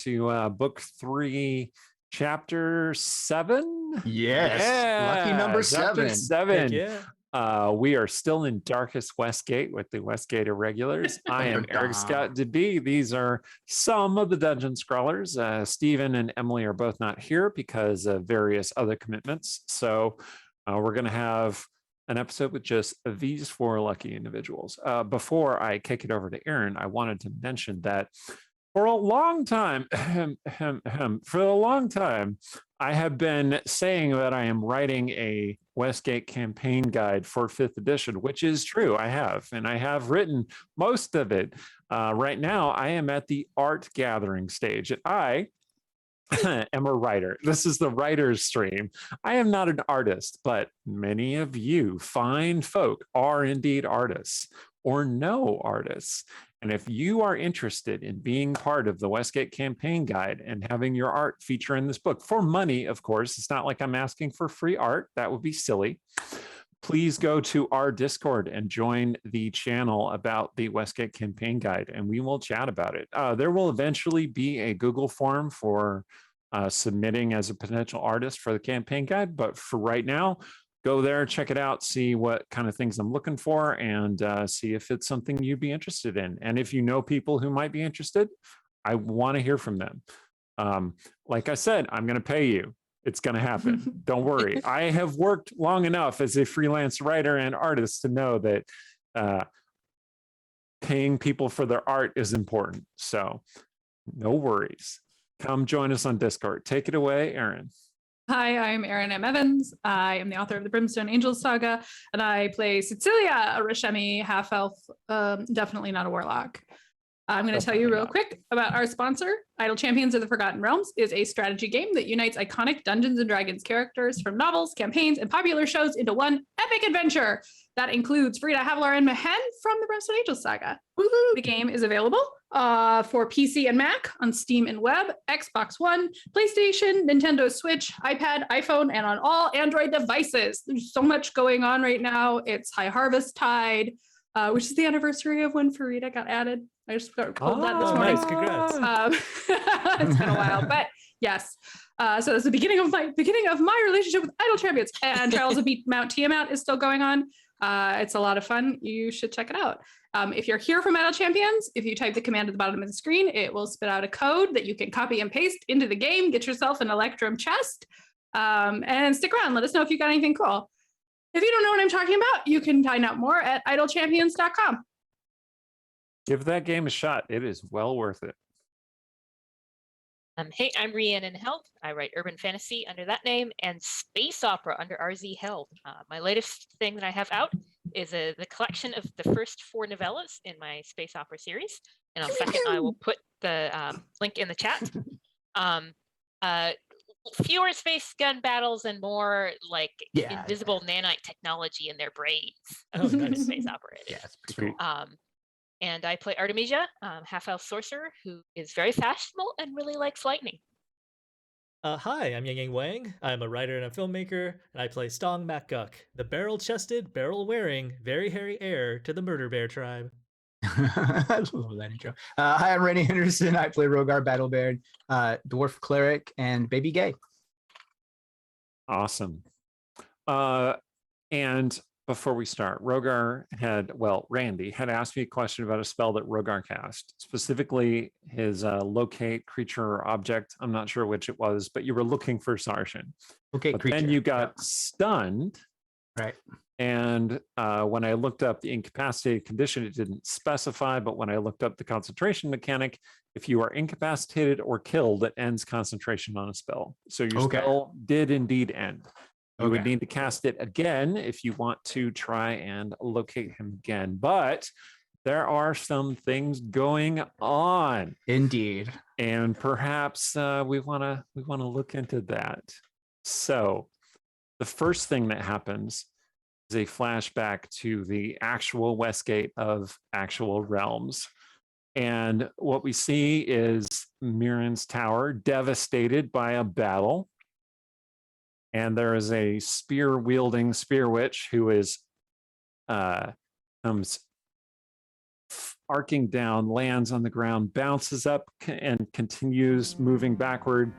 to book 3, chapter 7. Yes, yeah, lucky number chapter 7. 7. Yeah. We are still in darkest Westgate with the Westgate Irregulars. I am Eric Scott DeB. These are some of the dungeon scrawlers. Stephen and Emily are both not here because of various other commitments. So we're going to have an episode with just these 4 lucky individuals. Before I kick it over to Aaron, I wanted to mention that for a long time, I have been saying that I am writing a Westgate campaign guide for 5th edition, which is true. I have, and I have written most of it. Right now, I am at the art gathering stage, and I am a writer. This is the writer's stream. I am not an artist, but many of you fine folk are indeed artists or know artists. And if you are interested in being part of the Westgate campaign guide and having your art feature in this book for money, of course, it's not like I'm asking for free art. That would be silly. Please go to our Discord and join the channel about the Westgate campaign guide, and we will chat about it. There will eventually be a Google form for submitting as a potential artist for the campaign guide, but for right now, go there, check it out, see what kind of things I'm looking for, and see if it's something you'd be interested in. And if you know people who might be interested, I want to hear from them. Like I said, I'm going to pay you. It's going to happen. Don't worry. I have worked long enough as a freelance writer and artist to know that paying people for their art is important. So no worries. Come join us on Discord. Take it away, Aaron. Hi, I'm Erin M. Evans. I am the author of the Brimstone Angels saga, and I play Cecilia, a Rashemi half-elf, definitely not a warlock. I'm going to tell you real quick about our sponsor. Idle Champions of the Forgotten Realms is a strategy game that unites iconic Dungeons & Dragons characters from novels, campaigns, and popular shows into one epic adventure. That includes Frida, Havilar, and Mehen from the Brimstone Angels saga. The game is available for PC and Mac on Steam and Web, Xbox One, PlayStation, Nintendo Switch, iPad, iPhone, and on all Android devices. There's so much going on right now. It's High Harvest Tide, which is the anniversary of when Frida got added. I just got told that this morning. Nice, congrats. It's been a while, but yes. So it's the beginning of my relationship with Idle Champions, and Trials of Mount Tiamat is still going on. It's a lot of fun. You should check it out. If you're here from Idle Champions, if you type the command at the bottom of the screen, it will spit out a code that you can copy and paste into the game. Get yourself an Electrum chest, and stick around. Let us know if you got anything cool. If you don't know what I'm talking about, you can find out more at idlechampions.com. Give that game a shot. It is well worth it. Hey, I'm Rhiannon Held. I write urban fantasy under that name and space opera under RZ Held. My latest thing that I have out is the collection of the first 4 novellas in my space opera series. And on second, I will put the link in the chat. Fewer space gun battles and more like invisible nanite technology in their brains. Nice. Space opera. Yeah, it's pretty cool. And I play Artemisia, half-elf sorcerer, who is very fashionable and really likes lightning. Hi, I'm Yang Wang. I'm a writer and a filmmaker, and I play Stong MacGuck, the barrel-chested, barrel-wearing, very hairy heir to the Murder Bear tribe. I love that intro. Hi, I'm Rennie Henderson. I play Rogar Battlebeard, dwarf cleric, and baby gay. Awesome. And before we start, Randy had asked me a question about a spell that Rogar cast, specifically his locate creature or object. I'm not sure which it was, but you were looking for Sarshan. Okay, creature. Then you got stunned. Right. And when I looked up the incapacitated condition, it didn't specify, but when I looked up the concentration mechanic, if you are incapacitated or killed, it ends concentration on a spell. So your spell did indeed end. You would need to cast it again if you want to try and locate him again. But there are some things going on. Indeed. And perhaps we want to look into that. So the first thing that happens is a flashback to the actual Westgate of actual realms. And what we see is Mirren's tower devastated by a battle. And there is a spear-wielding spear witch who is comes arcing down, lands on the ground, bounces up and continues moving backward.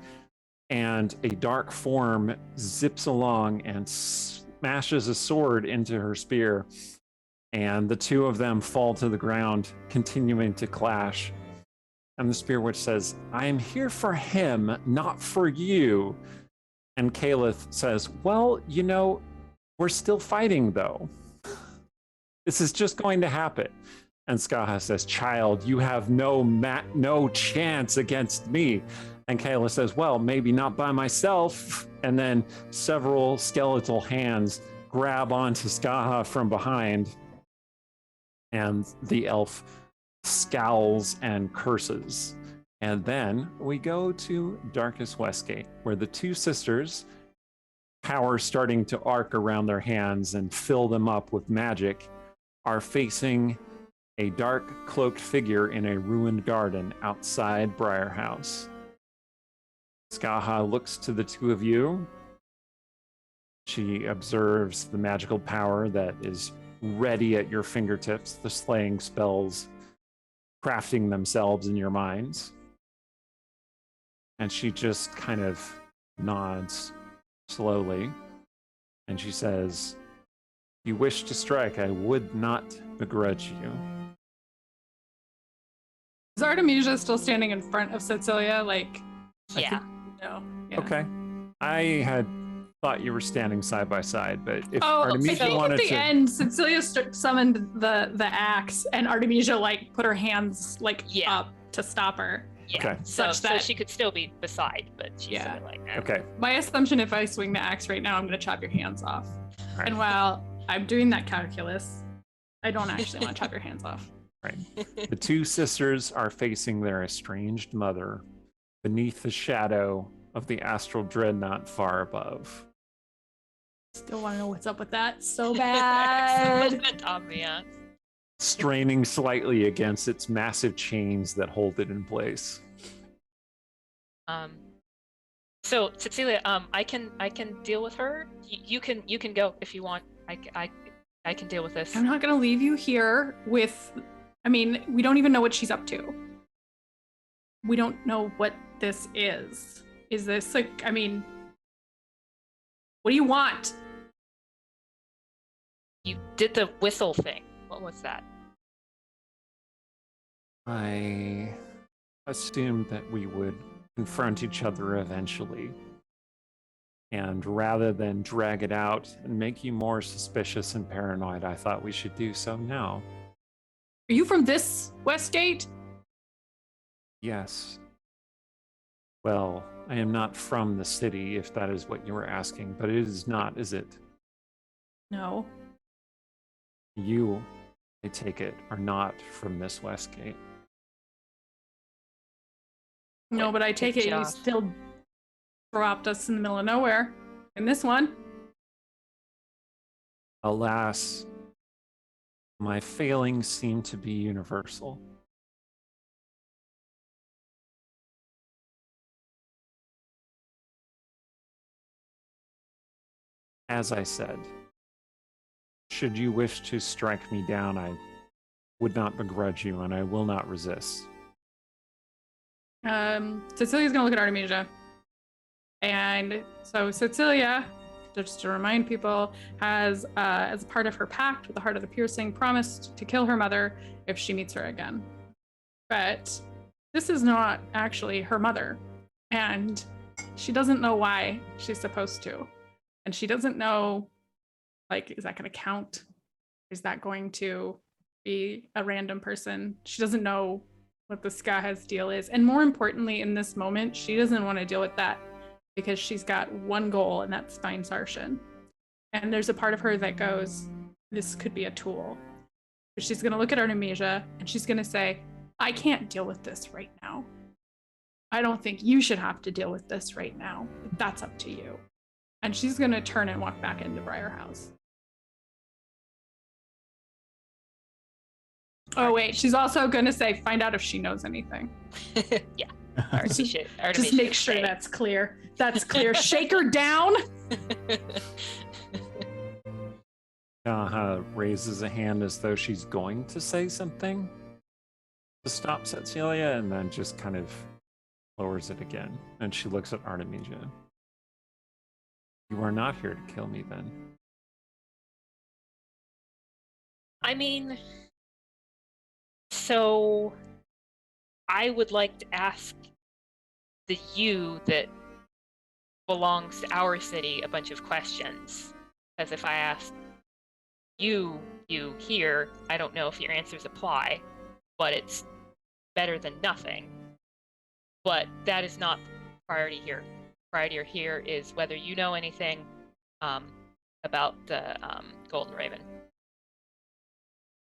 And a dark form zips along and smashes a sword into her spear. And the two of them fall to the ground, continuing to clash. And the Spear Witch says, I am here for him, not for you. And Caliph says, well, you know, we're still fighting, though. This is just going to happen. And Skaha says, child, you have no chance against me. And Kayla says, well, maybe not by myself. And then several skeletal hands grab onto Skaha from behind. And the elf scowls and curses. And then we go to Darkest Westgate, where the two sisters, power starting to arc around their hands and fill them up with magic, are facing a dark cloaked figure in a ruined garden outside Briar House. Skaha looks to the two of you. She observes the magical power that is ready at your fingertips, the slaying spells crafting themselves in your minds. And she just kind of nods slowly. And she says, if you wish to strike, I would not begrudge you. Is Artemisia still standing in front of Cecilia? Like, Yeah. no. Yeah. Okay. I had thought you were standing side by side, but if Oh, I Artemisia think wanted at the to... end, Cecilia summoned the axe, and Artemisia like put her hands like Yeah. up to stop her. Yeah. Okay. So Such that- she could still be beside, but she's Yeah. sort of like, eh. Okay. My assumption, if I swing the axe right now, I'm going to chop your hands off. Right. And while I'm doing that calculus, I don't actually want to chop your hands off. The two sisters are facing their estranged mother beneath the shadow of the astral dreadnought far above. Still want to know what's up with that so bad. Excellent ambiance. Straining slightly against its massive chains that hold it in place. So Cecilia, I can deal with her. You can go if you want. I can deal with this. I'm not going to leave you here with, I mean, we don't even know what she's up to. We don't know what this is. Is this like, I mean, what do you want? You did the whistle thing. What was that? I assumed that we would confront each other eventually. And rather than drag it out and make you more suspicious and paranoid, I thought we should do so now. Are you from this Westgate? Yes. Well, I am not from the city, if that is what you were asking, but it is not, is it? No. You, I take it, are not from this Westgate. No, but I take it you job. still dropped us in the middle of nowhere in this one. Alas, my failings seem to be universal. As I said, should you wish to strike me down, I would not begrudge you, and I will not resist. Cecilia's gonna look at Artemisia. And so Cecilia, just to remind people, has, as part of her pact with the Heart of the Piercing, promised to kill her mother if she meets her again. But this is not actually her mother. And she doesn't know why she's supposed to. And she doesn't know, like, is that going to count? Is that going to be a random person? She doesn't know what the Skaha's deal is. And more importantly, in this moment, she doesn't want to deal with that because she's got one goal, and that's find Sarshan. And there's a part of her that goes, this could be a tool. But she's going to look at Artemisia and she's going to say, I can't deal with this right now. I don't think you should have to deal with this right now. That's up to you. And she's going to turn and walk back into Briar House. Oh, wait. She's also going to say, find out if she knows anything. Yeah. Artemisia Just make should sure say. that's clear. That's clear. Shake her down. Skaha raises a hand as though she's going to say something. Stop, said Celia, and then just kind of lowers it again. And she looks at Artemisia. You are not here to kill me, then. I mean, so I would like to ask the you that belongs to our city a bunch of questions. As if I asked you here, I don't know if your answers apply, but it's better than nothing. But that is not priority here. Priority here is whether you know anything about the Golden Raven.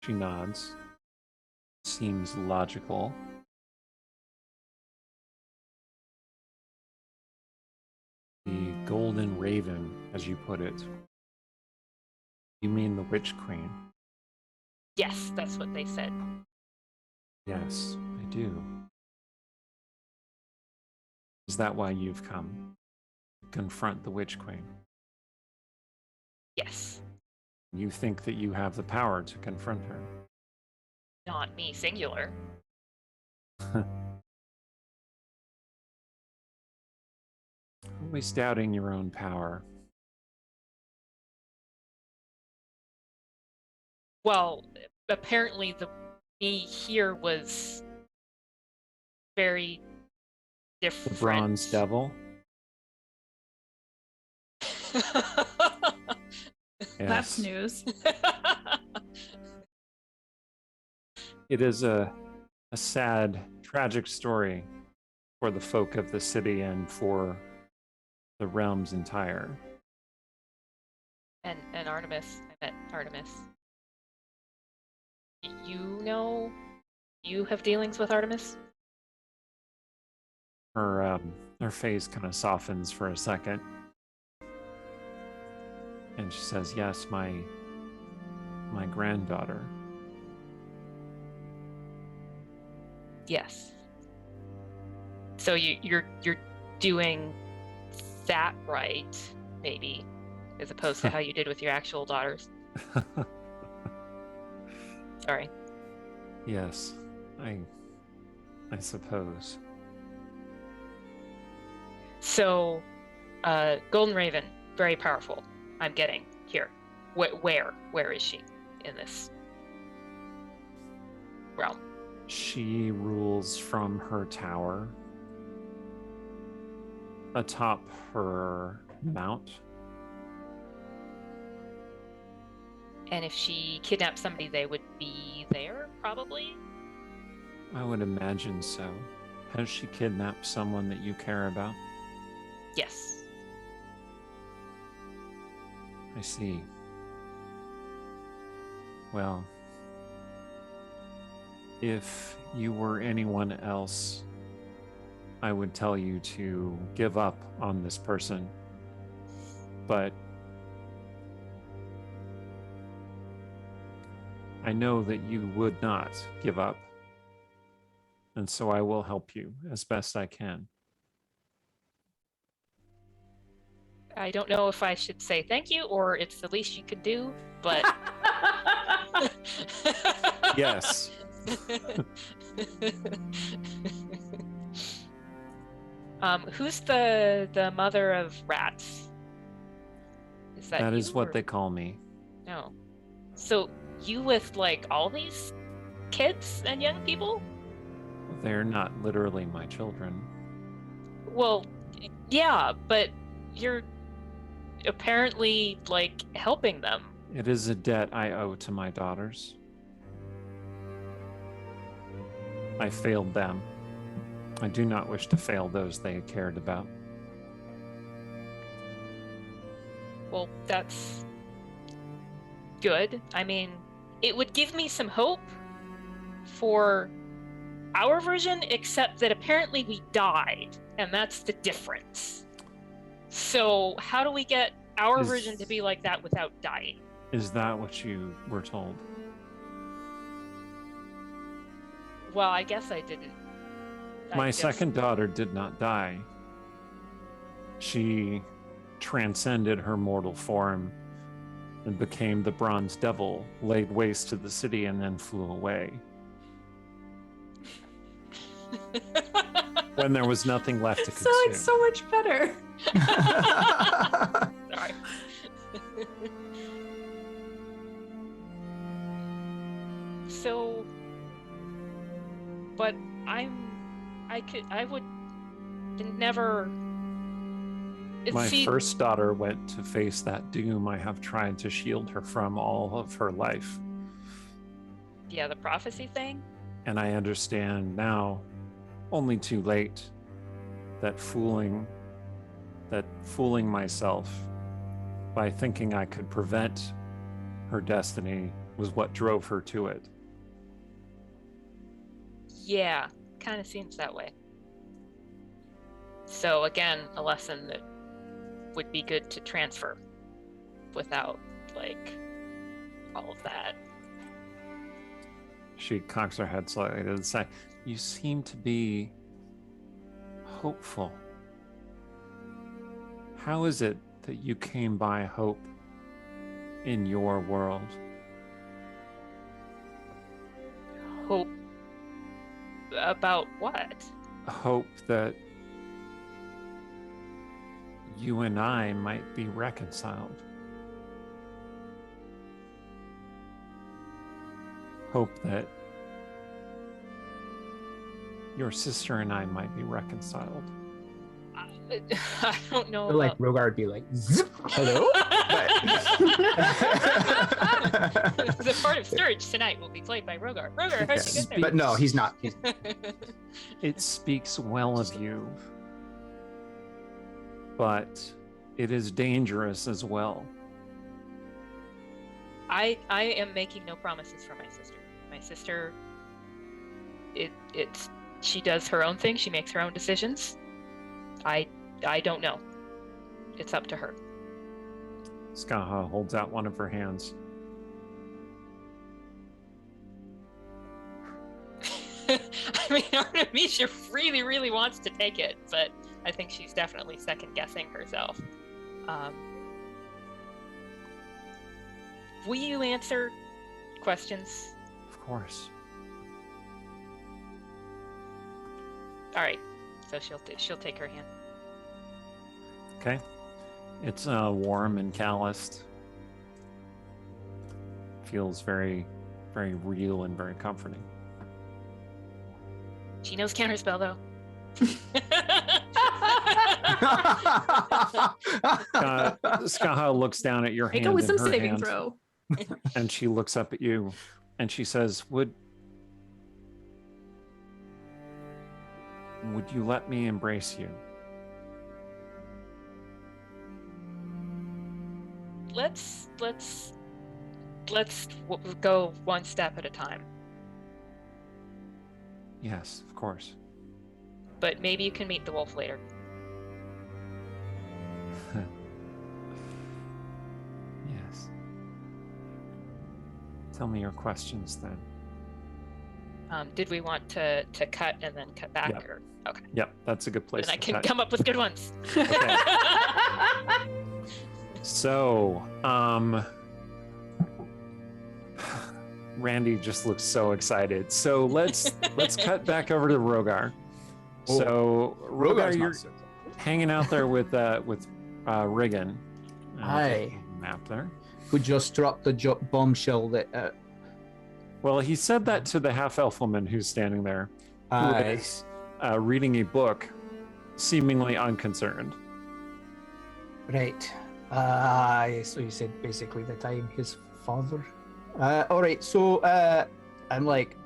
She nods. Seems logical. The Golden Raven, as you put it. You mean the Witch Queen? Yes, that's what they said. Yes, I do. Is that why you've come? Confront the Witch Queen? Yes. You think that you have the power to confront her? Not me, singular. Always doubting your own power. Well, apparently the me here was very different. The Bronze Devil? That's Yes. news. It is a sad, tragic story for the folk of the city and for the realm's entire. and Artemis. I met Artemis. You know, you have dealings with Artemis? Her face kind of softens for a second. And she says, yes, my granddaughter. Yes. So you're doing that right, maybe, as opposed to how you did with your actual daughters. Sorry. Yes, I suppose. So, Golden Raven, very powerful. I'm getting here. Where is she in this realm? She rules from her tower atop her mount. And if she kidnapped somebody, they would be there, probably? I would imagine so. Has she kidnapped someone that you care about? Yes. I see. Well, if you were anyone else, I would tell you to give up on this person. But I know that you would not give up. And so I will help you as best I can. I don't know if I should say thank you or it's the least you could do, but Yes. Who's the mother of rats? Is that That you, is what or- they call me. No. So you with like all these kids and young people? They're not literally my children. Well, yeah, but you're apparently like helping them. It is a debt I owe to my daughters. I failed them. I do not wish to fail those they cared about. Well, that's good. I mean, it would give me some hope for our version, except that apparently we died, and that's the difference. So how do we get our version to be like that without dying? Is that what you were told? Well, I guess I didn't. My second daughter did not die. She transcended her mortal form and became the Bronze Devil, laid waste to the city, and then flew away. when there was nothing left to So consume. it's so much better. Sorry. So, but I would never. My See, first daughter went to face that doom I have tried to shield her from all of her life. yeah, the prophecy thing. And I understand now, only too late, that fooling myself by thinking I could prevent her destiny was what drove her to it. Yeah, kind of seems that way. So again, a lesson that would be good to transfer without like all of that. She cocks her head slightly to the side. You seem to be hopeful. How is it that you came by hope in your world? Hope about what? Hope that you and I might be reconciled. Hope that your sister and I might be reconciled. I don't know. So, like about- Rogar would be like, zip, hello. The part of Sturge tonight will be played by Rogar. Rogar, how'd you get there? But no, he's not. It speaks well of you, but it is dangerous as well. I am making no promises for my sister. My sister, she does her own thing. She makes her own decisions. I don't know. It's up to her. Skaha holds out one of her hands. I mean, Artemisia really, really wants to take it, but I think she's definitely second guessing herself. Will you answer questions? Of course. All right. So she'll take her hand. Okay. It's warm and calloused. Feels very, very real and very comforting. She knows counterspell though. Skaha looks down at your Make hand a wisdom in her saving hand, throw. and she looks up at you, and she says, "Would you let me embrace you?" Let's go one step at a time. Yes, of course. But maybe you can meet the wolf later. Yes. Tell me your questions then. Did we want to cut and then cut back? Yep. Or okay. Yep, that's a good place Then I to can cut. come up with good ones. Okay. So, Randy just looks so excited. So let's cut back over to Rogar. Oh, So Rogar, Rogar's you're not so. hanging out there with Riggin. Aye. Map there. Who just dropped the bombshell that. Well, he said that to the half-elf woman who's standing there, who Aye. is reading a book, seemingly unconcerned. Right. So you said basically that I'm his father. All right. So I'm like,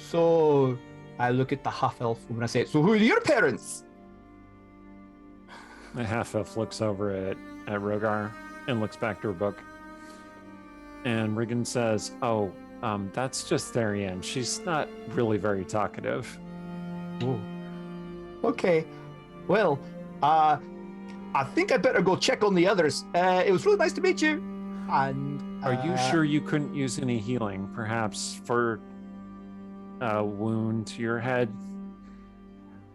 so I look at the half elf woman. I say, so who are your parents? The half-elf looks over at Rogar and looks back to her book. And Riggin says, "Oh, that's just Therian. She's not really very talkative." Oh. Okay. Well, I think I better go check on the others. It was really nice to meet you. And Are you sure you couldn't use any healing, perhaps for a wound to your head?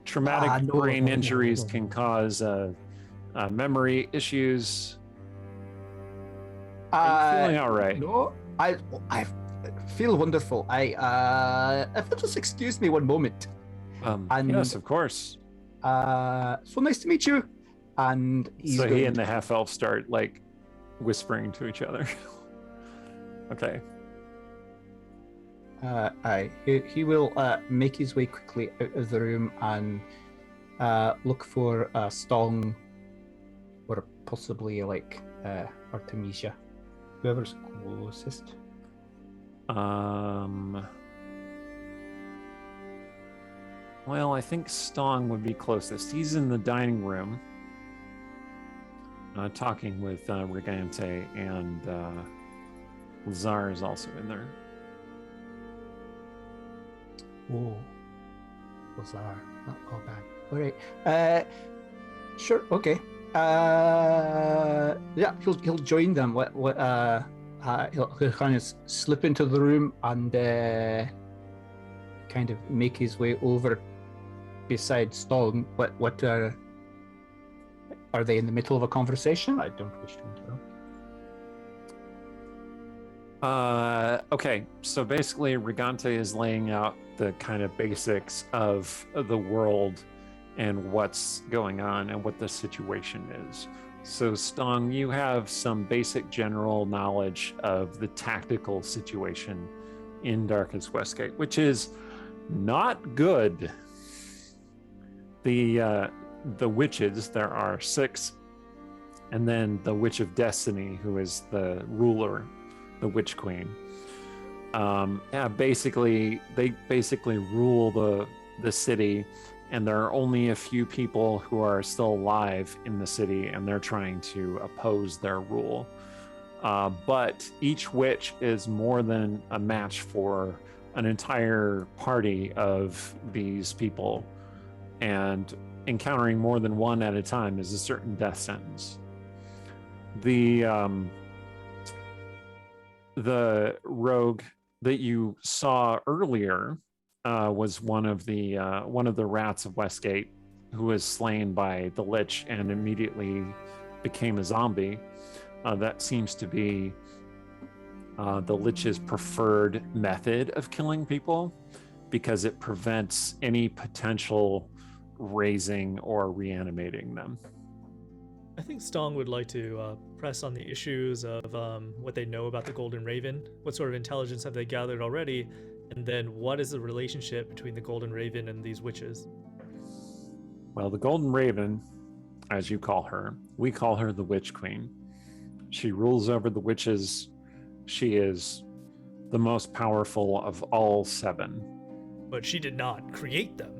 Traumatic No, brain no, injuries no. can cause memory issues. Are you feeling all right? No, feel wonderful. If you'll just excuse me one moment. And- yes, of course. So nice to meet you. And he's So he going and the half elf start like whispering to each other. Okay. He will make his way quickly out of the room and look for Stong, or possibly like Artemisia, whoever's closest. Well, I think Stong would be closest. He's in the dining room, talking with Regante, and Lazar is also in there. Oh, Lazar, not all bad. All right. Sure. Okay. Yeah, he'll join them. He'll kind of slip into the room and kind of make his way over beside Stong. What are they in the middle of a conversation? I don't wish to interrupt. Okay, so basically Regante is laying out the kind of basics of the world and what's going on and what the situation is. So Stong, you have some basic general knowledge of the tactical situation in Darkest Westgate, which is not good. The witches, there are 6, and then the Witch of Destiny, who is the ruler, the Witch Queen. They basically rule the city, and there are only a few people who are still alive in the city, and they're trying to oppose their rule. But each witch is more than a match for an entire party of these people, and encountering more than one at a time is a certain death sentence. The rogue that you saw earlier was one of the rats of Westgate, who was slain by the Lich and immediately became a zombie. That seems to be the Lich's preferred method of killing people, because it prevents any potential raising or reanimating them. I think Stong would like to press on the issues of what they know about the Golden Raven. What sort of intelligence have they gathered already? And then what is the relationship between the Golden Raven and these witches? Well, the Golden Raven, as you call her, we call her the Witch Queen. She rules over the witches. She is the most powerful of all 7. But she did not create them.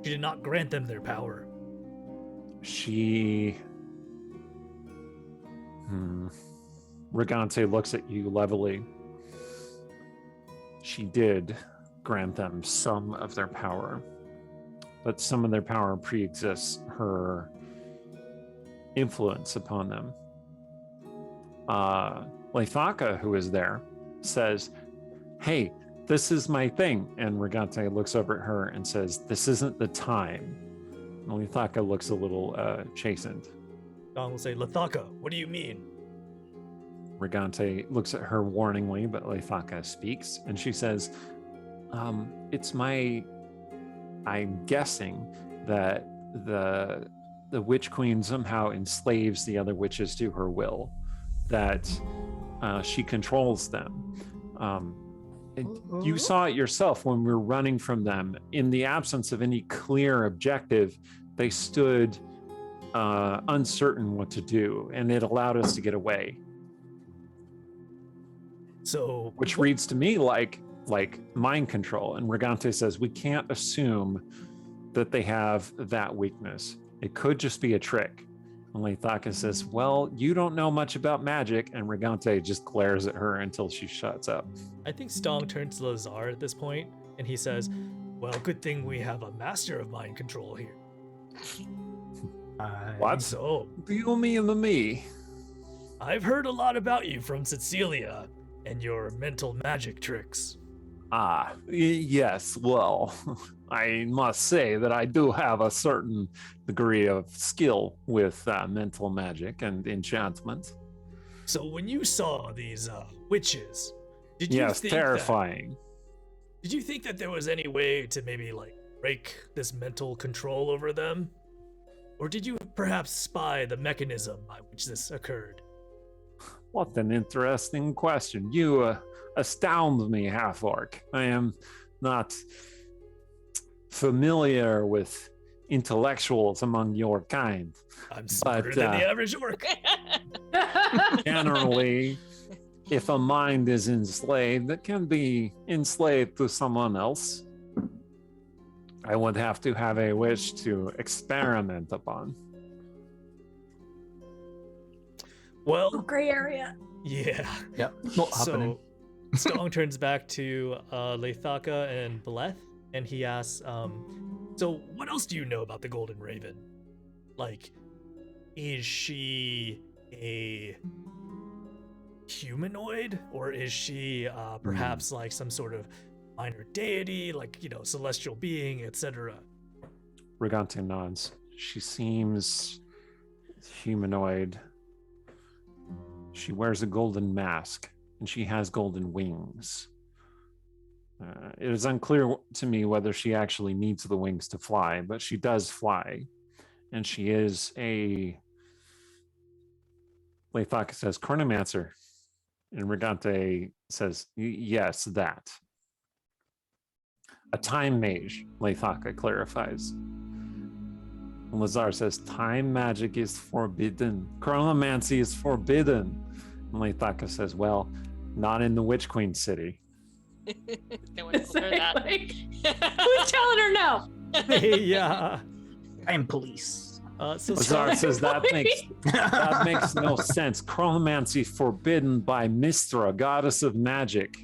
She did not grant them their power. Regante looks at you levelly. She did grant them some of their power, but some of their power pre-exists her influence upon them. Leithaka, who is there, says, "Hey, this is my thing." And Regante looks over at her and says, "This isn't the time." And Leithaka looks a little chastened. Stong will say, "Lethaka, what do you mean?" Regante looks at her warningly, but Leithaka speaks, and she says, I'm guessing that the Witch Queen somehow enslaves the other witches to her will, that she controls them. You saw it yourself when we were running from them. In the absence of any clear objective, they stood uncertain what to do, and it allowed us to get away. So, Which reads to me like mind control. And Regante says, we can't assume that they have that weakness. It could just be a trick. And Leithaka says, well, you don't know much about magic. And Regante just glares at her until she shuts up. I think Stong turns to Lazar at this point, and he says, "Well, good thing we have a master of mind control here." What? So, You mean to me? I've heard a lot about you from Cecilia and your mental magic tricks. Yes, well, I must say that I do have a certain degree of skill with mental magic and enchantment. So when you saw these witches, Did you Yes, think terrifying. Did you think that there was any way to maybe break this mental control over them? Or did you perhaps spy the mechanism by which this occurred? What an interesting question. You astound me, half-orc. I am not familiar with intellectuals among your kind. I'm smarter than the average orc. Generally, if a mind is enslaved, it can be enslaved to someone else. I would have to have a wish to experiment upon. Well, Gray area. yeah. Yep, not happening. So Stong turns back to Leithaka and Beleth, and he asks, so what else do you know about the Golden Raven? Is she a humanoid, or is she perhaps some sort of minor deity, celestial being, etc.? Regante nods. She seems humanoid. She wears a golden mask, and she has golden wings. It is unclear to me whether she actually needs the wings to fly, but she does fly. And she is a... Leithaka says, chronomancer. And Regante says, yes, that. A time mage, Leithaka clarifies. And Lazar says, time magic is forbidden. Chronomancy is forbidden. And Leithaka says, well, not in the Witch Queen city. No one told her that. Who's telling her no? Yeah. I'm police. So Lazar Stong, says that makes no sense. Chronomancy forbidden by Mistra, goddess of magic.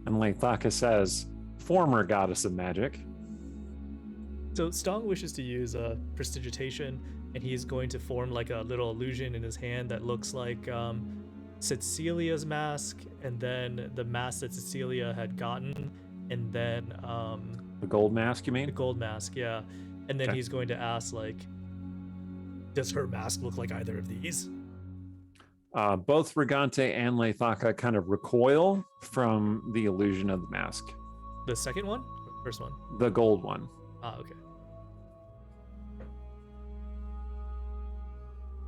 And Leithaka says, former goddess of magic. So Stong wishes to use prestidigitation, and he's going to form a little illusion in his hand that looks like Cecilia's mask, and then the mask that Cecilia had gotten, and then The gold mask, you the mean? gold mask, yeah. And then Okay. he's going to ask, does her mask look like either of these? Both Regante and Leithaka kind of recoil from the illusion of the mask. The second one? Or first one? The gold one. Ah, okay.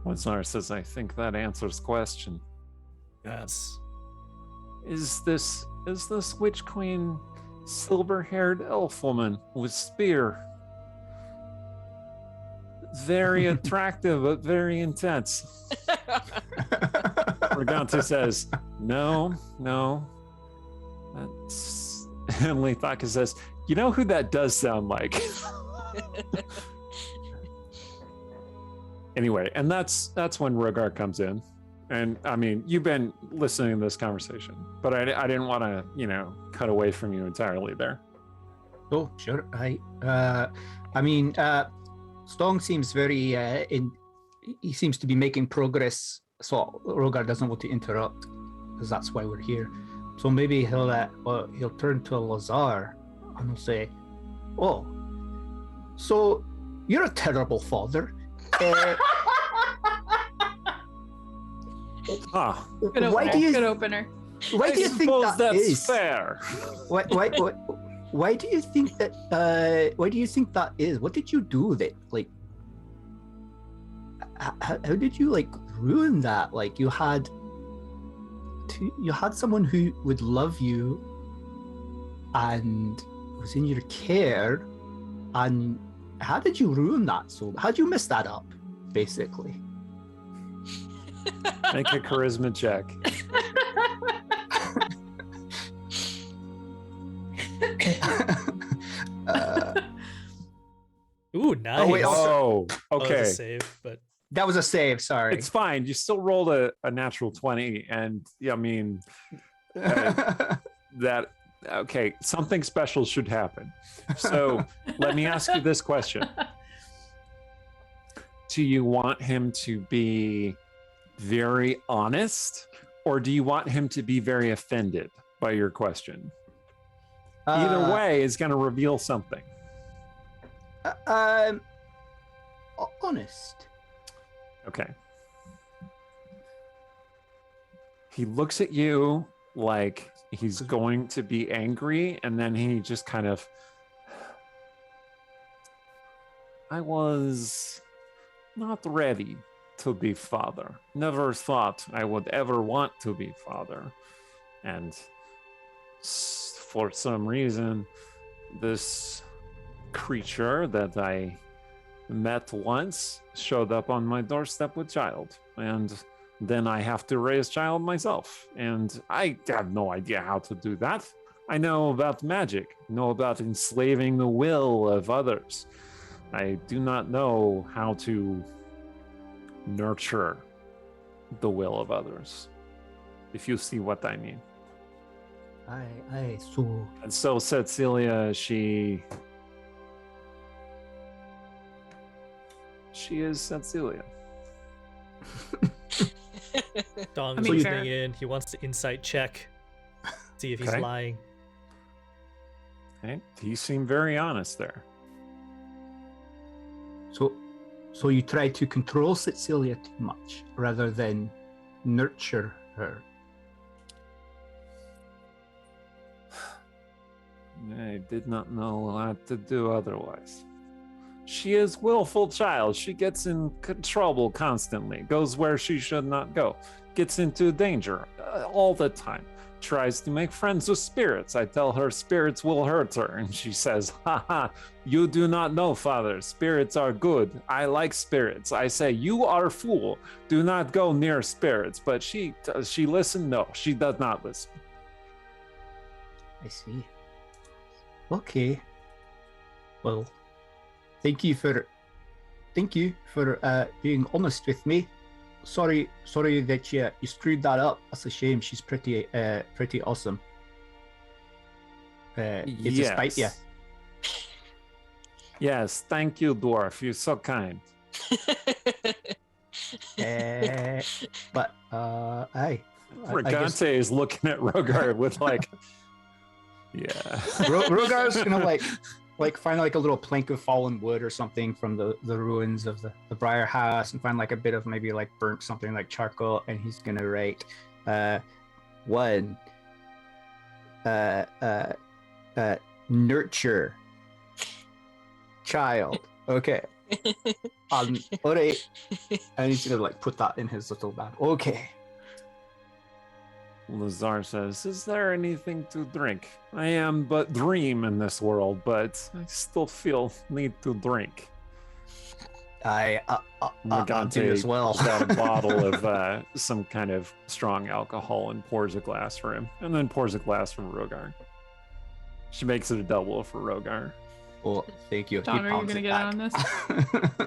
Lazar says, I think that answers question. Yes. Is this Witch Queen silver-haired elf woman with spear? Very attractive, but very intense. Regante says, no. That's... And Leithaka says, you know who that does sound like? Anyway, and that's when Rogar comes in. And I mean, you've been listening to this conversation, but I didn't want to, cut away from you entirely there. Oh, sure. Stong seems very he seems to be making progress, so Rogar doesn't want to interrupt, because that's why we're here. So maybe he'll turn to Lazar and he'll say, "Oh, so you're a terrible father. Why do you Good opener. why do you think suppose that that's is? fair? Why do you think that? Why do you think that is? What did you do that? How did you ruin that? You had someone who would love you and was in your care, and how did you ruin that? So how did you mess that up, basically? Make a charisma check. Ooh, nice. Oh, wait, Oh, That was a okay. save, but That was a save. Sorry. It's fine. You still rolled a natural 20, and I mean that. Okay, something special should happen. So let me ask you this question: do you want him to be very honest, or do you want him to be very offended by your question? Either way is going to reveal something. Honest. Okay. He looks at you like he's going to be angry, and then he just kind of, I was not ready to be father. Never thought I would ever want to be father. And for some reason, this creature that I met once showed up on my doorstep with child. And then I have to raise child myself. And I have no idea how to do that. I know about magic, know about enslaving the will of others. I do not know how to nurture the will of others, if you see what I mean. Aye, so And so Cecilia, she is Cecilia. Dong's I mean, listening fair. in. He wants to insight check, see if he's Okay. lying. Okay? He seemed very honest there. so you try to control Cecilia too much rather than nurture her. I did not know what to do otherwise. She is willful child. She gets in trouble constantly, goes where she should not go, gets into danger all the time, tries to make friends with spirits. I tell her spirits will hurt her, and she says, haha, you do not know, father. Spirits are good. I like spirits. I say, you are a fool. Do not go near spirits. But she listen? No, she does not listen. I see. Okay. Well, thank you for being honest with me. Sorry that you screwed that up. That's a shame. She's pretty awesome. It's a spite you. Yes, thank you, dwarf. You're so kind. But aye. Regante is looking at Rogar with like, yeah. Rogar's gonna like find like a little plank of fallen wood or something from the ruins of the Briar House and find like a bit of maybe like burnt something like charcoal, and he's gonna write one nurture child. Okay. All right. And he's gonna like put that in his little bag. Okay. Lazar says, is there anything to drink? I am but dream in this world, but I still feel need to drink. I Megante do as well. pulls out a bottle of some kind of strong alcohol and pours a glass for him, and then pours a glass for Rogar. She makes it a double for Rogar. Well, thank you. Don, He are you pounds gonna it get back. on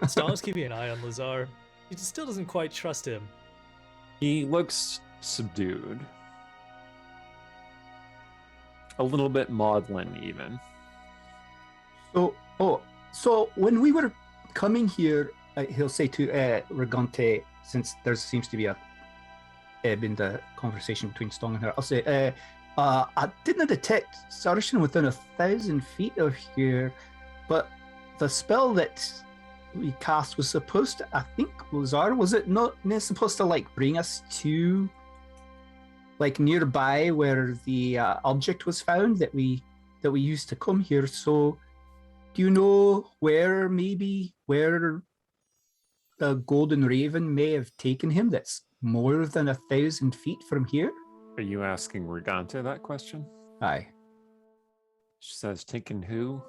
this? Stong's keeping an eye on Lazar. He just still doesn't quite trust him. He looks subdued. A little bit maudlin, even. So when we were coming here, he'll say to Regante, since there seems to be a ebb in the conversation between Stong and her, I'll say, I didn't detect Saracen within 1,000 feet of here, but the spell that we cast was supposed to, I think, Lazar, was it not supposed to like bring us to like nearby where the object was found that we used to come here? So do you know where the Golden Raven may have taken him that's more than 1,000 feet from here? Are you asking Regante that question? Aye. She says, taken who?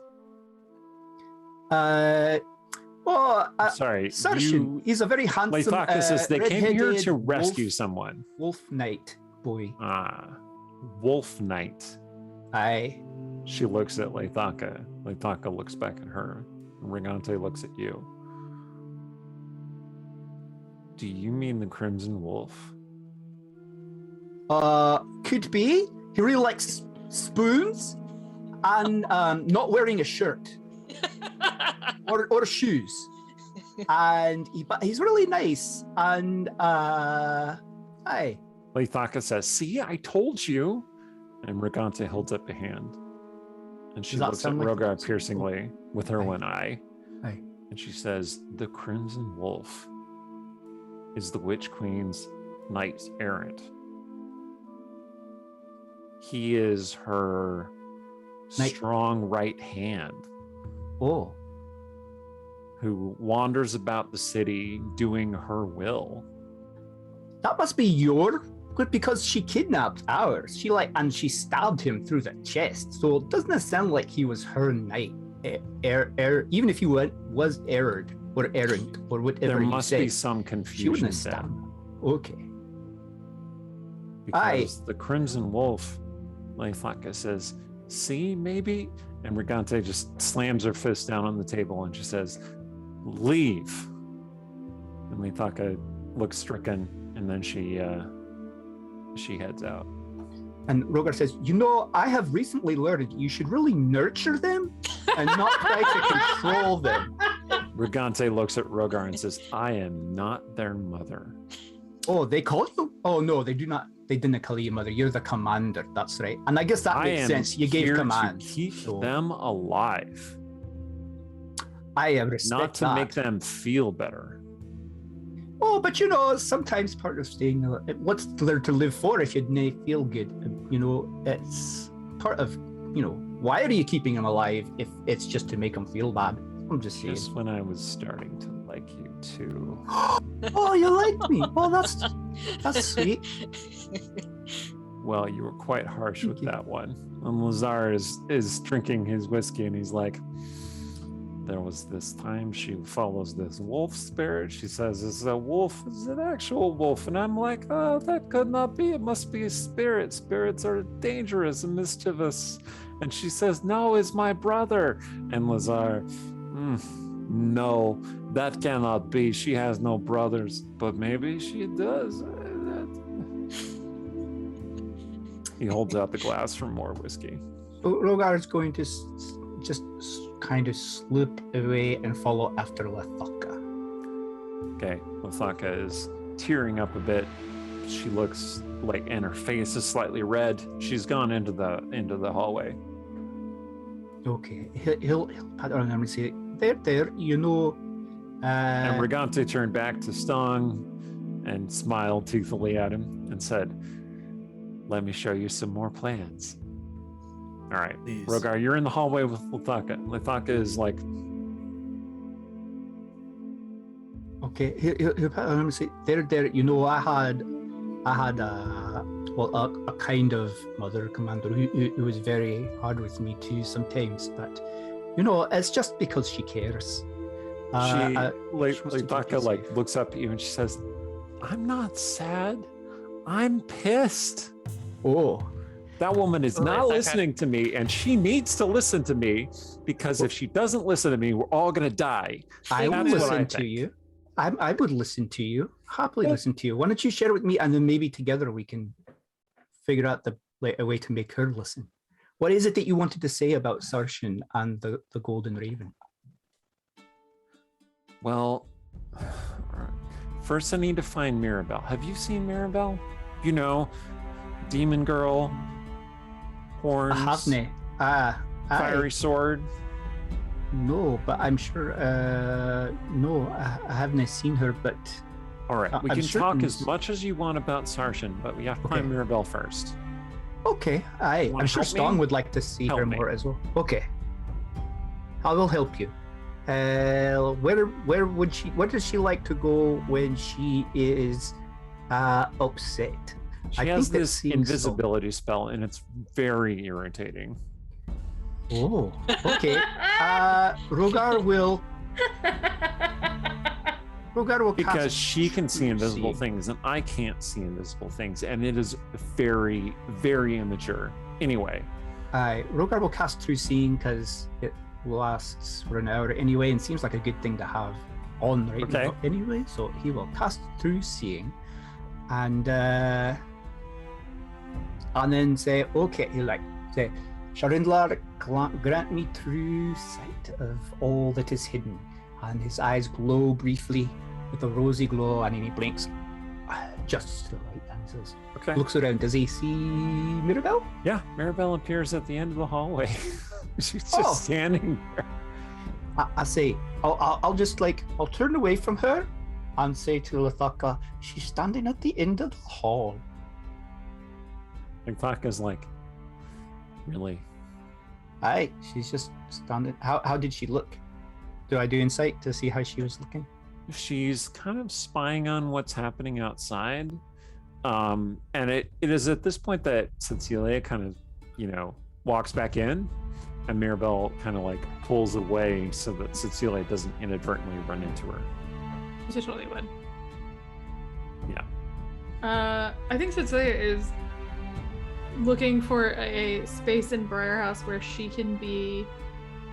Sorry, Saracen. He's a very handsome Leithaka says they came here to red-headed rescue someone. wolf knight boy. Wolf Knight. Aye. She looks at Leithaka. Leithaka looks back at her. Regante looks at you. Do you mean the Crimson Wolf? Could be. He really likes spoons and not wearing a shirt or shoes. And he's really nice. And aye. Leithaka says, see, I told you. And Regante holds up a hand. And she Does that looks at sound like Rogar the- piercingly with her Aye. one eye. Aye. And she says, the Crimson Wolf is the Witch Queen's knight errant. He is her strong right hand Oh, who wanders about the city doing her will. that must be your good because she kidnapped ours. And she stabbed him through the chest. So it doesn't sound like he was her knight. Even if he was errant or whatever There he must said, be some she wouldn't confusion have stabbed then, him. Okay. because the Crimson Wolf, Leithaka says, "See, maybe," and Regante just slams her fist down on the table and she says, "Leave." And Leithaka looks stricken, and then she heads out. And Rogar says, I have recently learned you should really nurture them and not try to control them. Regante looks at Rogar and says, "I am not their mother." Oh, they call you? Oh, no, they do not. They didn't call you mother. You're the commander. That's right. And I guess that I makes am sense. You gave here commands. to keep so them alive, I respect not to that. make them feel better. Oh, but sometimes part of staying, what's there to live for if you didn't feel good? It's part of, why are you keeping them alive if it's just to make them feel bad? I'm just saying. Just when I was starting to like you too. Oh, you like me? Oh, that's sweet. Well, you were quite harsh Thank with you. that one. And Lazar is drinking his whiskey and he's like, "There was this time she follows this wolf spirit. She says it's a wolf, is an actual wolf." And I'm like, "Oh, that could not be. It must be a spirit. Spirits are dangerous and mischievous." And she says, "No, it's my brother." And Lazar, "No, that cannot be. She has no brothers, but maybe she does." He holds out the glass for more whiskey. Rogar is going to just kind of slip away and follow after Lethaka. Okay, Lethaka is tearing up a bit. She looks like, and her face is slightly red. She's gone into the hallway. Okay, he'll pat her on the arm and say, there, And Regante turned back to Stong and smiled toothily at him and said, "Let me show you some more plans." All right, Please. Rogar, you're in the hallway with Lethaka. Lethaka is like, Okay, he'll pat her on the arm and say, there, I had a kind of mother commander who was very hard with me too sometimes, but it's just because she cares. Lethaka looks up at you and she says, "I'm not sad. I'm pissed. Oh, That woman is not Lethaka. listening to me, and she needs to listen to me, because if she doesn't listen to me, we're all gonna die." I will That's what I listen to think. you. I would listen to you, happily listen to you. Why don't you share it with me, and then maybe together we can figure out a way to make her listen. What is it that you wanted to say about Sarshan and the Golden Raven? Well, first I need to find Mirabelle. Have you seen Mirabelle? Demon Girl, horns, Havne. fiery sword. No, but I'm sure. No, I haven't seen her, but All right, we I'm can talk certain- as much as you want about Sarshan, but we have to find Okay. Mirabelle first. okay. wanna I'm sure help me? Stong would like to see Help her me. more as well. Okay, I will help you. Where would she? Where does she like to go when she is upset? She I has think that this seems invisibility spell, and it's very irritating. Oh, okay. Rogar will Because cast she can see invisible see. things, and I can't see invisible things, and it is very, very immature. Anyway, Rogar will cast through seeing because it lasts for an hour anyway, and seems like a good thing to have on right Okay. now anyway. So he will cast through seeing, and then say, okay, he'll say, Sharindlar, grant me true sight of all that is hidden. And his eyes glow briefly with a rosy glow, and then he blinks just to the right and says, okay. looks around. Does he see Mirabelle? Yeah, Mirabelle appears at the end of the hallway. She's just Oh. standing there. I say, I'll just I'll turn away from her and say to Lethaka, she's standing at the end of the hall. And Thaka's like, Really? Aye, she's just standing. How did she look? Do I do insight to see how she was looking? She's kind of spying on what's happening outside. And it is at this point that Cecilia kind of, walks back in, and Mirabelle kind of like pulls away so that Cecilia doesn't inadvertently run into her. She totally would. Yeah. I think Cecilia is looking for a space in Briar House where she can be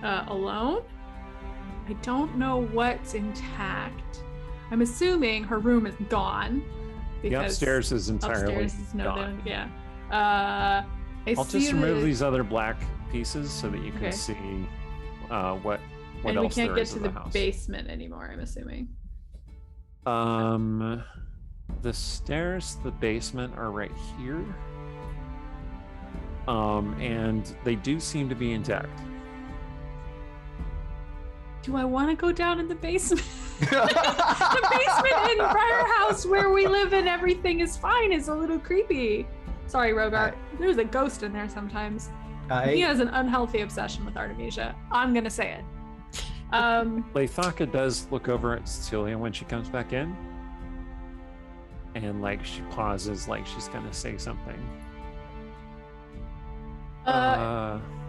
alone. I don't know what's intact. I'm assuming her room is gone. The upstairs is entirely upstairs is gone. Yeah. I'll just remove these other black pieces so that you can see what and else we can't there get is to in the house. basement anymore, I'm assuming. The stairs to the basement are right here. And they do seem to be intact. Do I want to go down in the basement? The basement in Briar House where we live and everything is fine is a little creepy. Sorry, Rogar. There's a ghost in there sometimes. He has an unhealthy obsession with Artemisia. I'm gonna say it. Leithaka does look over at Cecilia when she comes back in. And like she pauses like she's gonna say something.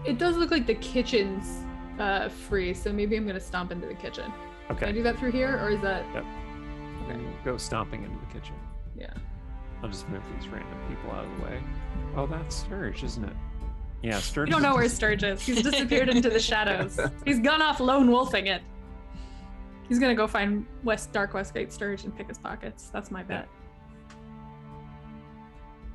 It does look like the kitchen's free, so maybe I'm gonna stomp into the kitchen. Can I Okay. do that through here, or is that? Yep. Okay. Go stomping into the kitchen. Yeah. I'll just move these random people out of the way. Oh, that's Sturge, isn't it? Yeah, Sturge. We don't know where Sturge is. He's disappeared into the shadows. He's gone off lone wolfing it. He's gonna go find Dark Westgate Sturge and pick his pockets. That's my bet.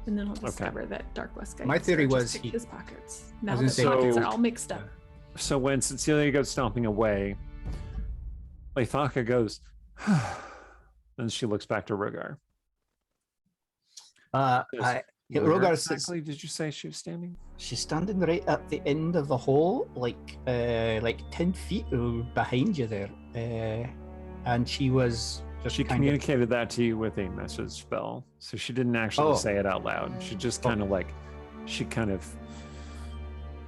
And then he'll discover that Dark Westgate. My theory Sturge was picked he- his pockets. Now gonna the say- pockets So- are all mixed up. So when Cecilia goes stomping away, Leithaka goes, then she looks back to Rogar. Rogar Where says exactly did you say she was standing? she's standing right at the end of the hall, like 10 feet behind you there, and she was just She kind communicated that to you with a message spell, so she didn't actually Oh. say it out loud. She just kind of she kind of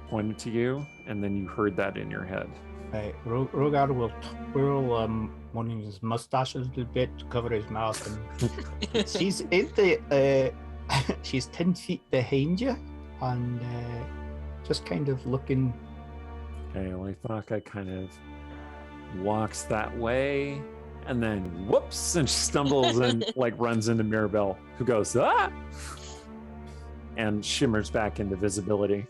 pointed to you, and then you heard that in your head. Rogar will twirl one of his mustaches a bit to cover his mouth, and she's in the she's 10 feet behind you, and just kind of looking. Okay, Leithaka kind of walks that way, and then whoops, and she stumbles and runs into Mirabelle, who goes, ah! And shimmers back into visibility.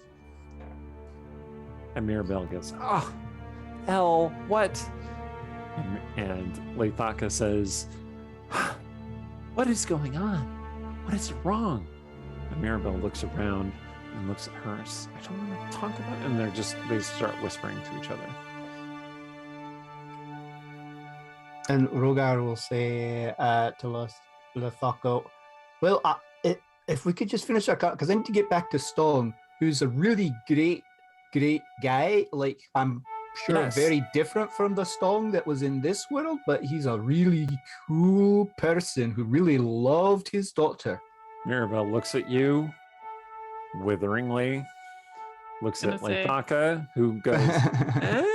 And Mirabelle goes, oh, hell, what? And Leithaka says, what is going on? What is wrong? And Mirabelle looks around and looks at her. I don't want to talk about it. And they start whispering to each other. And Rogar will say to Leithaka, well, if we could just finish our cut, because I need to get back to Stone, who's a really great guy. Like, I'm sure Yes. very different from the Stone that was in this world, but he's a really cool person who really loved his daughter. Mirabelle looks at you witheringly, looks at Gonna say- Leithaka, who goes, eh.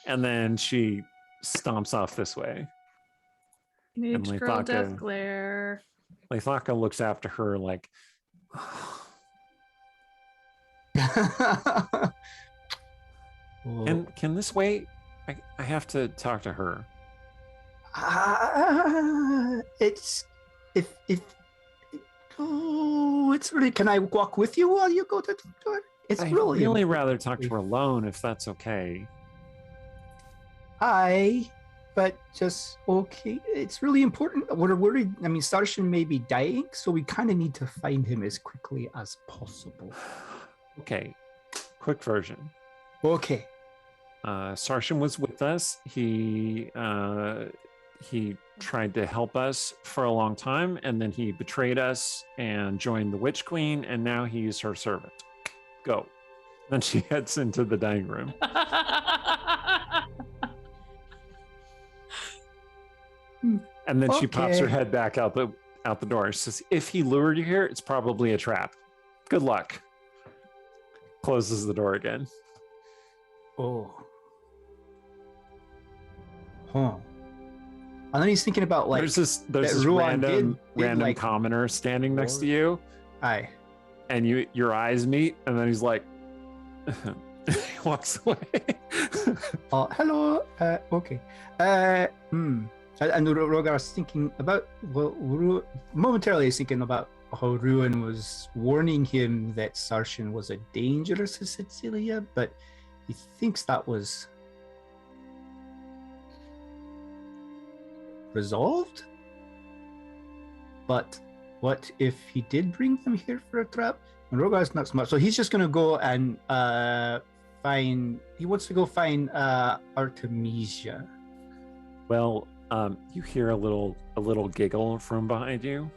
And then she stomps off this way. Mage And Girl Leithaka- Death Glare. Leithaka looks after her like, can this wait? I have to talk to her. It's it's really. Can I walk with you while you go to the door? It's I'd really really rather talk to her alone if that's okay. Aye, but just okay. It's really important. We're worried. I mean, Starshin may be dying, so we kind of need to find him as quickly as possible. Okay, quick version. Okay. Sarshan was with us. He tried to help us for a long time, and then he betrayed us and joined the Witch Queen, and now he's her servant. Go. Then she heads into the dining room. And then she pops her Okay. head back out the door. She says, if he lured you here, it's probably a trap. Good luck. closes the door again. Oh. Huh. And then he's thinking about like There's this Ruan did, random like, commoner standing next to you, aye. and your eyes meet, and then he's like, he walks away. Oh, hello. Okay. And Rogar's thinking about, momentarily he's thinking about how Ruan was warning him that Sarshan was a danger to Cecilia, but he thinks that was resolved. But what if he did bring them here for a trap? And Rogar's not smart, so he's just gonna go and he wants to go find Artemisia. Well, you hear a little giggle from behind you,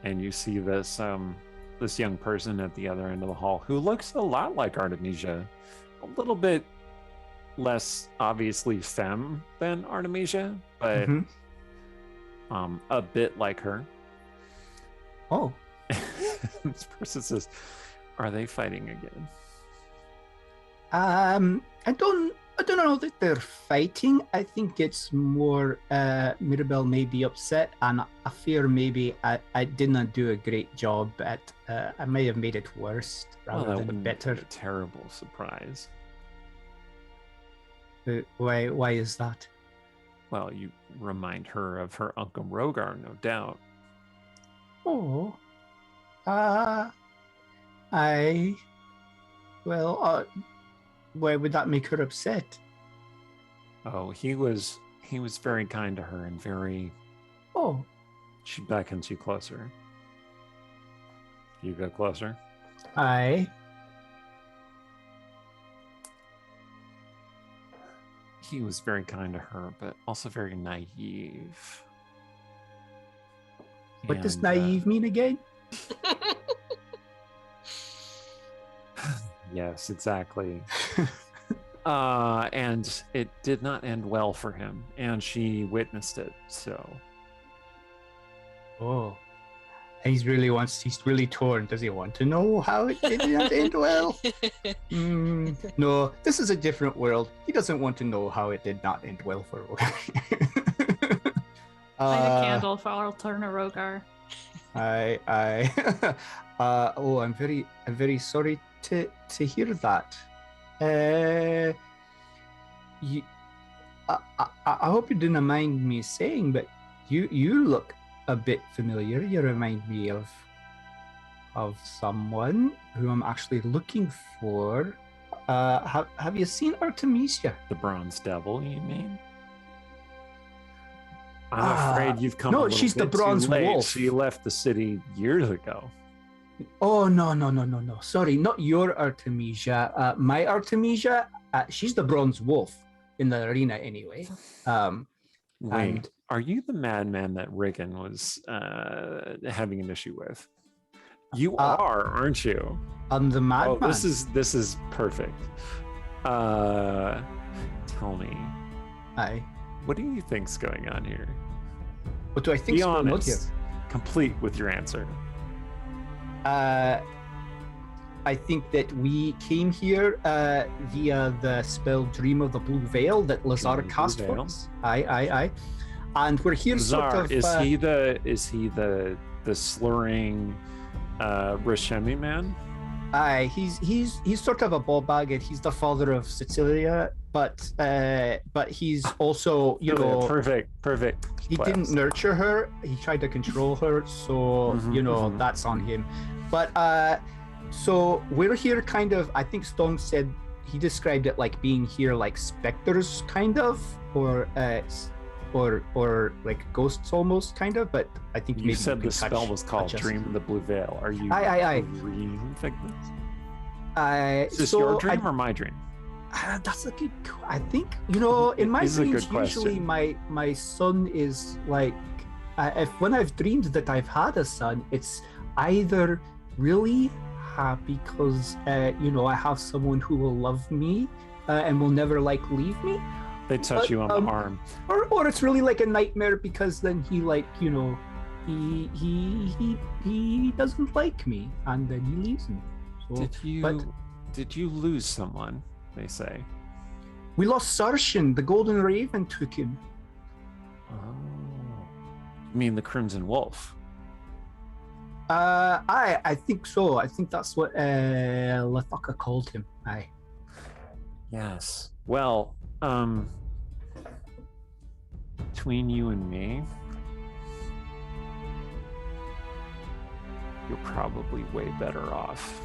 and you see this young person at the other end of the hall who looks a lot like Artemisia, a little bit less obviously femme than Artemisia, but a bit like her. Oh. This person says, "Are they fighting again?" I don't know that they're fighting. I think it's more Mirabelle may be upset, and I fear maybe I did not do a great job at. I may have made it worse rather than better. Be a terrible surprise. Why is that? Well, you remind her of her Uncle Rogar, no doubt. Oh. Why would that make her upset? Oh, he was very kind to her and very. Oh. She beckons you closer. You go closer. Aye. He was very kind to her, but also very naive. What does naive mean again? Yes, exactly. And it did not end well for him, and she witnessed it, so. Oh. He's really torn. Does he want to know how it did not end well? No, this is a different world. He doesn't want to know how it did not end well for Rogar. Light a candle for Alterna Rogar. I'm very sorry to hear that. I hope you didn't mind me saying, but you look a bit familiar. You remind me of someone who I'm actually looking for. Have you seen Artemisia? The Bronze Devil, you mean? I'm afraid you've come. No, she's the Bronze Wolf. She left the city years ago. Oh no! Sorry, not your Artemisia. My Artemisia. She's the Bronze Wolf in the arena, anyway. Wait, are you the madman that Riggin was having an issue with? You are, aren't you? I'm the madman. Oh, this is perfect. Tell me. Aye. What do you think's going on here? What do I think's going on here? Complete with your answer. I think that we came here via the spell Dream of the Blue Veil that Lazar cast for us. Aye. And we're here Lazar, sort of... is he the slurring Rishemi man? Aye, he's sort of a ball bag, and he's the father of Cecilia, but he's also, you know, perfect. He didn't nurture her. He tried to control her, so that's on him. But so we're here, kind of. I think Stone said he described it like being here like specters, kind of, or like ghosts almost, kind of. But I think you said the spell was called Dream of the Blue Veil. Are you dream figments? Is this your dream or my dream? That's a good. I think in my dreams usually my son is like, if when I've dreamed that I've had a son, it's either really happy because I have someone who will love me and will never leave me. They touch you on the arm, or it's really like a nightmare because then he he doesn't like me and then he leaves me. So, did you lose someone? They say. We lost Sarshan. The Golden Raven took him. Oh, you mean the Crimson Wolf? I think so. I think that's what Lethaka called him. Aye. Yes. Well, between you and me, you're probably way better off.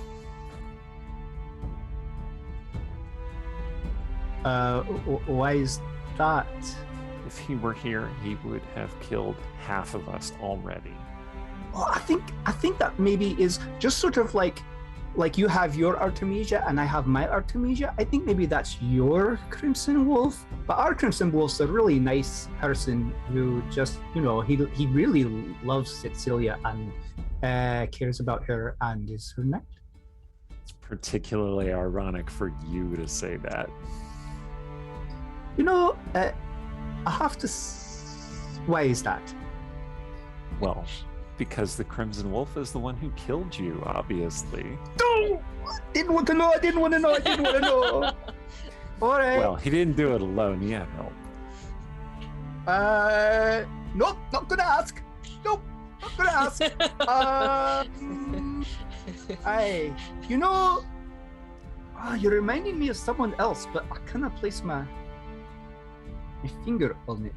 Why is that? If he were here, he would have killed half of us already. Well, I think that maybe is just sort of like you have your Artemisia and I have my Artemisia. I think maybe that's your Crimson Wolf. But our Crimson Wolf's a really nice person who just, he really loves Cecilia and cares about her and is her knight. It's particularly ironic for you to say that. I have to. Why is that? Well, because the Crimson Wolf is the one who killed you, obviously. No! I didn't want to know. All right. Well, he didn't do it alone. He had help. Nope, not gonna ask. Nope, not gonna ask. You're reminding me of someone else, but I cannot place my finger on it.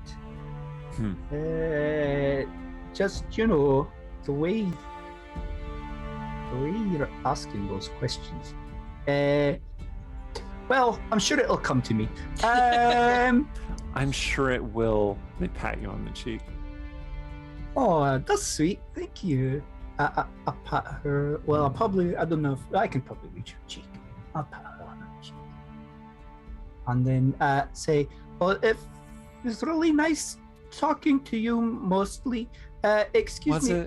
Just the way you're asking those questions. Well, I'm sure it'll come to me. I'm sure it will. They pat you on the cheek. Oh, that's sweet. Thank you. I pat her. Well, I don't know if I can probably reach her cheek. I'll pat her on her cheek. And then say, well, it was really nice talking to you mostly. Excuse me.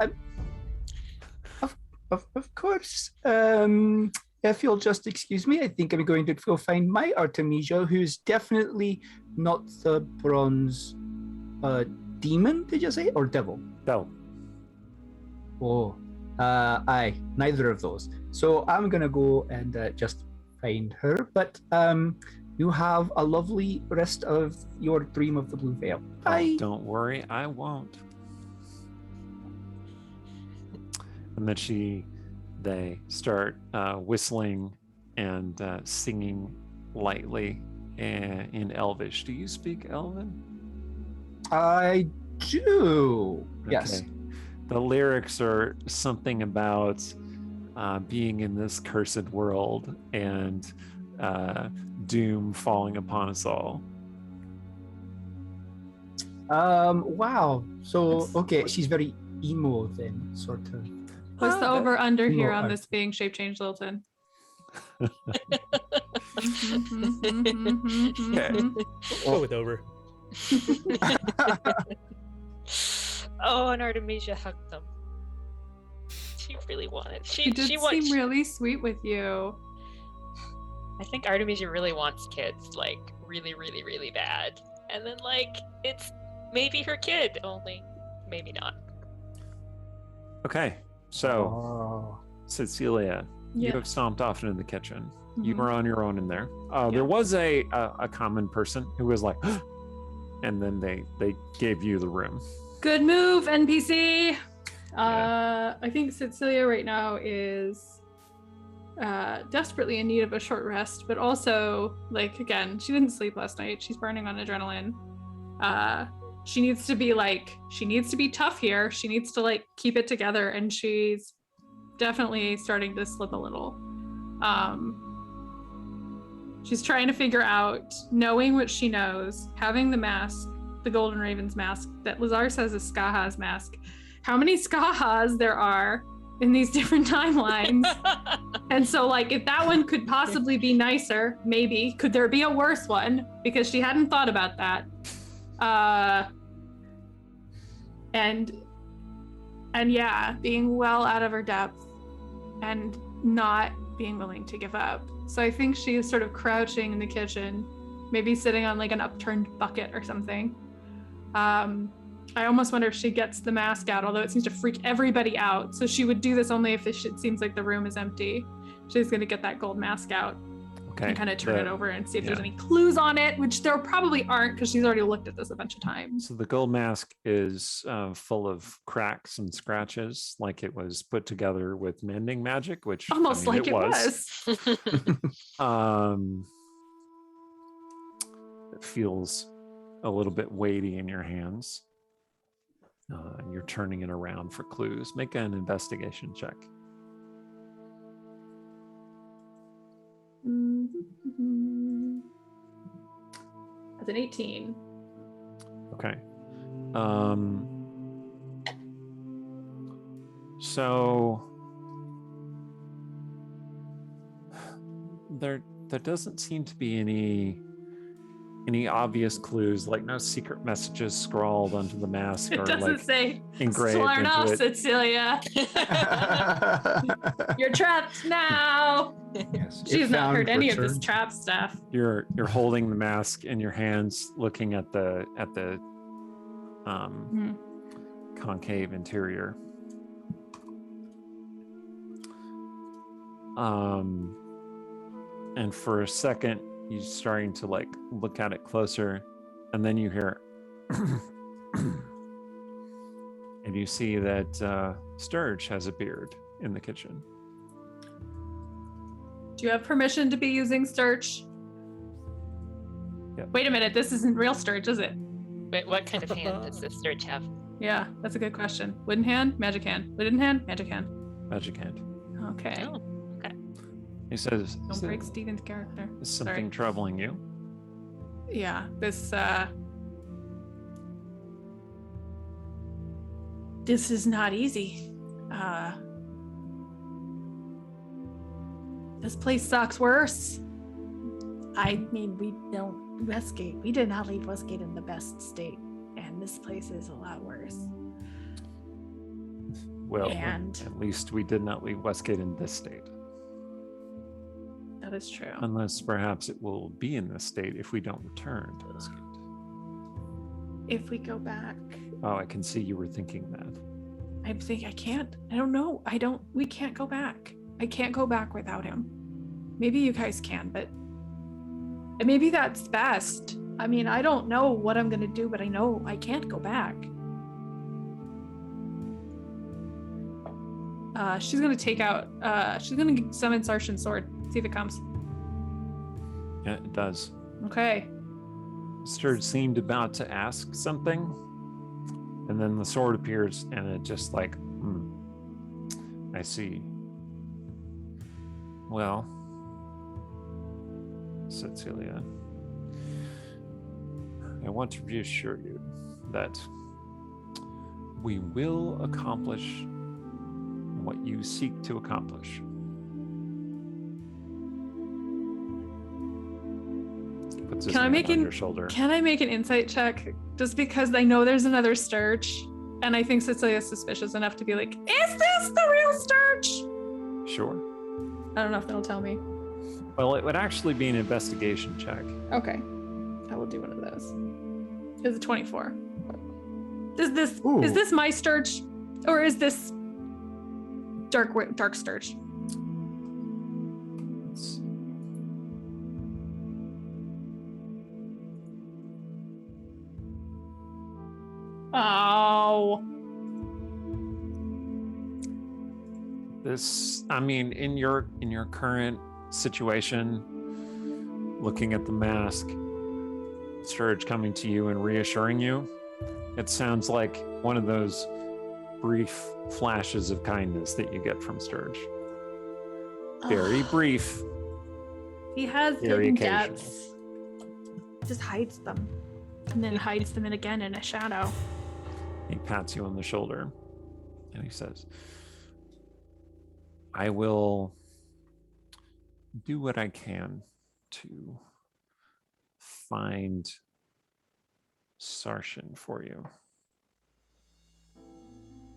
Of course. If you'll just excuse me, I think I'm going to go find my Artemisia, who's definitely not the bronze demon, did you say? Or devil? No. Oh, aye, neither of those. So I'm going to go and just find her. But you have a lovely rest of your dream of the Blue Veil. Bye. Oh, don't worry, I won't. And then they start whistling and singing lightly in Elvish. Do you speak Elven? I do. Yes. Okay. The lyrics are something about being in this cursed world and doom falling upon us all. Wow. So, okay, she's very emo then, sort of. What's the over under here Emo on art. this being shape change Littleton? Go with over. Oh, and Artemisia hugged them. She really wanted. She did seem really sweet with you. I think Artemisia really wants kids, like really, really, really bad. And then it's maybe her kid, only maybe not. Okay, so Cecilia, you Yeah. have stomped off into the kitchen. You Mhm. were on your own in there. There was a common person who was like, and then they gave you the room. Good move, NPC. Yeah. I think Cecilia right now is desperately in need of a short rest, but also, again, she didn't sleep last night. She's burning on adrenaline. She needs to be tough here. She needs to keep it together, and she's definitely starting to slip a little. She's trying to figure out, knowing what she knows, having the mask, the Golden Raven's mask that Lazar says is Skaha's mask, how many Skahas there are in these different timelines. And so if that one could possibly be nicer, maybe, could there be a worse one? Because she hadn't thought about that. And yeah, being well out of her depth and not being willing to give up. So I think she is sort of crouching in the kitchen, maybe sitting on an upturned bucket or something. I almost wonder if she gets the mask out, although it seems to freak everybody out. So she would do this only if it seems like the room is empty. She's gonna get that gold mask out Okay. and kind of turn it over and see if there's yeah. any clues on it, which there probably aren't because she's already looked at this a bunch of times. So the gold mask is full of cracks and scratches, like it was put together with mending magic, which Almost I mean, like it was. It feels a little bit weighty in your hands. You're turning it around for clues. Make an investigation check. That's an 18. Okay. So there doesn't seem to be any obvious clues, like no secret messages scrawled onto the mask It or doesn't like say engraved "Sworn off, into it. Cecilia. You're trapped now." Yes, She's not found, heard any of this returned. trap stuff. You're holding the mask in your hands, looking at the Mhm. concave interior. And for a second, you're starting to like look at it closer, and then you hear, and you see that Sturge has appeared in the kitchen. Do you have permission to be using Sturge? Yep. Wait a minute, this isn't real Sturge, is it? Wait, what kind of hand does this Sturge have? Yeah, that's a good question. Wooden hand, magic hand. Wooden hand, magic hand. Magic hand. Okay. Oh, He says, Don't break Steven's character. is something Sorry. troubling you? Yeah, this is not easy. This place sucks worse. I mean, we did not leave Westgate in the best state, and this place is a lot worse. Well, And- at least we did not leave Westgate in this state. That is true. Unless perhaps it will be in this state if we don't return to Westgate. If we go back, Oh, I can see you were thinking that. I'm thinking I can't. I don't know. We can't go back. I can't go back without him. Maybe you guys can, but maybe that's best. I mean, I don't know what I'm gonna do, but I know I can't go back. She's gonna take out. She's gonna summon Sarshan Sword. See if it comes. Yeah, it does. Okay. Sturge seemed about to ask something, and then the sword appears, and it just like, I see. Well, said Celia, I want to reassure you that we will accomplish what you seek to accomplish. Puts his Can I hand make on an- your shoulder. Can I make an insight check? Just because I know there's another Sturge, and I think Cecilia's suspicious enough to be like, "Is this the real Sturge?" Sure. I don't know if that'll tell me. Well, it would actually be an investigation check. Okay, I will do one of those. It's a 24. Is this Ooh. my Sturge, or is this dark Sturge? It's- Oh, This, I mean, in your current situation, looking at the mask, Sturge coming to you and reassuring you, it sounds like one of those brief flashes of kindness that you get from Sturge. Very brief. he has Very hidden occasional. depths. Just hides them, and then hides them in again in a shadow. He pats you on the shoulder and he says, I will do what I can to find Sarshan for you.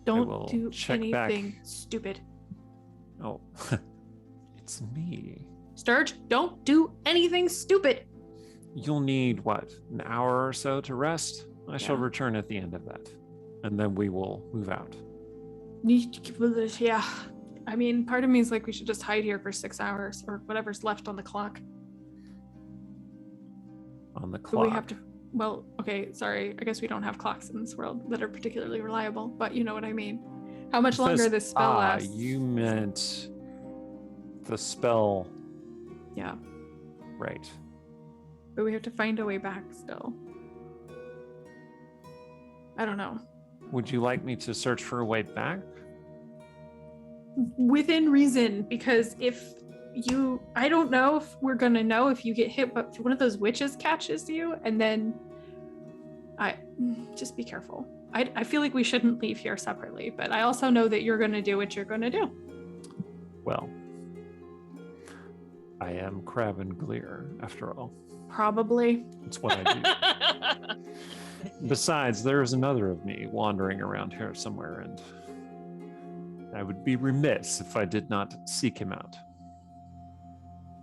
will Don't do check back. anything stupid. Oh, it's me. Sturge, don't do anything stupid. You'll need what, an hour or so to rest? I shall Yeah. return at the end of that, and then we will move out. Yeah. I mean, part of me is like we should just hide here for 6 hours or whatever's left on the clock. On the But clock. we have to. Well, okay, sorry. I guess we don't have clocks in this world that are particularly reliable, but you know what I mean. How much longer this spell lasts? You meant the spell, Yeah, right? but we have to find a way back still. I don't know. Would you like me to search for a way back? Within reason, because if you, I don't know if we're gonna know if you get hit, but if one of those witches catches you, and then just be careful. I feel like we shouldn't leave here separately, but I also know that you're gonna do what you're gonna do. Well, I am Crab and Gleer, after all. Probably. That's what I do. Besides, there is another of me wandering around here somewhere, and I would be remiss if I did not seek him out.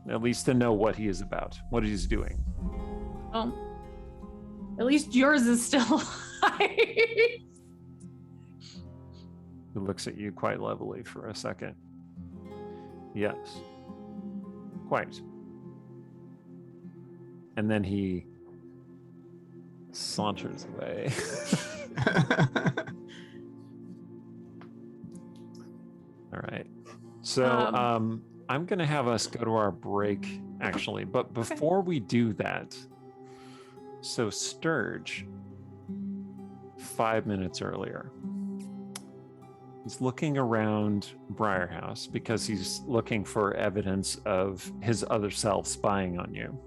At least to know what he is about, what he's doing. Well, at least yours is still alive. He looks at you quite levelly for a second. Yes. Quite. And then he saunters away. All right. So I'm going to have us go to our break, actually. But before we do that, so Sturge, 5 minutes earlier, he's looking around Briarhouse because he's looking for evidence of his other self spying on you.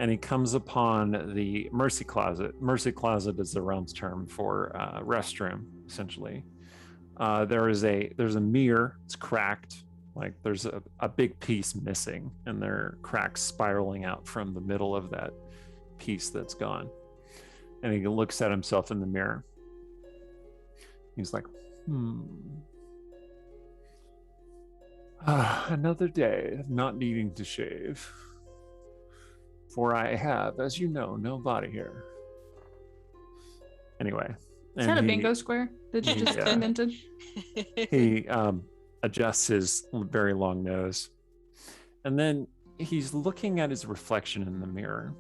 And he comes upon the Mercy Closet. Mercy Closet is the realm's term for restroom, essentially. There's a mirror. It's cracked. Like there's a big piece missing, and there are cracks spiraling out from the middle of that piece that's gone. And he looks at himself in the mirror. He's like, another day of not needing to shave. For I have, as you know, no body hair. Anyway. Is that a bingo square that you just invented? He adjusts his very long nose. And then he's looking at his reflection in the mirror.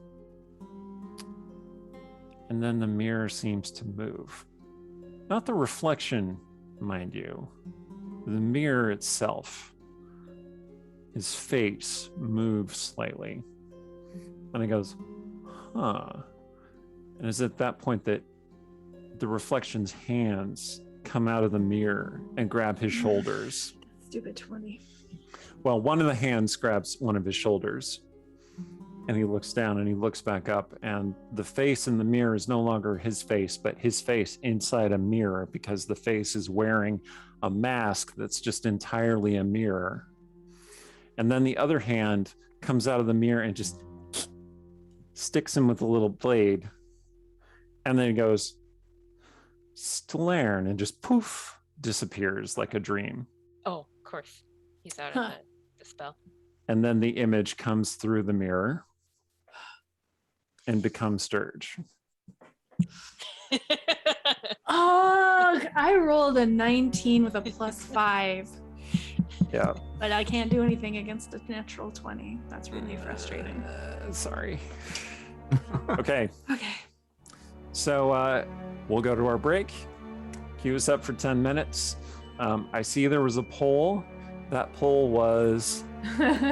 And then the mirror seems to move. Not the reflection, mind you. The mirror itself. His face moves slightly. And he goes, huh. And it's at that point that the reflection's hands come out of the mirror and grab his shoulders. Stupid 20. Well, one of the hands grabs one of his shoulders. And he looks down and he looks back up, and the face in the mirror is no longer his face, but his face inside a mirror, because the face is wearing a mask that's just entirely a mirror. And then the other hand comes out of the mirror and just sticks him with a little blade. And then he goes, Stalern, and just poof, disappears like a dream. Oh, of course. He's out of the spell. And then the image comes through the mirror and becomes Sturge. Oh, I rolled a 19 with a +5. Yeah. But I can't do anything against a natural 20. That's really frustrating. Sorry. Okay. Okay. So we'll go to our break. Queue us up for 10 minutes. I see there was a poll. That poll was,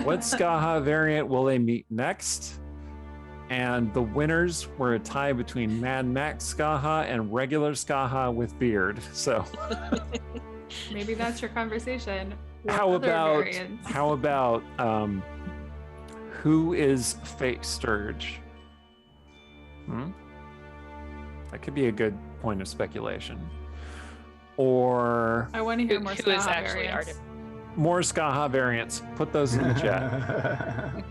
what Skaha variant will they meet next? And the winners were a tie between Mad Max Skaha and regular Skaha with beard. So Maybe that's your conversation. What how other about variants? who is fake Sturge? That could be a good point of speculation. Or I want to hear more Who is Skaha actually variants. Artem? more Skaha variants. Put those in the chat.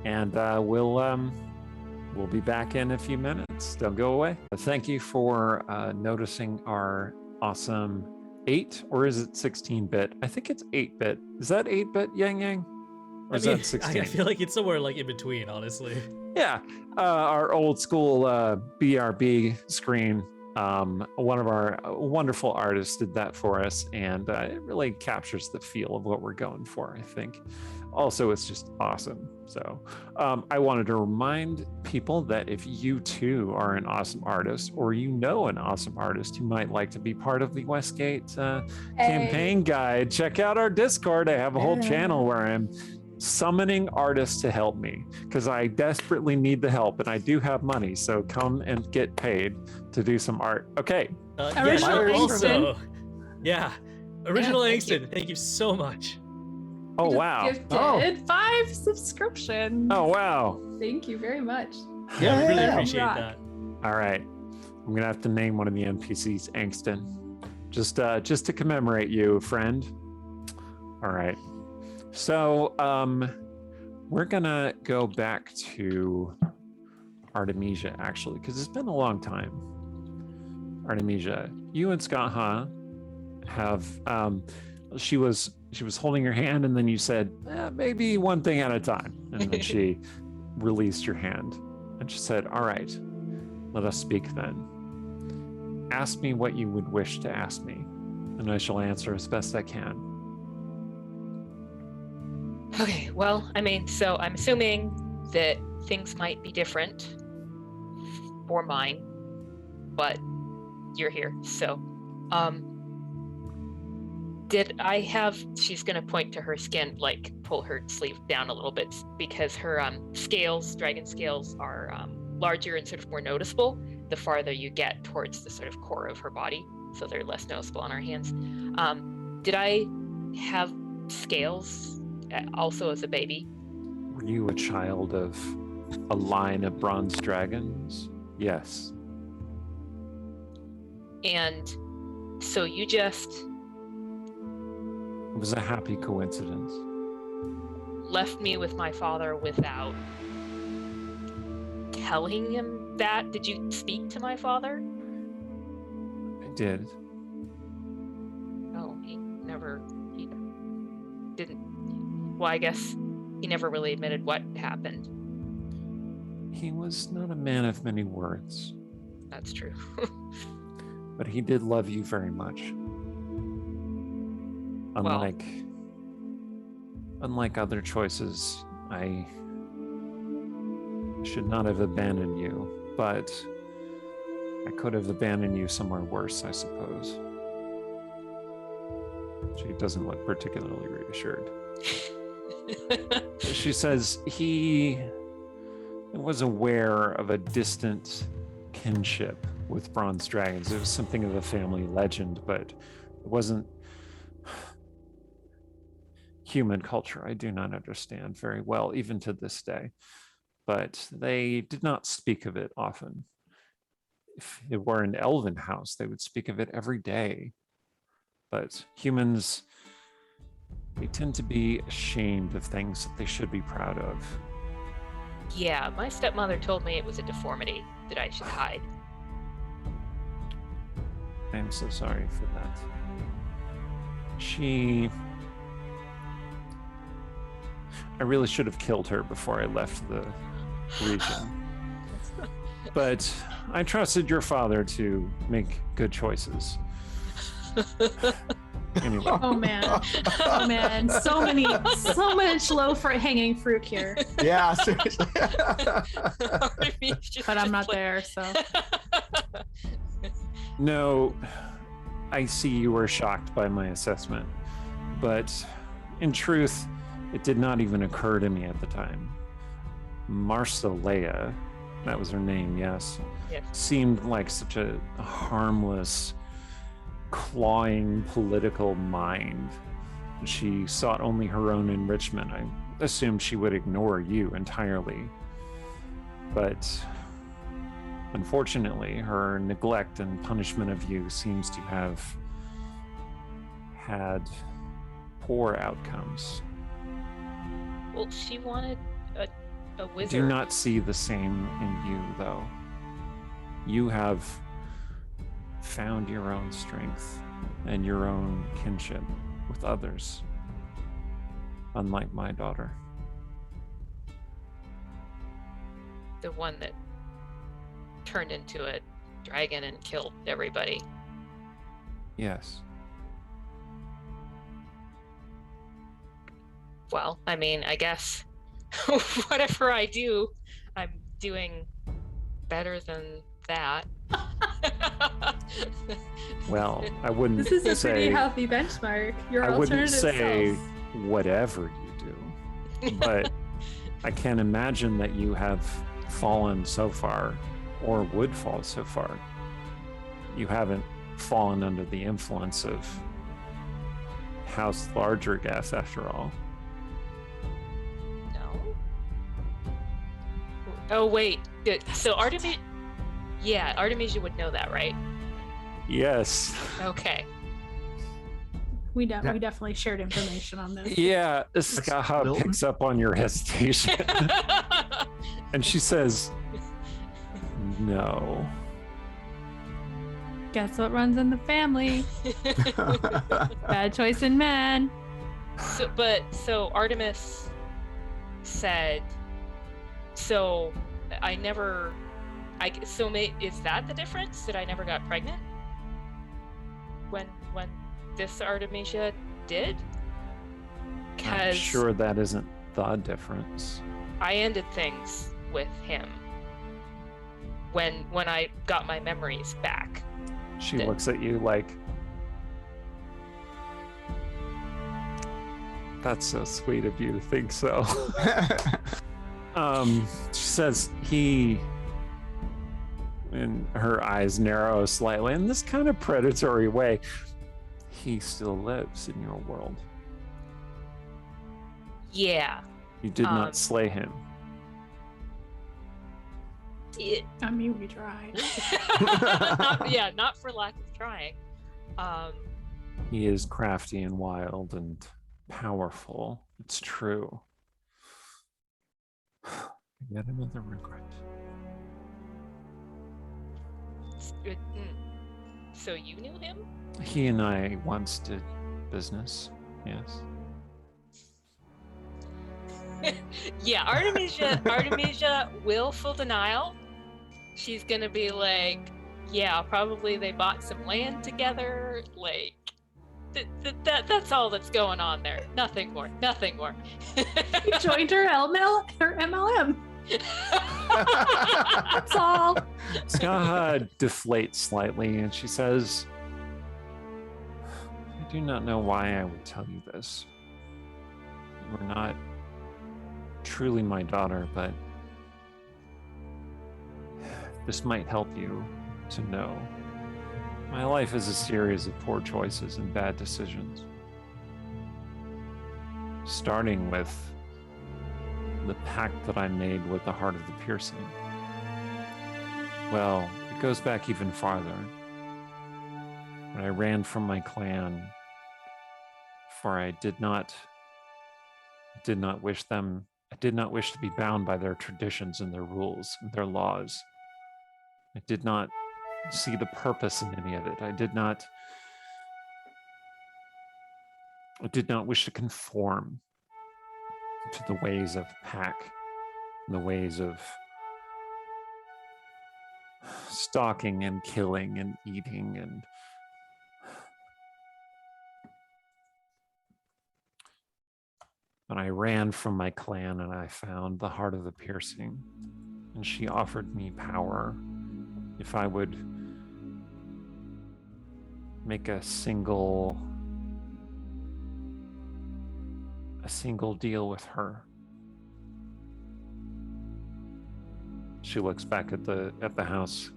And we'll be back in a few minutes. Don't go away. Thank you for noticing our awesome 8, or is it 16-bit? I think it's 8-bit. Is that 8-bit, Yang Yang? Or is that 16? I feel like it's somewhere like in between, honestly. Yeah, our old school BRB screen One of our wonderful artists did that for us, and it really captures the feel of what we're going for, I think. Also, it's just awesome. So I wanted to remind people that if you too are an awesome artist, or you know an awesome artist who might like to be part of the Westgate campaign guide, check out our Discord. I have a whole channel where I'm summoning artists to help me because I desperately need the help, and I do have money, so come and get paid to do some art. Okay. Original also, yeah, original thank you. Angston, thank you so much. Oh, Just wow. Gifted 5 subscriptions. Oh, wow. Thank you very much. Yeah, we really Yeah. appreciate Rock. that. All right. I'm going to have to name one of the NPCs Angston. Just to commemorate you, friend. All right. So we're going to go back to Artemisia, actually, because it's been a long time. Artemisia, you and Scott have she was holding your hand, and then you said, maybe one thing at a time. And then she released your hand, and she said, all right, let us speak then. Ask me what you would wish to ask me, and I shall answer as best I can. Okay, well, I mean, so I'm assuming that things might be different for mine, but you're here, so did I have, she's gonna point to her skin, like pull her sleeve down a little bit because her scales, dragon scales, are larger and sort of more noticeable the farther you get towards the sort of core of her body, so they're less noticeable on her hands. Did I have scales also as a baby? Were you a child of a line of bronze dragons? Yes. And so you just It was a happy coincidence. left me with my father without telling him that? Did you speak to my father? I did. Oh, he didn't. Well, I guess he never really admitted what happened. He was not a man of many words, That's true. but he did love you very much. Unlike other choices, I should not have abandoned you, but I could have abandoned you somewhere worse, I suppose. She doesn't look particularly reassured. She says he was aware of a distant kinship with bronze dragons. It was something of a family legend, but it wasn't human culture. I do not understand very well, even to this day. But they did not speak of it often. If it were an elven house, they would speak of it every day. But humans, they tend to be ashamed of things that they should be proud of. Yeah, my stepmother told me it was a deformity that I should hide. I'm so sorry for that. I really should have killed her before I left the region. But I trusted your father to make good choices. Anyway. Oh man. Oh man. So much low for hanging fruit here. Yeah, seriously. But I'm not there, so No, I see you were shocked by my assessment, but in truth, it did not even occur to me at the time. Marcelea, that was her name, yes, Yes. seemed like such a harmless, clawing political mind. She sought only her own enrichment. I assumed she would ignore you entirely. But unfortunately, her neglect and punishment of you seems to have had poor outcomes. Well, she wanted a I wizard. do not see the same in you, though. You have found your own strength and your own kinship with others, unlike my daughter. The one that turned into a dragon and killed everybody. Yes. Well, I mean, I guess whatever I do, I'm doing better than that. Well, I wouldn't This is a say, pretty healthy benchmark. Your I wouldn't alternative say self. whatever you do, but I can't imagine that you have fallen so far or would fall so far. You haven't fallen under the influence of House Largergath after all. No. Oh wait. Good. So Artemisia. Yeah, Artemisia would know that, right? Yes. Okay. We definitely shared information on this. Yeah, Skaha Milton? picks up on your hesitation and she says, no. Guess what runs in the family? Bad choice in men. So Artemis said. So I never. Is that the difference? That I never got pregnant? When this Artemisia did? I'm Because sure that isn't the difference. I ended things with him when I got my memories back. She Did- looks at you like, that's so sweet of you to think so. She says and her eyes narrow slightly in this kind of predatory way. He still lives in your world. Yeah. You did Um, not slay him. I mean, we tried. Not for lack of trying. He is crafty and wild and powerful. It's true. Yet another regret. So you knew him? He and I once did business. Yes. Yeah, Artemisia, willful denial. She's gonna be like, yeah, probably they bought some land together. Like, that's all that's going on there. Nothing more. Nothing more. He joined her MLM. That's all. Skaha deflates slightly and she says, I do not know why I would tell you this. You are not truly my daughter, but this might help you to know. My life is a series of poor choices and bad decisions. Starting with the pact that I made with the Heart of the Piercing. Well, it goes back even farther. When I ran from my clan, for I did not wish to be bound by their traditions and their rules and their laws. I did not see the purpose in any of it. I did not wish to conform to the ways of pack and the ways of stalking and killing and eating and but I ran from my clan and I found the Heart of the Piercing, and she offered me power if I would make a single deal with her. She looks back at the house.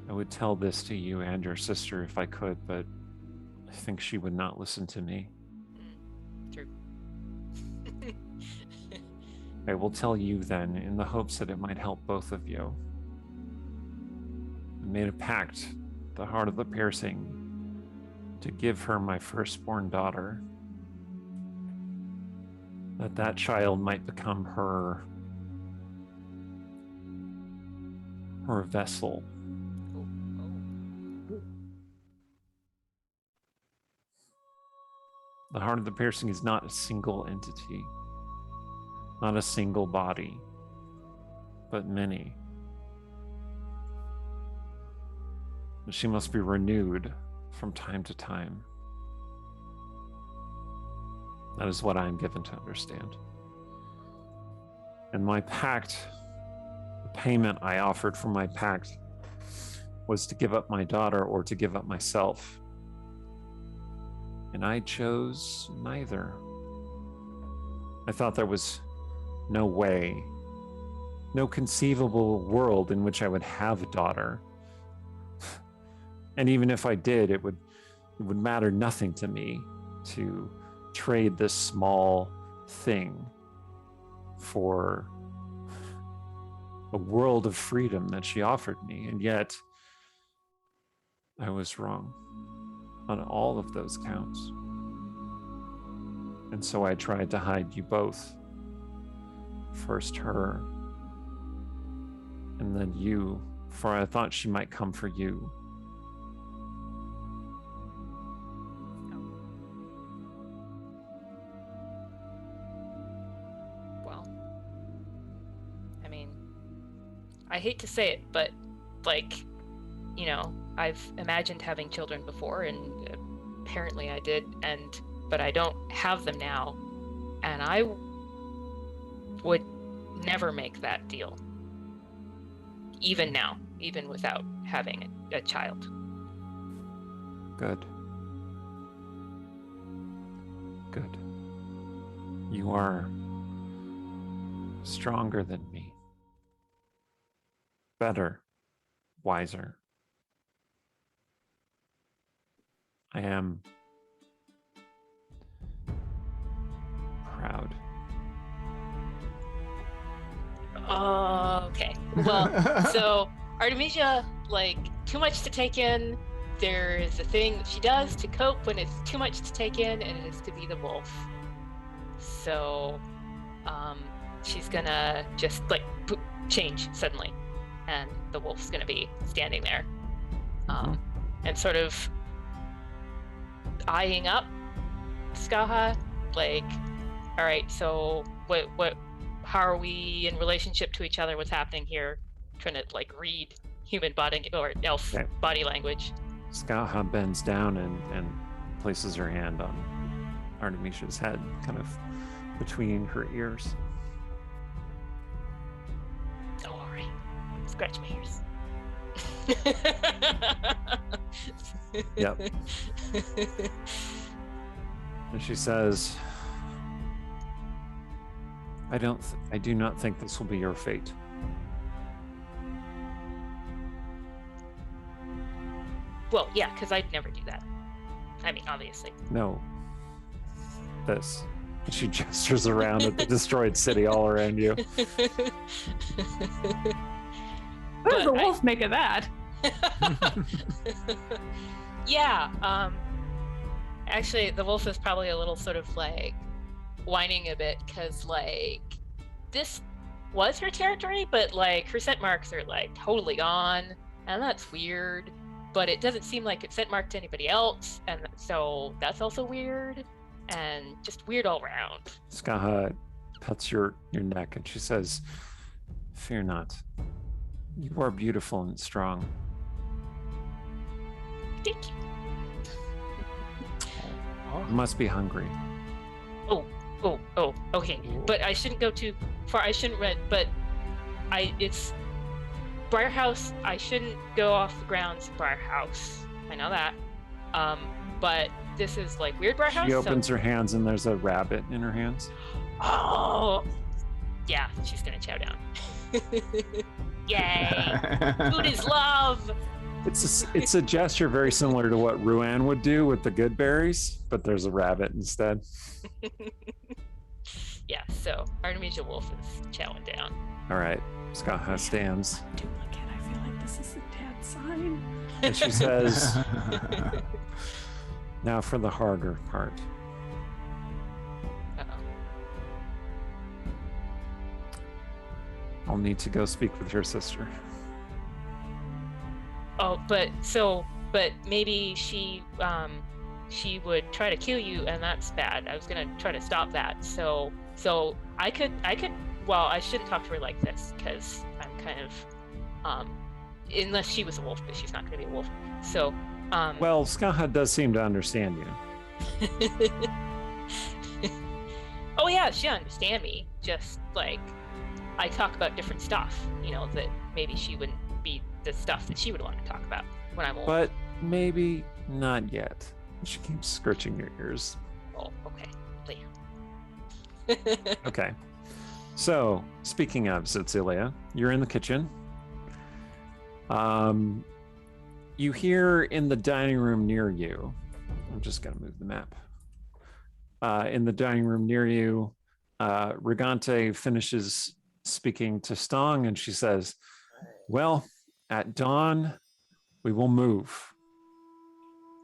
I would tell this to you and your sister if I could, but I think she would not listen to me. True. I will tell you then, in the hopes that it might help both of you. I made a pact, the Heart of the Piercing, to give her my firstborn daughter, that child might become her vessel. The Heart of the Piercing is not a single entity, not a single body, but many. She must be renewed from time to time. That is what I am given to understand. And my pact, the payment I offered for my pact, was to give up my daughter or to give up myself. And I chose neither. I thought there was no way, no conceivable world in which I would have a daughter. And even if I did, it would matter nothing to me to trade this small thing for a world of freedom that she offered me. And yet, I was wrong on all of those counts. And so I tried to hide you both. First her, and then you, for I thought she might come for you. Well, I mean, I hate to say it, but like, you know, I've imagined having children before, and apparently I did, but I don't have them now, and I would never make that deal. Even now, even without having a child. Good. Good. You are stronger than me. Better. Wiser. I am proud. Okay. Well, so Artemisia, like, too much to take in. There's a thing that she does to cope when it's too much to take in, and it is to be the wolf. So, she's gonna just like change suddenly, and the wolf's gonna be standing there, and sort of eyeing up Skaha, like, all right, so what? How are we in relationship to each other? What's happening here? Trying to like read human body or elf body language. Skaha bends down and places her hand on Artemisia's head, kind of between her ears. Oh, all right. Scratch my ears. Yep. And she says, I do not think this will be your fate. Well, yeah, because I'd never do that. I mean, obviously. No. This. She gestures around at the destroyed city all around you. What does the wolf make of that? Yeah. Actually, the wolf is probably a little sort of like whining a bit because like this was her territory, but like her scent marks are like totally gone, and that's weird. But it doesn't seem like it's scent marked to anybody else, and so that's also weird, and just weird all around. Skaha pets your neck and she says, "Fear not. You are beautiful and strong." Thank you. You must be hungry. Oh, okay. But I shouldn't go too far. I shouldn't run, but it's Briarhouse. I shouldn't go off the grounds of Briarhouse. I know that. But this is like weird Briarhouse. She opens her hands and there's a rabbit in her hands. Oh, yeah, she's gonna chow down. Yay! Food is love. It's a gesture very similar to what Ruan would do with the good berries, but there's a rabbit instead. Yeah, so Artemisia Wolf is chowing down. All right, Skaha stands Duplicate. I feel like this is a dad sign. and she says, "Now for the harder part. Uh-oh. I'll need to go speak with your sister." Oh, but maybe she would try to kill you, and that's bad. I was gonna try to stop that. So I could. Well, I shouldn't talk to her like this because I'm kind of unless she was a wolf, but she's not going to be a wolf. So, Well, Skaha does seem to understand you. oh yeah, she understand me. Just like I talk about different stuff, that maybe she wouldn't be the stuff that she would want to talk about when I'm old. But maybe not yet. She keeps scratching your ears. Oh, okay. Later. Okay. So, speaking of Cecilia, you're in the kitchen. You hear in the dining room near you, I'm just going to move the map. In the dining room near you, Regante finishes speaking to Stong and she says, well, at dawn, we will move.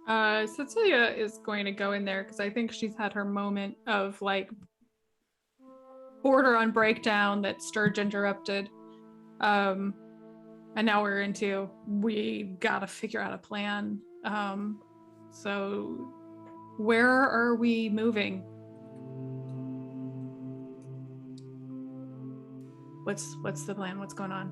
Cecilia is going to go in there because I think she's had her moment of like border on breakdown that Sturge interrupted. And now we're into, we gotta figure out a plan. So where are we moving? What's the plan? What's going on?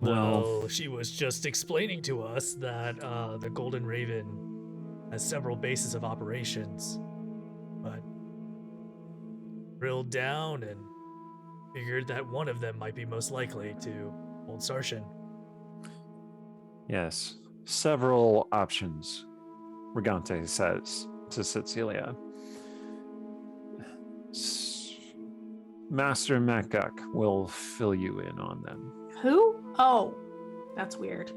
Well, she was just explaining to us that the Golden Raven has several bases of operations, but drilled down and figured that one of them might be most likely to hold Sarshan. Yes, several options, Regante says to Cecilia. Master Makuk will fill you in on them. Who? Oh, that's weird.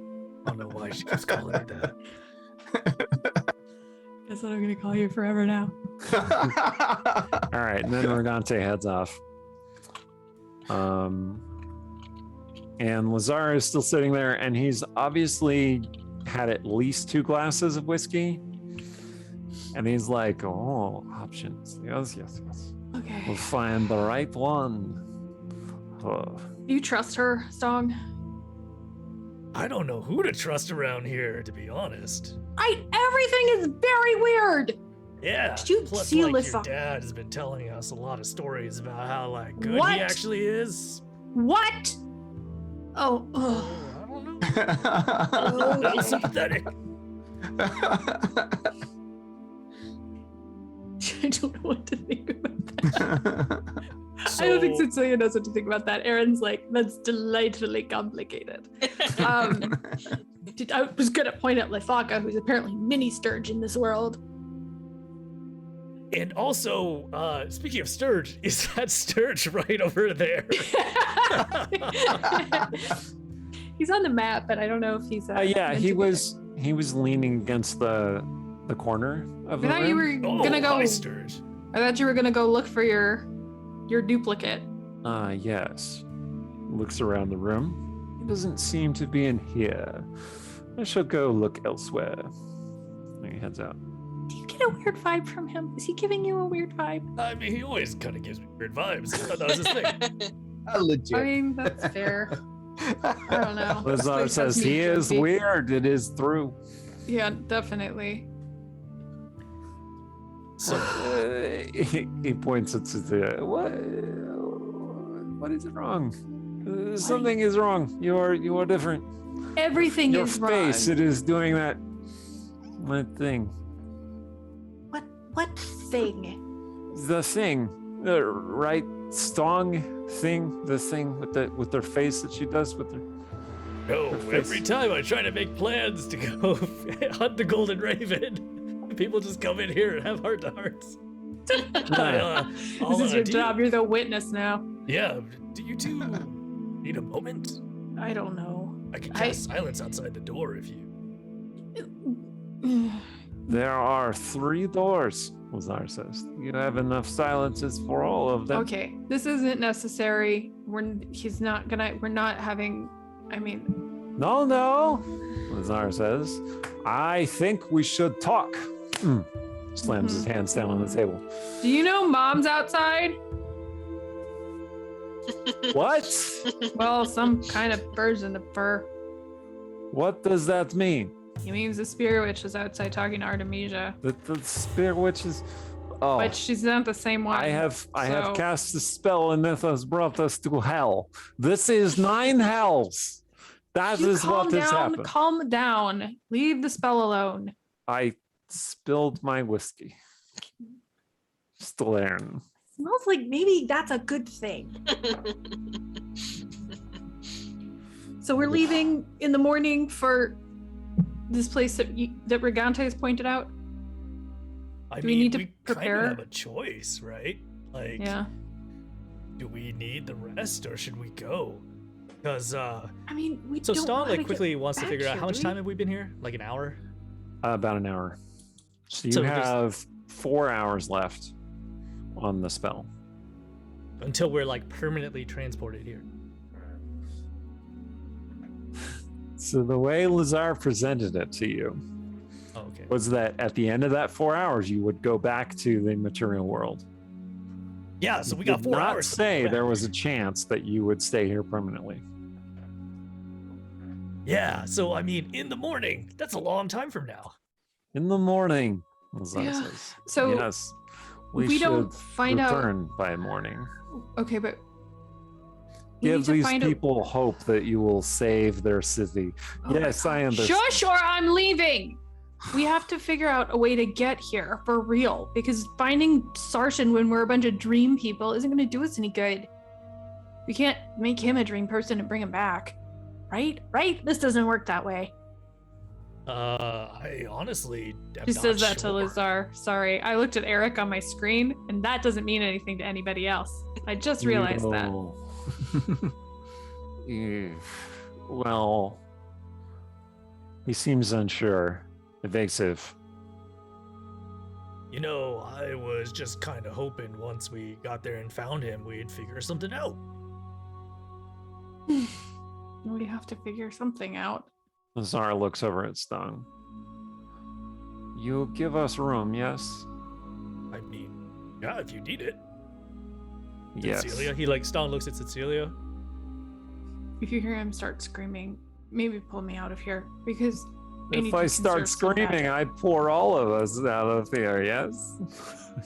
I don't know why she keeps calling it that. Guess I'm gonna call you forever now. All right, and then Regante heads off. And Lazar is still sitting there, and he's obviously had at least 2 glasses of whiskey. And he's like, oh, options. Yes. Okay. We'll find the right one. Oh. Do you trust her, Stong? I don't know who to trust around here, to be honest. Everything is very weird. Yeah. Did you Plus, see like, your Lisa? dad has been telling us a lot of stories about how good What? he actually is. What? Oh, ugh. I don't know. A little sympathetic. I don't know what to think about that. I don't think Cecilia knows what to think about that. Aaron's like, that's delightfully complicated. I was gonna point at Lithaka, who's apparently mini Sturge in this world. And also, speaking of Sturge, is that Sturge right over there? He's on the map, but I don't know if he's. Yeah, meant he to be was leaning against the corner of there. the I thought room. you were gonna go. Hi, Sturge. I thought you were gonna go look for your duplicate. Yes. Looks around the room. He doesn't seem to be in here. I shall go look elsewhere. And he heads out. Do you get a weird vibe from him? Is he giving you a weird vibe? I mean, he always kind of gives me weird vibes. I thought that was his thing. Legit. I mean, that's fair. I don't know. This Lazar place says has me he is trippy. weird. It is through. Yeah, definitely. So, He points at Cecilia. What is wrong? Something is wrong. You are different. Everything Your is face, wrong. it is doing that thing. What thing? The thing, the right Stong thing, the thing with their face that she does with her. no, Her face. every time I try to make plans to go hunt the Golden Raven, people just come in here and have heart-to-hearts. This is your job. You're the witness now. Yeah, do you two need a moment? I don't know. I can cast silence outside the door if you... There are 3 doors, Lazar says. You have enough silences for all of them. Okay, this isn't necessary. We're not having. I mean, No, Lazar says. I think we should talk. Slams his hands down on the table. do you know Mom's outside? What? Well, some kind of version of her. What does that mean? He means the spirit witch is outside talking to Artemisia. The spirit witch is... Oh, but she's not the same one. I have so- cast a spell and it has brought us to hell. This is 9 hells. That You is what has happened. Calm down. Leave the spell alone. I spilled my whiskey. Just learn. Smells like maybe that's a good thing. So we're leaving in the morning for this place that Regante has pointed out. I Do we need to kind prepare? of have a choice, right? Like, Yeah. do we need the rest or should we go? Because I mean, we so don't know Stahl how like to quickly get wants to back figure out here, how much do time we? have we been here? Like an hour? About an hour. So you So there's- have 4 hours left on the spell. Until we're like permanently transported here. So the way Lazar presented it to you Oh, okay. was that at the end of that 4 hours, you would go back to the material world. Yeah, so we Did got 4 not hours. to say go there back. was a chance that you would stay here permanently. Yeah, so I mean, in the morning. That's a long time from now. In the morning, Lazar Yeah. says. So yes, we we should don't find out. return by morning. Okay, but we Give need to these find out- people hope that you will save their city. Oh my Yes, I God. understand. Shush, or I'm leaving. We have to figure out a way to get here for real, because finding Sarshan when we're a bunch of dream people isn't going to do us any good. We can't make him a dream person and bring him back, right? Right? This doesn't work that way. I honestly am She not says that to sure. Lazar. Sorry, I looked at Eric on my screen, and that doesn't mean anything to anybody else. I just realized that. Yeah. Well, he seems unsure, evasive. You know, I was just kind of hoping once we got there and found him, we'd figure something out. We have to figure something out. Lazar looks over at Stung. You give us room, yes? I mean, yeah, if you need it. Yes. Cecilia, he like Stone looks at Cecilia. If you hear him start screaming, maybe pull me out of here, because need If to I start conserve some screaming, magic. I pour all of us out of here, yes?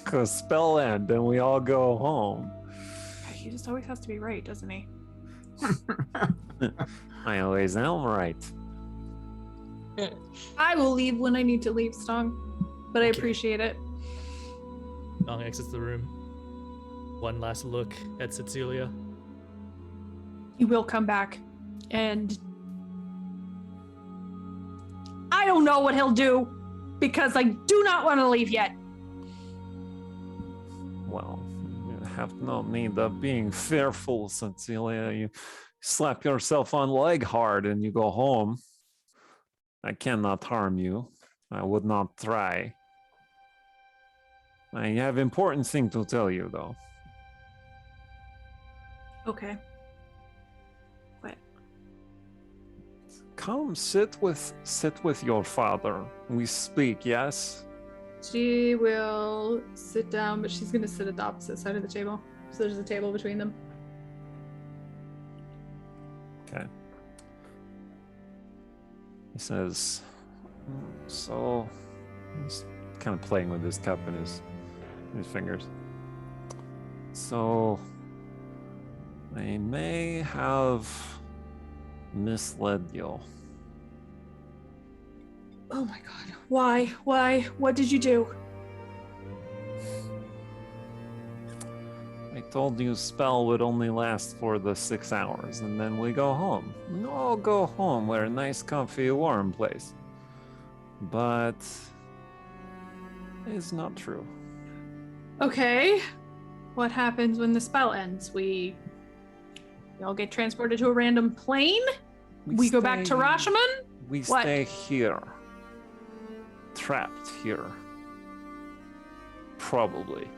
Because spell end and we all go home. He just always has to be right, doesn't he? I always am right. I will leave when I need to leave, Stong, but I Okay. appreciate it. Stone exits the room. One last look at Cecilia. He will come back, and I don't know what he'll do, because I do not want to leave yet. Well, you have no need of being fearful, Cecilia. You slap yourself on leg hard and you go home. I cannot harm you. I would not try. I have important thing to tell you, though. Okay. What? Come sit with your father. We speak, yes? She will sit down, but she's going to sit at the opposite side of the table. So there's a table between them. Okay. He says, so he's kind of playing with his cup in his fingers. So I may have misled you. Oh my god. Why? Why? What did you do? I told you spell would only last for the 6 hours and then we go home. No, go home. We're a nice, comfy, warm place. But it's not true. Okay. What happens when the spell ends? We all get transported to a random plane? We go back to stay- Rashomon? We What? stay here. Trapped here. Probably.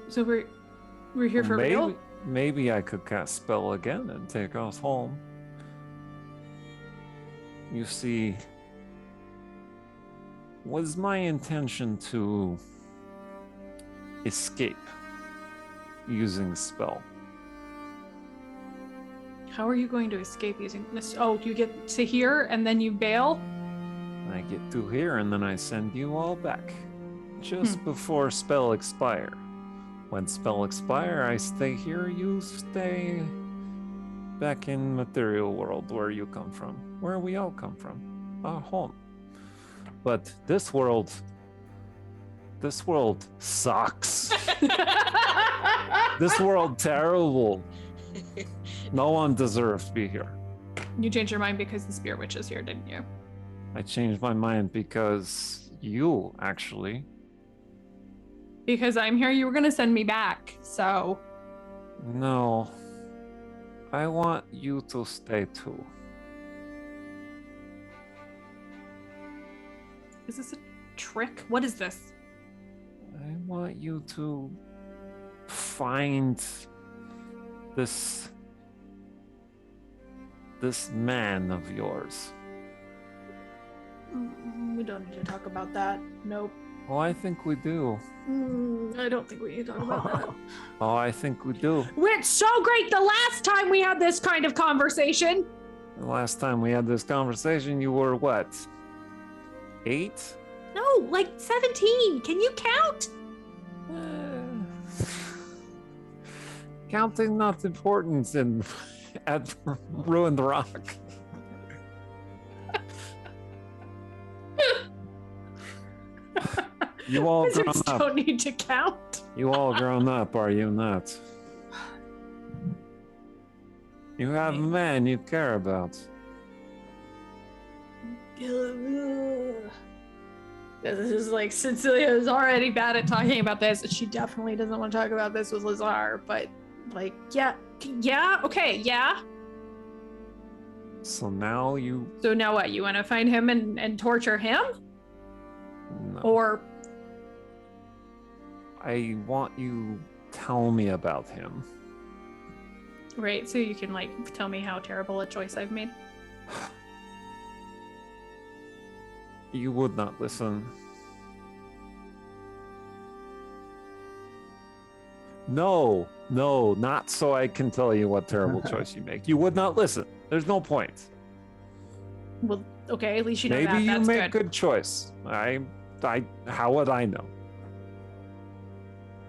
So we're here for maybe, real? Maybe I could cast spell again and take us home. You see, was my intention to escape using spell. How are you going to escape using this? Oh, you get to here and then you bail? I get to here and then I send you all back. just before spell expire. When spell expire, I stay here, you stay back in material world where you come from, where we all come from, our home. But this world sucks. This world terrible. No one deserves to be here. You changed your mind because the Spear Witch is here, didn't you? I changed my mind because you actually. Because I'm here, you were gonna send me back, so. No. I want you to stay too. Is this a trick? What is this? I want you to find this man of yours. We don't need to talk about that. Nope. Oh, I think we do. I don't think we need to talk about that. Oh, I think we do. Went so great the last time we had this kind of conversation. The last time we had this conversation, you were what? 8? No, like 17. Can you count? Counting not important at Ruined Rock. You all grown Wizards up. don't need to count. You all grown up, are you not? You have a man you care about. This is like Cecilia is already bad at talking about this. She definitely doesn't want to talk about this with Lazar, but like, yeah, okay, yeah. So now you. So now what? You want to find him and torture him? No. Or I want you tell me about him. right, so you can like tell me how terrible a choice I've made. You would not listen. No, not so I can tell you what terrible choice you make. You would not listen. There's no point. Well, okay, at least you know Maybe that. you That's make good. good choice. How would I know?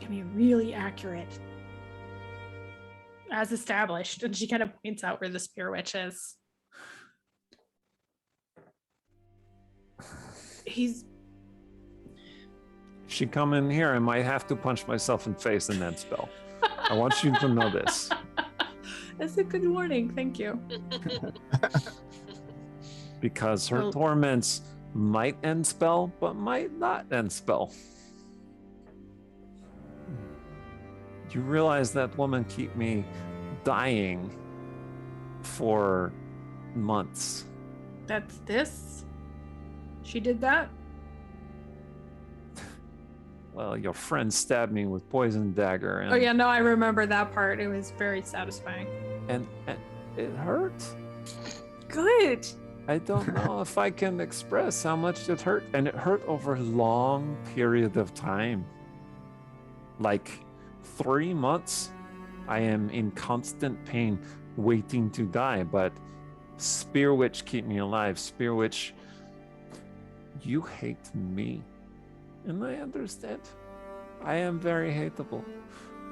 Can be really accurate. As established. And she kind of points out where the Spear Witch is. He's If she come in here, I might have to punch myself in the face in that spell. I want you to know this. That's a good warning, thank you. Because her Well- torments might end spell, but might not end spell. You realize that woman keep me dying for months. That's this? She did that? Well, your friend stabbed me with poison dagger, and Oh yeah, no, I remember that part. It was very satisfying. and it hurt. Good. I don't know if I can express how much it hurt, and it hurt over a long period of time. Like 3 months, I am in constant pain, waiting to die. But Spear Witch keep me alive. Spear Witch, you hate me, and I understand. I am very hateable,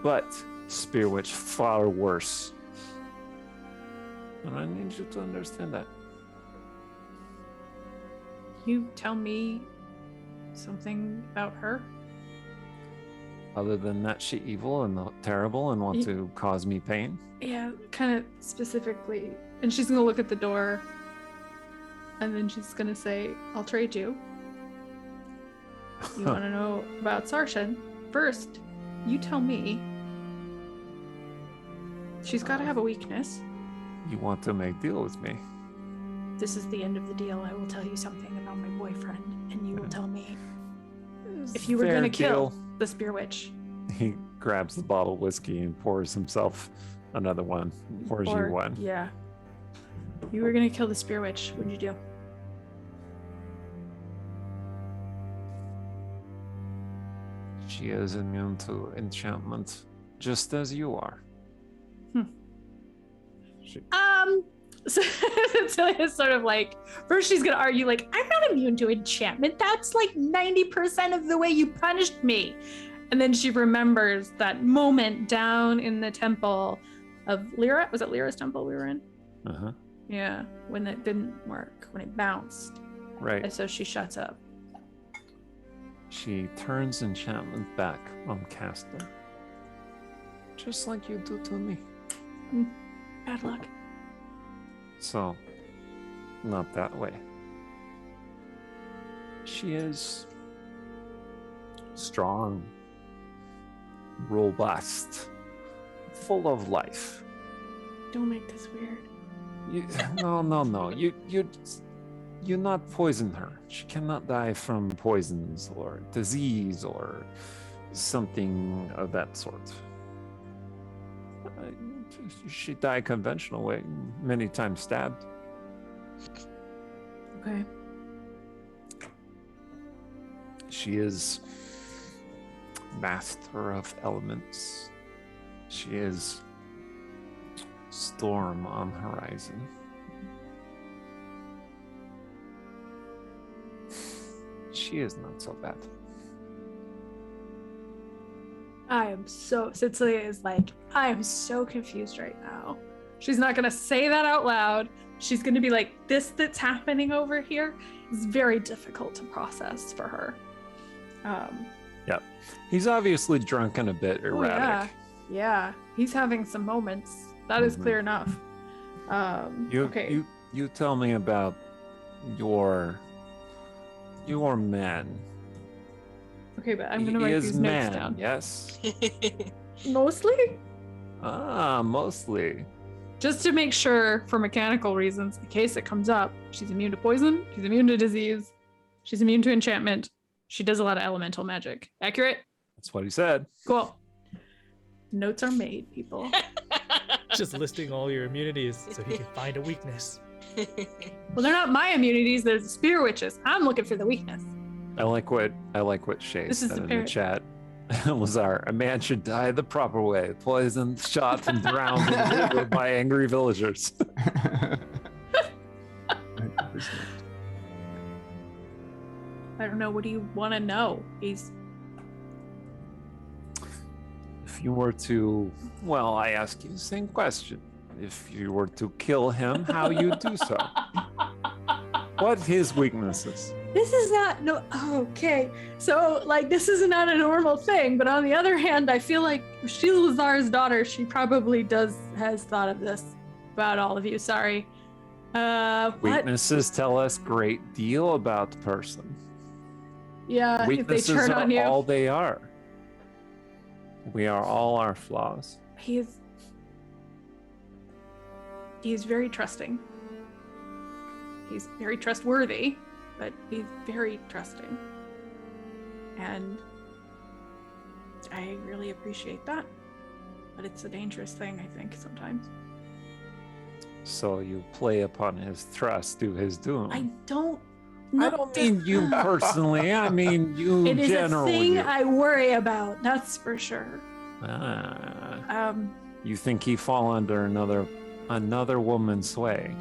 but Spear Witch far worse, and I need you to understand that. You tell me something about her? Other than that, she evil and terrible and want to cause me pain. Yeah, kind of specifically. And she's gonna look at the door. And then she's gonna say, I'll trade you. You wanna know about Sarshan? First, you tell me. She's gotta have a weakness. You want to make deal with me? This is the end of the deal. I will tell you something about my boyfriend, and you will tell me if you were Fair gonna kill deal. the Spear Witch. He grabs the bottle of whiskey and pours himself another one. Pours you one. Yeah. You were gonna kill the Spear Witch. What'd you do? She is immune to enchantment, just as you are. Um, So Cecilia's sort of like, first she's gonna argue like, I'm not immune to enchantment. That's like 90% of the way you punished me. And then she remembers that moment down in the temple of Lyra. Was it Lyra's temple we were in? Uh-huh. Yeah, when it didn't work, when it bounced. Right. And so she shuts up. She turns enchantment back on Caster. Just like you do to me. Bad luck. So, not that way. She is strong, robust, full of life. Don't make this weird. No. You not poison her. She cannot die from poisons or disease or something of that sort. She died conventional way, many times stabbed. Okay. She is master of elements. She is storm on horizon. She is not so bad. Cecilia is like, I am so confused right now. She's not gonna say that out loud. She's gonna be like, this that's happening over here is very difficult to process for her. Yep. He's obviously drunk and a bit erratic. Yeah. He's having some moments. That is clear enough. Okay. You tell me about your man. Okay, but I'm He gonna write is these notes man, down. yes. Mostly? Mostly. Just to make sure, for mechanical reasons, in case it comes up, she's immune to poison, she's immune to disease, she's immune to enchantment, she does a lot of elemental magic. Accurate? That's what he said. Cool. Notes are made, people. Just listing all your immunities so he can find a weakness. Well, they're not my immunities, they're the spear witches. I'm looking for the weakness. I like what Shay This is said the in the parent- chat. Lazar, a man should die the proper way, poisoned, shot, and drowned in the river by angry villagers. 100%. I don't know, what do you want to know? He's If you were to, well, I ask you the same question. If you were to kill him, how you do so? What his weaknesses? This is not no okay. So like this is not a normal thing, but on the other hand, I feel like if she's Lazar's daughter, she probably has thought of this about all of you. Sorry. What? Weaknesses tell us great deal about the person. Yeah, if they Weaknesses turn are on you. all they are. We are all our flaws. He's very trusting. He's very trustworthy, but he's very trusting. And I really appreciate that. But it's a dangerous thing, I think, sometimes. So you play upon his trust to his doom. I don't I don't mean you personally. I mean you It is generally. a thing you. I worry about, that's for sure. Ah, you think he fall under another woman's sway?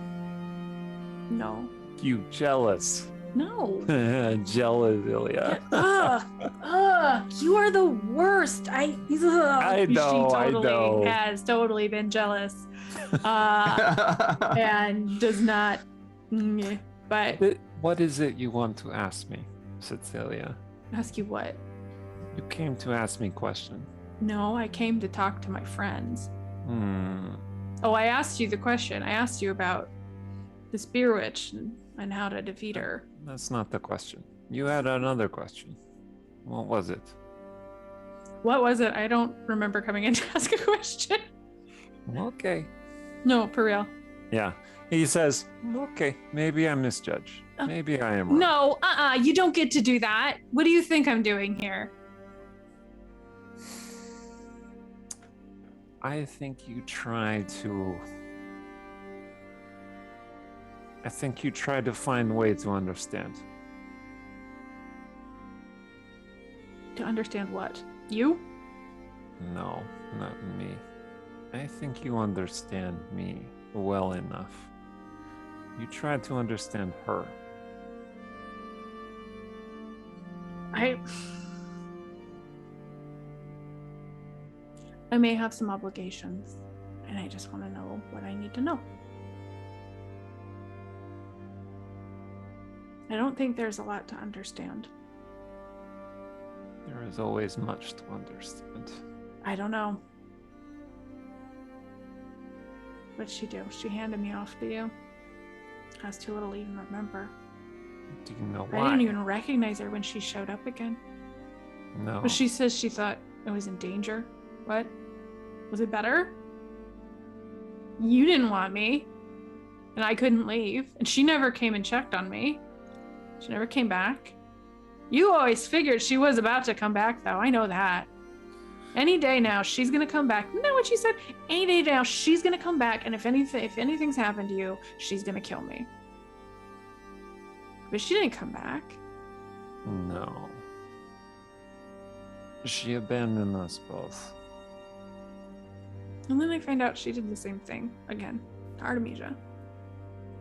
No. You jealous? No. Jealous, Ilya. You are the worst. I know. She totally has totally been jealous. And does not. But What is it you want to ask me, Cecilia? ask you what? You came to ask me question. No, I came to talk to my friends. Hmm. Oh, I asked you the question. I asked you about the spear witch and how to defeat her. That's not the question. You had another question. What was it? What was it? I don't remember coming in to ask a question. Okay. No, for real. Yeah. He says, okay, maybe I misjudge. Maybe I am wrong. No, you don't get to do that. What do you think I'm doing here? I think you try to find a way to understand. To understand what? You? No, not me. I think you understand me well enough You tried to understand her. I may have some obligations, and I just want to know what I need to know. I don't think there's a lot to understand. There is always much to understand. I don't know. What'd she do? She handed me off to you. I was too little to even remember. Do you know I why? didn't even recognize her when she showed up again. No. But she says she thought it was in danger. What? Was it better? You didn't want me, and I couldn't leave. And she never came and checked on me. She never came back. You always figured she was about to come back, though. I know that. Any day now, she's gonna come back. Isn't that what she said? Any day now, she's gonna come back, and if anything's happened to you, she's gonna kill me. But she didn't come back. No. She abandoned us both. And then I find out she did the same thing again to Artemisia.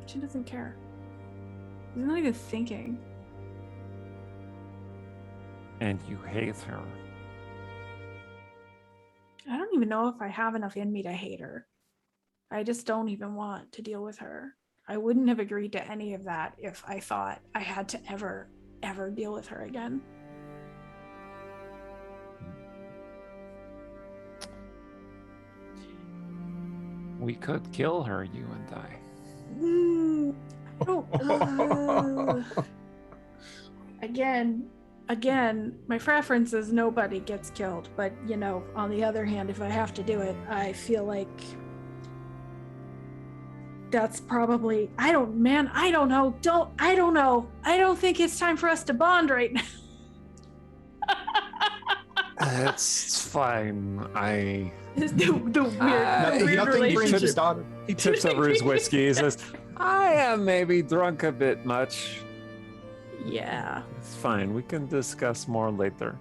She doesn't care. She's not even thinking. And you hate her. I don't even know if I have enough in me to hate her. I just don't even want to deal with her. I wouldn't have agreed to any of that if I thought I had to ever deal with her again. We could kill her, you and I. I don't. Again, my preference is nobody gets killed. But, you know, on the other hand, if I have to do it, I feel like that's probably, I don't know. I don't know. I don't think it's time for us to bond right now. That's fine. the weird Nothing brings relationship. his daughter. He tips over his whiskey. He says, I am maybe drunk a bit much. Yeah. It's fine. We can discuss more later.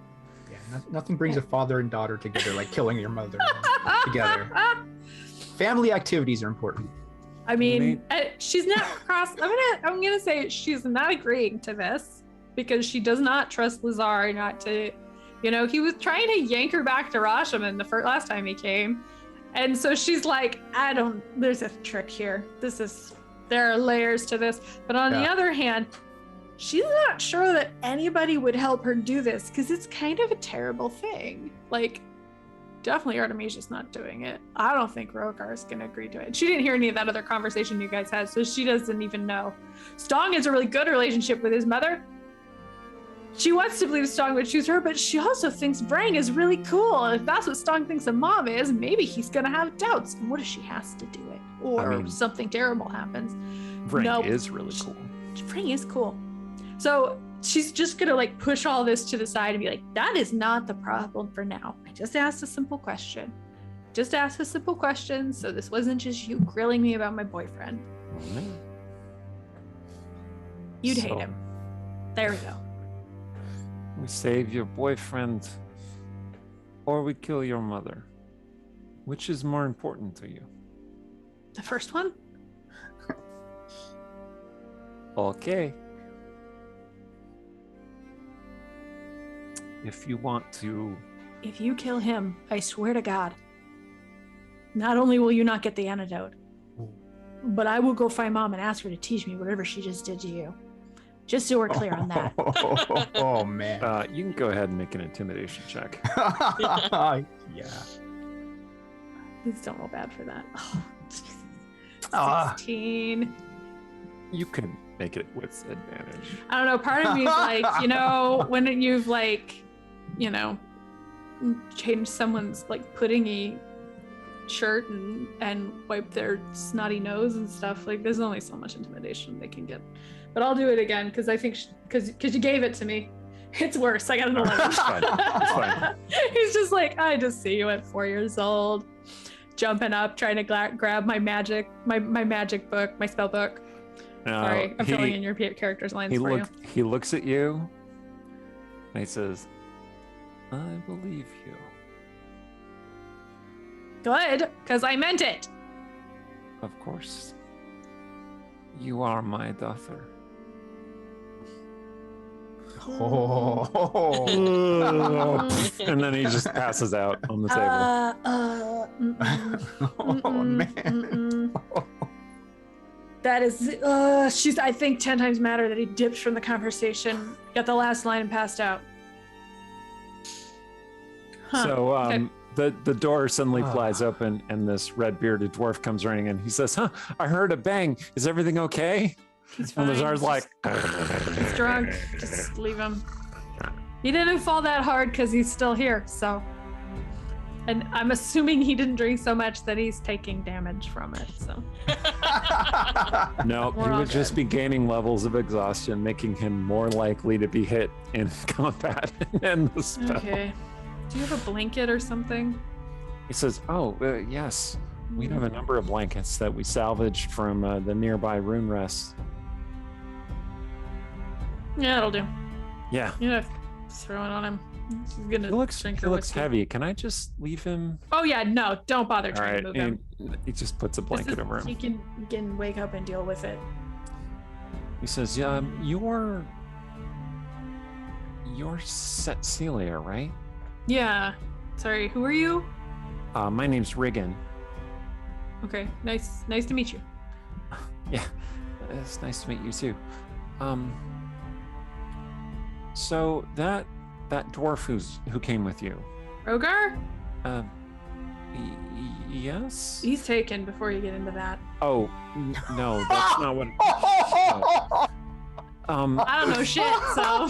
Yeah, nothing brings a father and daughter together like killing your mother together. Family activities are important. I mean, she's not cross. I'm gonna say she's not agreeing to this because she does not trust Lazar not to. You know, he was trying to yank her back to Rashomon the last time he came, and so she's like, There's a trick here. There are layers to this. But on the other hand, she's not sure that anybody would help her do this because it's kind of a terrible thing. Like, definitely Artemisia's not doing it. I don't think Rogar's gonna agree to it. She didn't hear any of that other conversation you guys had, so she doesn't even know. Stong has a really good relationship with his mother. She wants to believe Stong would choose her, but she also thinks Brang is really cool. And if that's what Stong thinks a mom is, maybe he's gonna have doubts. And what if she has to do it? Or something terrible happens? Brang is really cool. Brang is cool. So she's just gonna like push all this to the side and be like, that is not the problem for now. I just asked a simple question. So this wasn't just you grilling me about my boyfriend. You'd hate him. There we go. We save your boyfriend or we kill your mother. Which is more important to you? The first one? Okay. If you want to... If you kill him, I swear to God, not only will you not get the antidote, but I will go find Mom and ask her to teach me whatever she just did to you. Just so we're clear on that. Oh man. You can go ahead and make an intimidation check. Yeah. Please don't roll bad for that. Oh, Jesus. Ah. 16. You can make it with advantage. I don't know. Part of me is like, you know, when you've like, you know, changed someone's like puddingy shirt and wipe their snotty nose and stuff, like there's only so much intimidation they can get. But I'll do it again because I think because you gave it to me. It's worse. I got an 11. It's fine. It's fine. He's just like, I just see you at 4 years old, jumping up, trying to grab my magic book, my spell book. Now, Sorry, I'm filling in your character's lines for you. He looks at you and he says, I believe you. Good, because I meant it. Of course. You are my daughter. And then he just passes out on the table. Oh, man. That is, she's, I think, 10 times madder that he dipped from the conversation, got the last line and passed out. Huh. So Okay. the door suddenly flies open and this red-bearded dwarf comes running and he says, "Huh, I heard a bang. Is everything okay?" He's And fine. Lazar's like, He's drunk. Just leave him. He didn't fall that hard because he's still here, so. And I'm assuming he didn't drink so much that he's taking damage from it, so. no, We're he all would just good. be gaining levels of exhaustion, making him more likely to be hit in combat and the spell. Okay. Do you have a blanket or something? He says, "Oh, yes. We have a number of blankets that we salvaged from the nearby rune rest." Yeah, it'll do. Yeah. Yeah, throw it on him. He's gonna He looks drink your whiskey. heavy. Can I just leave him? Oh yeah, no, don't bother All trying right. to move him. And he just puts a This blanket is- over him. He can wake up and deal with it. He says, "Yeah, you're Cecilia, right?" Yeah. Sorry, who are you? My name's Riggin. Okay, nice to meet you. Yeah, it's nice to meet you too. So that dwarf who came with you, Rogar? yes? He's taken before you get into that. Oh, no, that's not what. No. I don't know shit, so.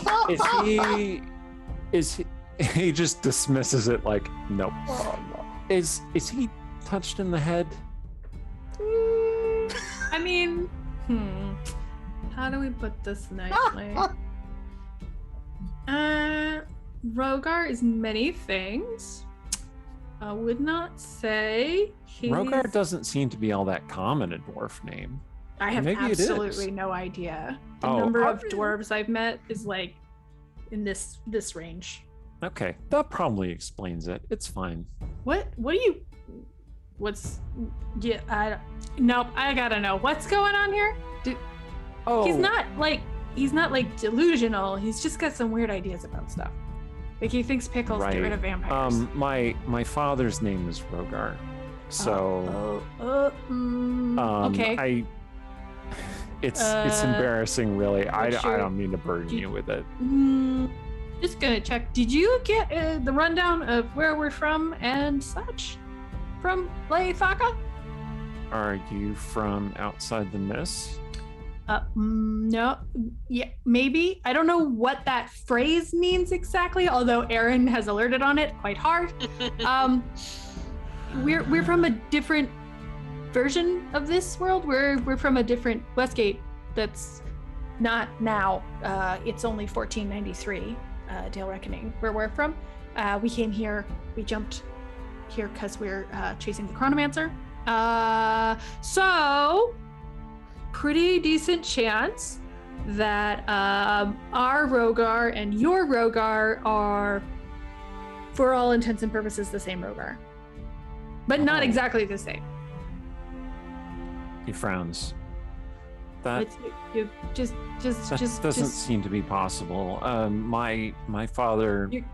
Is he just dismisses it like, nope. Oh, no. Is he touched in the head? I mean, how do we put this nicely? Rogar is many things. I would not say he's... Rogar doesn't seem to be all that common a dwarf name. I have Maybe it is. absolutely no idea. The Oh. number Oh, of dwarves I've met is like in this range. Okay, that probably explains it. It's fine. What do you? What's? Yeah, nope. I gotta know what's going on here. Oh, He's not like delusional. He's just got some weird ideas about stuff. Like he thinks pickles get rid Right. of vampires. My father's name is Rogar, so okay. It's embarrassing, really. I what's your- don't mean to burden do- you with it. Just gonna check. Did you get the rundown of where we're from and such from Leithaka? Are you from outside the mist? No. Yeah, maybe. I don't know what that phrase means exactly, although Aaron has alerted on it quite hard. We're from a different version of this world. We're from a different Westgate that's not now. It's only 1493, Dale Reckoning, where we're from. We came here, we jumped here because we're chasing the Chronomancer. So pretty decent chance that our Rogar and your Rogar are, for all intents and purposes, the same Rogar, but not Oh. exactly the same. He frowns. That It's you just doesn't seem to be possible. My father You-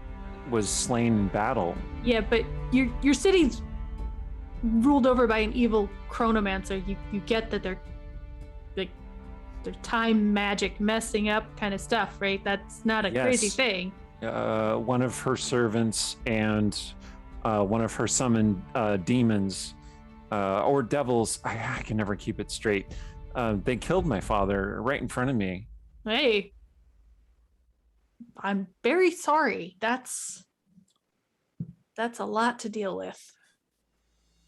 was slain in battle. yeah, but your city's ruled over by an evil chronomancer. You get that they're time magic messing up kind of stuff, right? That's not a crazy Yes. thing. One of her servants and one of her summoned demons or devils. I can never keep it straight. They killed my father right in front of me. Hey, I'm very sorry. That's a lot to deal with.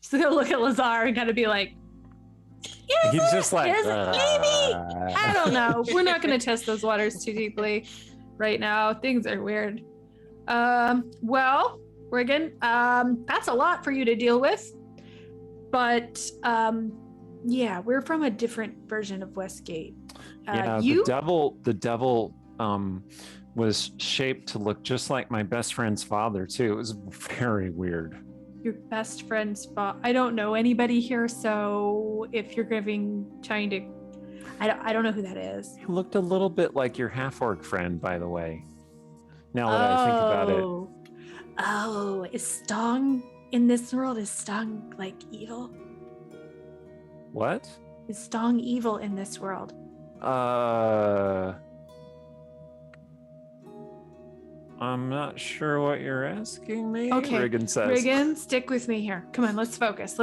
Just gonna look at Lazar and kind of be like, He's just like, Is it? Maybe. I don't know. We're not going to test those waters too deeply right now. Things are weird. Well, Regan, that's a lot for you to deal with. But yeah, we're from a different version of Westgate. yeah, You? the devil was shaped to look just like my best friend's father too. It was very weird. Your best friend's I don't know anybody here, so if you're trying to I don't know who that is. He looked a little bit like your half-orc friend, by the way. Now that I think about it. Oh, is Stong in this world? Is Stong like evil? What? Is Stong evil in this world? I'm not sure what you're asking me. Okay, Riggin says. Riggin, stick with me here. Come on, let's focus.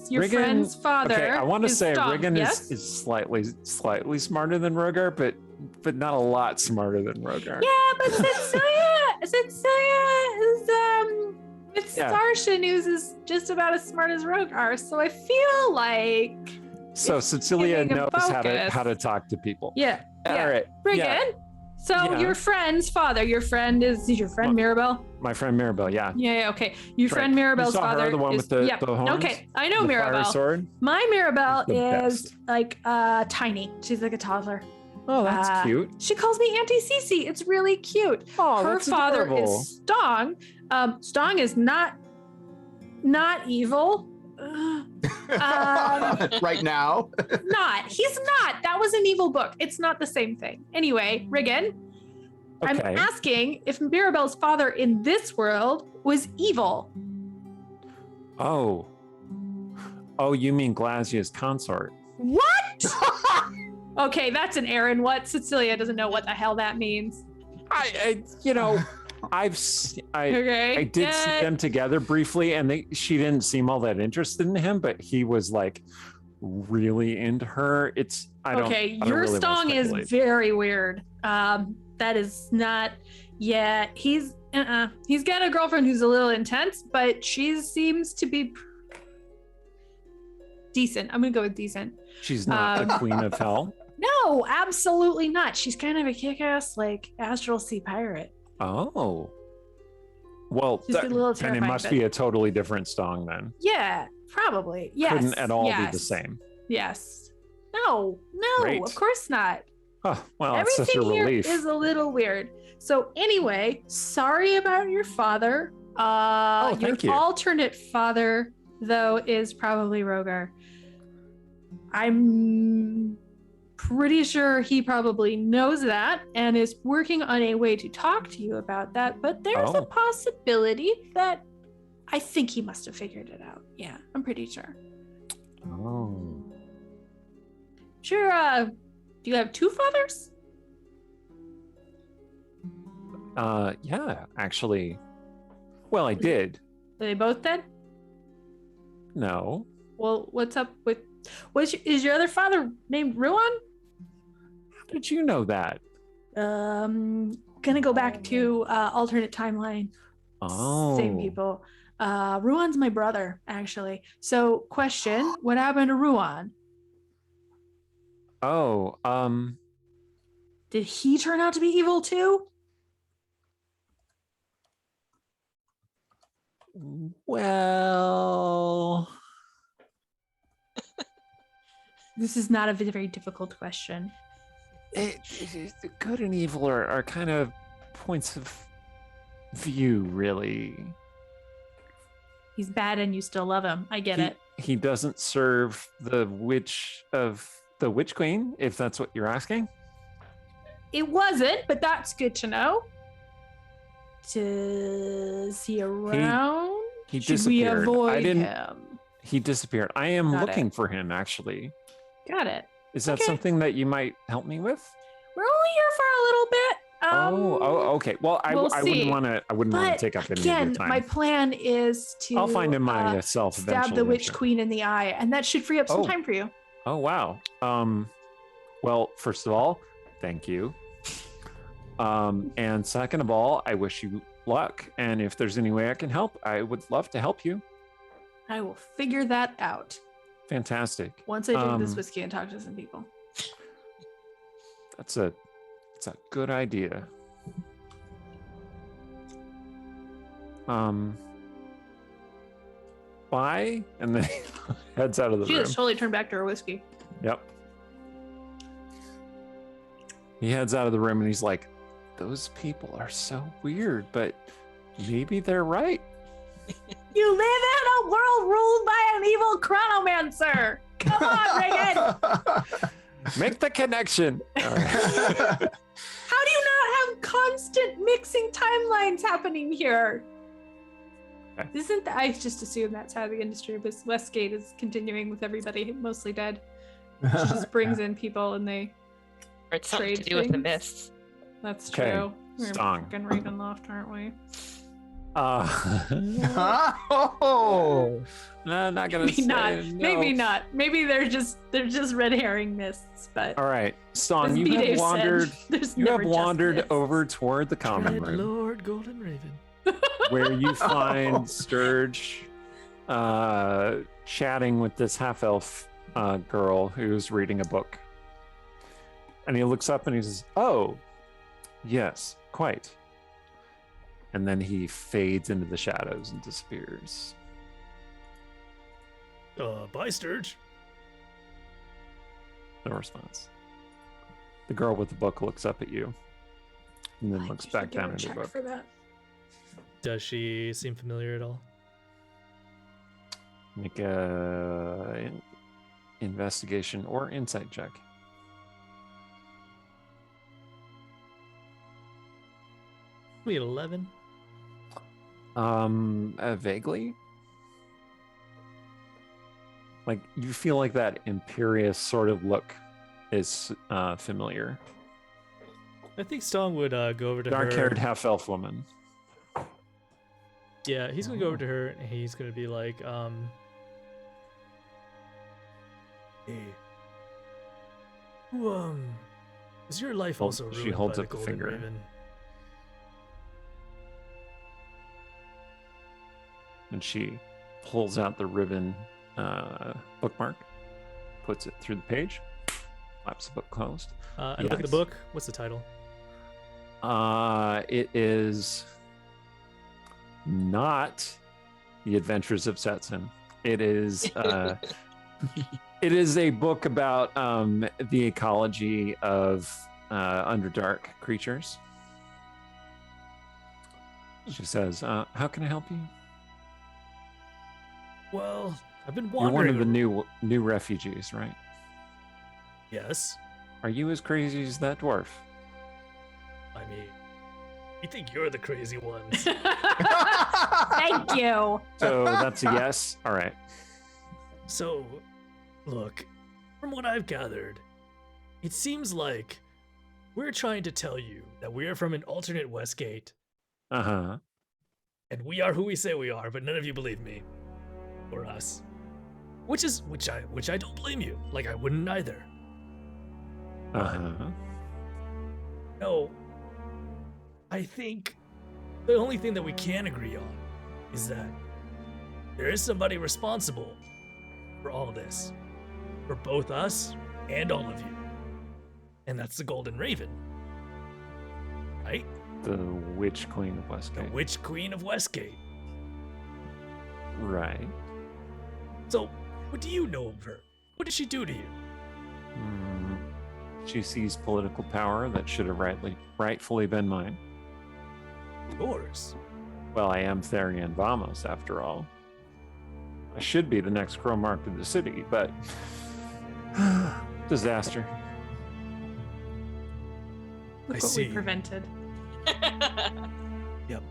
Your Riggin- friend's father. Okay, I want to is say Stong, Riggin yes? is slightly smarter than Rogar, but not a lot smarter than Rogar. Yeah, but Cecilia is it's Yeah. Starsha News is just about as smart as Rogar, so I feel like So Cecilia giving him knows focus. how to talk to people. yeah. All right. Riggin. Yeah. So Yeah. your friend's father, is your friend Mirabelle? My friend Mirabelle, yeah. Yeah, okay. Your Right. friend Mirabelle's You saw her, father the one is with the horns? Okay, I know The fire Mirabelle. sword. My Mirabelle She's the is best. like tiny. She's like a toddler. Oh, that's cute. She calls me Auntie Cece. It's really cute. Oh, Her that's father adorable. is Stong. Stong is not evil. Right now. He's not. That was an evil book. It's not the same thing. Anyway, Riggin, I'm Okay. asking if Mirabelle's father in this world was evil. Oh, you mean Glasia's consort? What? Okay, that's an Aaron. What? Cecilia doesn't know what the hell that means. I Okay. I did see them together briefly, and she didn't seem all that interested in him, but he was like really into her. Okay, I don't your really wanna song is speculate. very weird. That is not. Yeah, he's got a girlfriend who's a little intense, but she seems to be decent. I'm gonna go with decent. She's not the queen of hell. No, absolutely not. She's kind of a kick-ass like astral sea pirate. Oh, well, She's a little then it terrifying, must but- be a totally different song then. Yeah, probably. Yes. Couldn't at all be the yes, same. Yes. No, Great. of course not. Oh, well, it's such a Everything here relief. is a little weird. So anyway, sorry about your father. Your thank you. alternate father, though, is probably Rogar. I'm pretty sure he probably knows that and is working on a way to talk to you about that. But there's a Oh. possibility that I think he must have figured it out. Yeah, I'm pretty sure. Oh. Sure. Do you have two fathers? Yeah, actually. Well, I did. Are they both dead? No. Well, what's up with? Is your other father named Ruan? How did you know that? Gonna go back to alternate timeline. Oh. Same people. Ruan's my brother, actually. So, question: what happened to Ruan? Oh, Did he turn out to be evil too? well, This is not a very difficult question. good and evil are kind of points of view, really. He's bad, and you still love him. I get it. He doesn't serve the witch queen, if that's what you're asking. It wasn't, but that's good to know. Is he around? He Should disappeared. we avoid I didn't. him? He disappeared. I am Got it. looking for him, actually. Got it. Is that Okay. something that you might help me with? We're only here for a little bit. Okay. Well, I we'll wouldn't see. want to. I wouldn't want But to take up any of again, your time. my plan is to I'll find him myself stab eventually. the I'm witch sure. queen in the eye, and that should free up some Oh. time for you. Oh wow. Well, first of all, thank you. And second of all, I wish you luck. And if there's any way I can help, I would love to help you. I will figure that out Fantastic. once I drink this Um, whiskey and talk to some people. It's a good idea. Bye, and then he heads out of the She room. just totally turned back to her whiskey. Yep. He heads out of the room and he's like, those people are so weird, but maybe they're right. You live in a world ruled by an evil chronomancer. Come on, Reagan. Make the connection. All right. How do you not have constant mixing timelines happening here? Okay. Isn't that, I just assume that's how the industry of Westgate is continuing with everybody mostly dead. She just brings in people and they Or it's something to trade do with the things. mists. That's Okay, true. We're Stong. freaking Ravenloft, aren't we? Oh, No, not gonna Maybe say not. no. Maybe not. Maybe they're just red herring mists. But All right, Stong, as you B-Dave have said, wandered. there's You never have just wandered mists. over toward the common Dread room, Lord Golden Raven. where you find Sturge chatting with this half-elf girl who's reading a book. And he looks up and he says, "Oh, yes, quite." And then he fades into the shadows and disappears. Bye, Sturge. No response. The girl with the book looks up at you and then I looks usually back do a down at her check book. for that. Does she seem familiar at all? Make a investigation or insight check. We 11. Vaguely. Like you feel like that imperious sort of look is familiar. I think Stong would go over to her. Dark-haired half-elf woman. Yeah, he's gonna go over to her and he's gonna be like, hey, who, is your life Hold- also she ruined holds by up the a Golden finger. Raven? And she pulls out the ribbon bookmark, puts it through the page, flaps the book closed. And look at the Yes. book. What's the title? It is not The Adventures of Ch7. It is it is a book about the ecology of Underdark creatures. She says, "How can I help you? Well, I've been You're wandering. one of the new refugees, right? Yes. Are you as crazy as that dwarf?" I mean, you think you're the crazy ones. Thank you. So that's a yes. All right. So, look, from what I've gathered, it seems like we're trying to tell you that we are from an alternate Westgate, Uh-huh. and we are who we say we are, but none of you believe me or us. Which I don't blame you. Like I wouldn't either. Uh-huh. No, I think the only thing that we can agree on is that there is somebody responsible for all this, for both us and all of you, and that's the Golden Raven, right? The Witch Queen of The Westgate. Witch Queen of Westgate. Right. So, what do you know of her? What did she do to you? Hmm. She sees political power that should have rightfully been mine. Yours? Well, I am Therian Vamos, after all. I should be the next Crowmark of the city, but disaster. Look I what see. we prevented. Yep.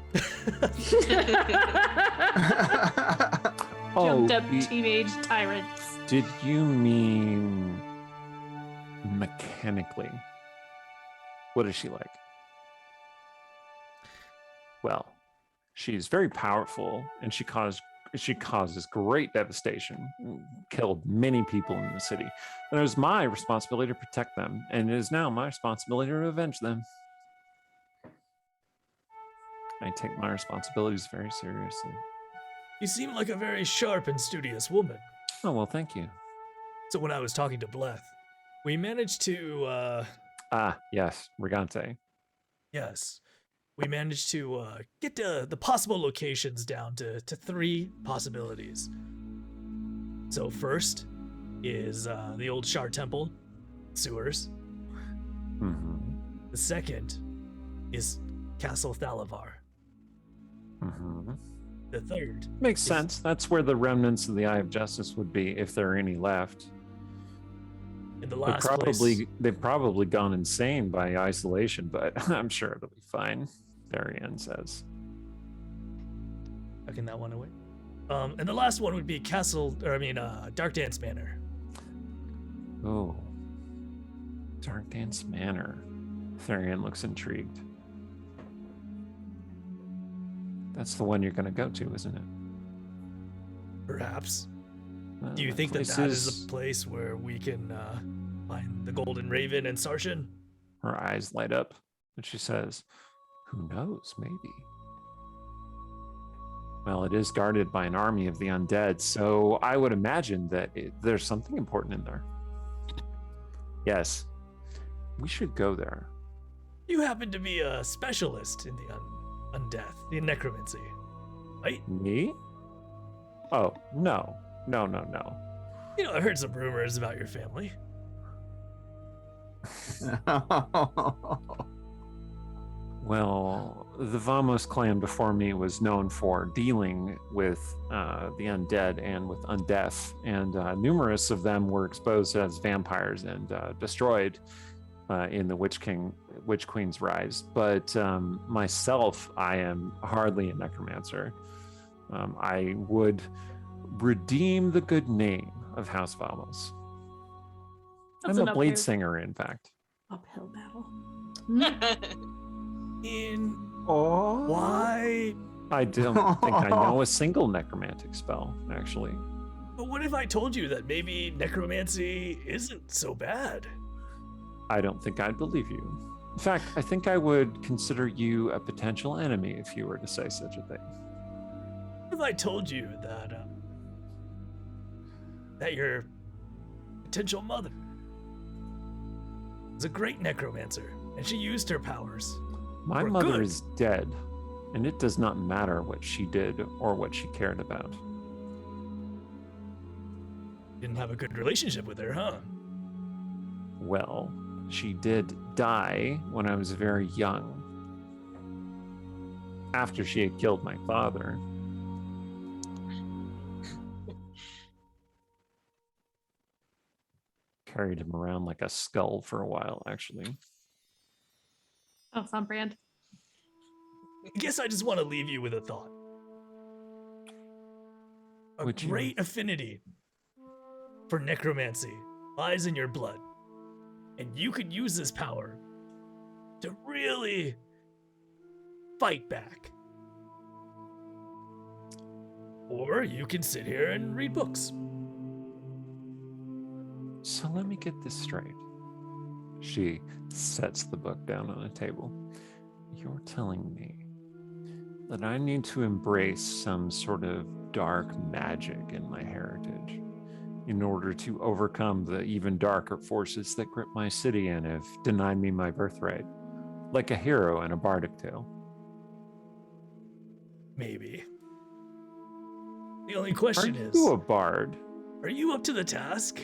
Jumped up y- teenage tyrants. did you mean mechanically? What is she like? Well, she's very powerful, and she causes great devastation, killed many people in the city. And it was my responsibility to protect them, and it is now my responsibility to avenge them. I take my responsibilities very seriously. You seem like a very sharp and studious woman. Oh, well, thank you. So when I was talking to Bleth, we managed to, Ah, yes, Regante. yes, we managed to get the possible locations down to 3 possibilities. So first is the old Shar Temple, sewers. Mm-hmm. The second is Castle Thalavar. Mm-hmm. The third Makes is- sense. That's where the remnants of the Eye of Justice would be, if there are any left. in the last place. They've probably gone insane by isolation, but I'm sure it'll be fine. Therian says. Tucking that one away. And the last one would be Dark Dance Manor. Oh, Dark Dance Manor. Therian looks intrigued. That's the one you're going to go to, isn't it? Perhaps. Do you think that is a place where we can find the Golden Raven and Sarshan? Her eyes light up, and she says, "Who knows? Maybe." Well, it is guarded by an army of the undead, so I would imagine that there's something important in there. Yes, we should go there. You happen to be a specialist in the undeath, the necromancy, right? Me? Oh, no. No. You know, I heard some rumors about your family. Well, the Vamos clan before me was known for dealing with the undead and with undeath, and numerous of them were exposed as vampires and destroyed in the Witch Queen's rise. But myself, I am hardly a necromancer. I would redeem the good name of House Vamos. That's I'm an a blade uphill- singer, in fact. Uphill battle. Why? I don't think I know a single necromantic spell, actually. But what if I told you that maybe necromancy isn't so bad? I don't think I'd believe you. In fact, I think I would consider you a potential enemy if you were to say such a thing. What if I told you that your potential mother was a great necromancer and she used her powers? My for mother good? is dead, and it does not matter what she did or what she cared about. Didn't have a good relationship with her, huh? Well, she did die when I was very young, after she had killed my father. Carried him around like a skull for a while, actually. Oh, it's on brand. I guess I just want to leave you with a thought. A Would you? great affinity for necromancy lies in your blood. And you could use this power to really fight back. Or you can sit here and read books. So let me get this straight. She sets the book down on a table. You're telling me that I need to embrace some sort of dark magic in my heritage in order to overcome the even darker forces that grip my city and have denied me my birthright, like a hero in a bardic tale. Maybe. The only question Are is, you a bard? are you up to the task?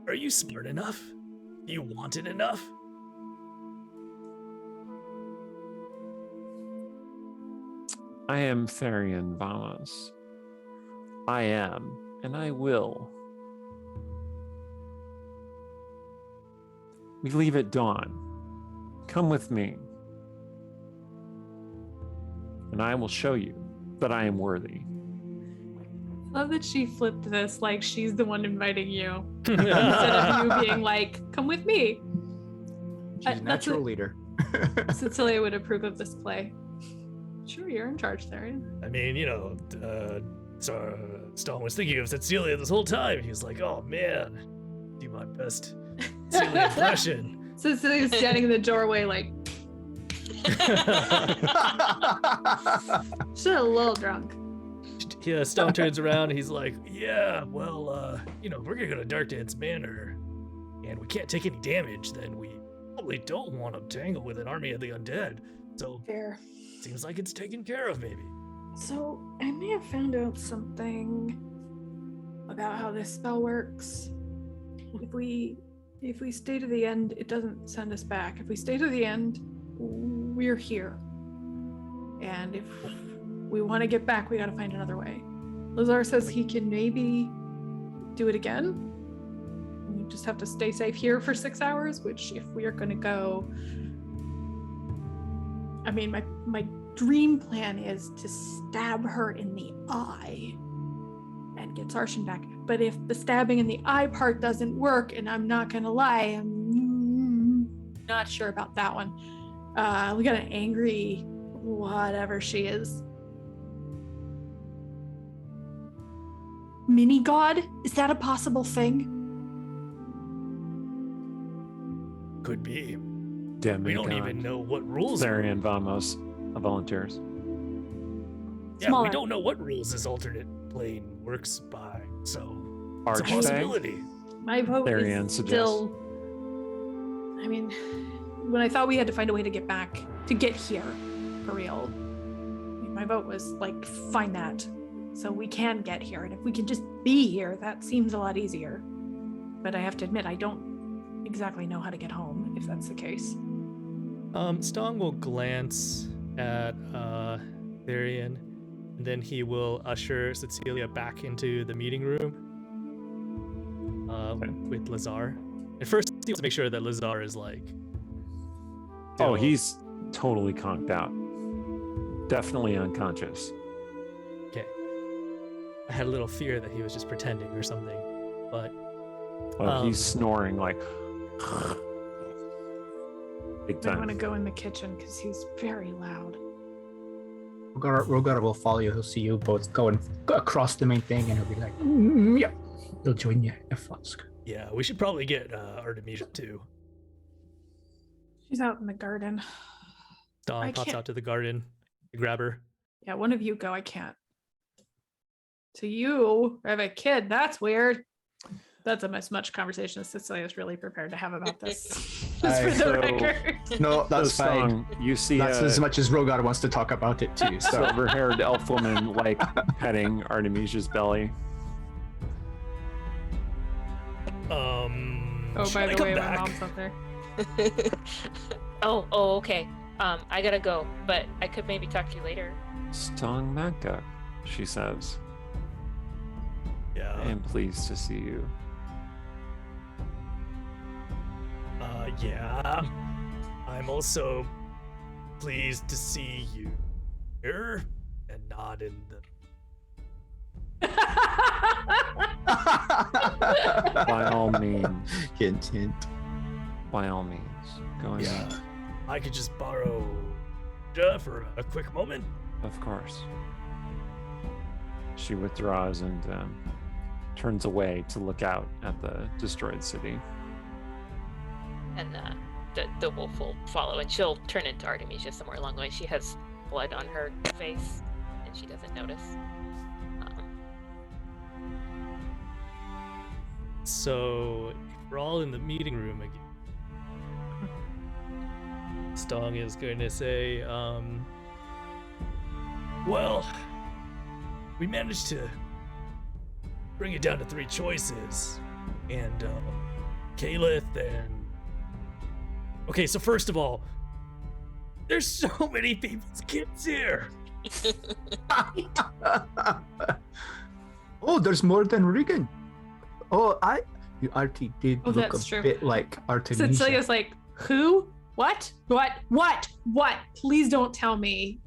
Are you smart enough? Do you want it enough? I am Therian Vamos. I am, and I will. We leave at dawn. Come with me, and I will show you that I am worthy. Love that she flipped this like she's the one inviting you instead of you being like, "Come with me." She's a That's natural what- leader. Cecilia would approve of this play. Sure, you're in charge, Therian. I mean, Stone was thinking of Cecilia this whole time. He was like, oh man, do my best Cecilia impression. Cecilia's standing in the doorway like, she's a little drunk. Yeah, Stone turns around and he's like, yeah, well, we're gonna go to Dark Dance Manor and we can't take any damage, then we probably don't want to tangle with an army of the undead. So Fair. seems like it's taken care of, maybe. So I may have found out something about how this spell works. If we stay to the end, it doesn't send us back. If we stay to the end, we're here. And if we want to get back, we got to find another way. Lazar says he can maybe do it again. just have to stay safe here for 6 hours, which if we are going to go, I mean, my dream plan is to stab her in the eye and get Sarshan back. But if the stabbing in the eye part doesn't work, and I'm not going to lie, I'm not sure about that one. We got an angry whatever she is. Mini god? Is that a possible thing? Could be. Damn, We don't even know what rules. Zarian Vamos volunteers. Yeah, Smaller. we don't know what rules this alternate plane works by. So it's a Archfey? possibility. My vote Therian is suggests. still. I mean, when I thought we had to find a way to get back, to get here, for real, I mean, my vote was like, find that, so we can get here. And if we can just be here, that seems a lot easier. But I have to admit, I don't exactly know how to get home, if that's the case. Stong will glance at Therian, and then he will usher Cecilia back into the meeting room with Lazar. And first, he wants to make sure that Lazar is like. Oh, still- he's totally conked out. Definitely unconscious. Okay. I had a little fear that he was just pretending or something, but Oh, he's snoring like big I want to time. go in the kitchen because he's very loud. Rogar will follow you. He'll see you both going across the main thing, and he'll be like, yeah. He'll join you if that's good. yeah, we should probably get Artemisia too. She's out in the garden. Stong I pops can't- out to the garden to grab her. Yeah, one of you go. I can't. So you have a kid. That's weird. That's as much conversation as Cecilia is really prepared to have about this. Just for the So- record. No, that's So, fine. Stong, you see That's a as much as Rogar wants to talk about it too. So silver-haired elf woman like petting Artemisia's belly. Oh, Should by I the come way, my back? mom's up there. oh, okay. I gotta go, but I could maybe talk to you later. Stong Maguk, she says. Yeah. I am pleased to see you. Yeah. I'm also pleased to see you here and not in the. By all means. hint, hint. By all means. Go ahead. Yeah. I could just borrow Jeff for a quick moment. Of course. She withdraws and turns away to look out at the destroyed city. And the wolf will follow, and she'll turn into Artemisia somewhere along the way. She has blood on her face, and she doesn't notice. So we're all in the meeting room again. Stong is going to say, well, we managed to bring it down to 3 choices. And Calith and... Okay, so first of all, there's so many people's kids here. Oh, there's more than Regan. Oh, you Artie did Oh, look that's a true. bit like Artemisia. Cecilia's like, who? What? Please don't tell me.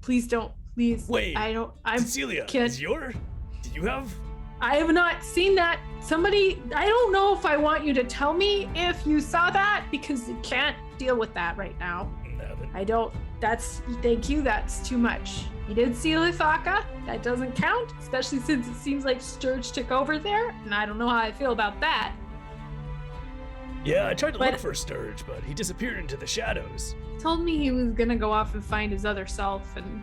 Please don't. Please. Wait, I'm. Cecilia, can't- did you have... I have not seen that. Somebody. I don't know if I want you to tell me if you saw that because you can't deal with that right now. Nothing. I don't. Thank you. That's too much. You did see Lithaka. That doesn't count, especially since it seems like Sturge took over there, and I don't know how I feel about that. Yeah, I tried to But- look for Sturge, but he disappeared into the shadows. He told me he was gonna go off and find his other self, and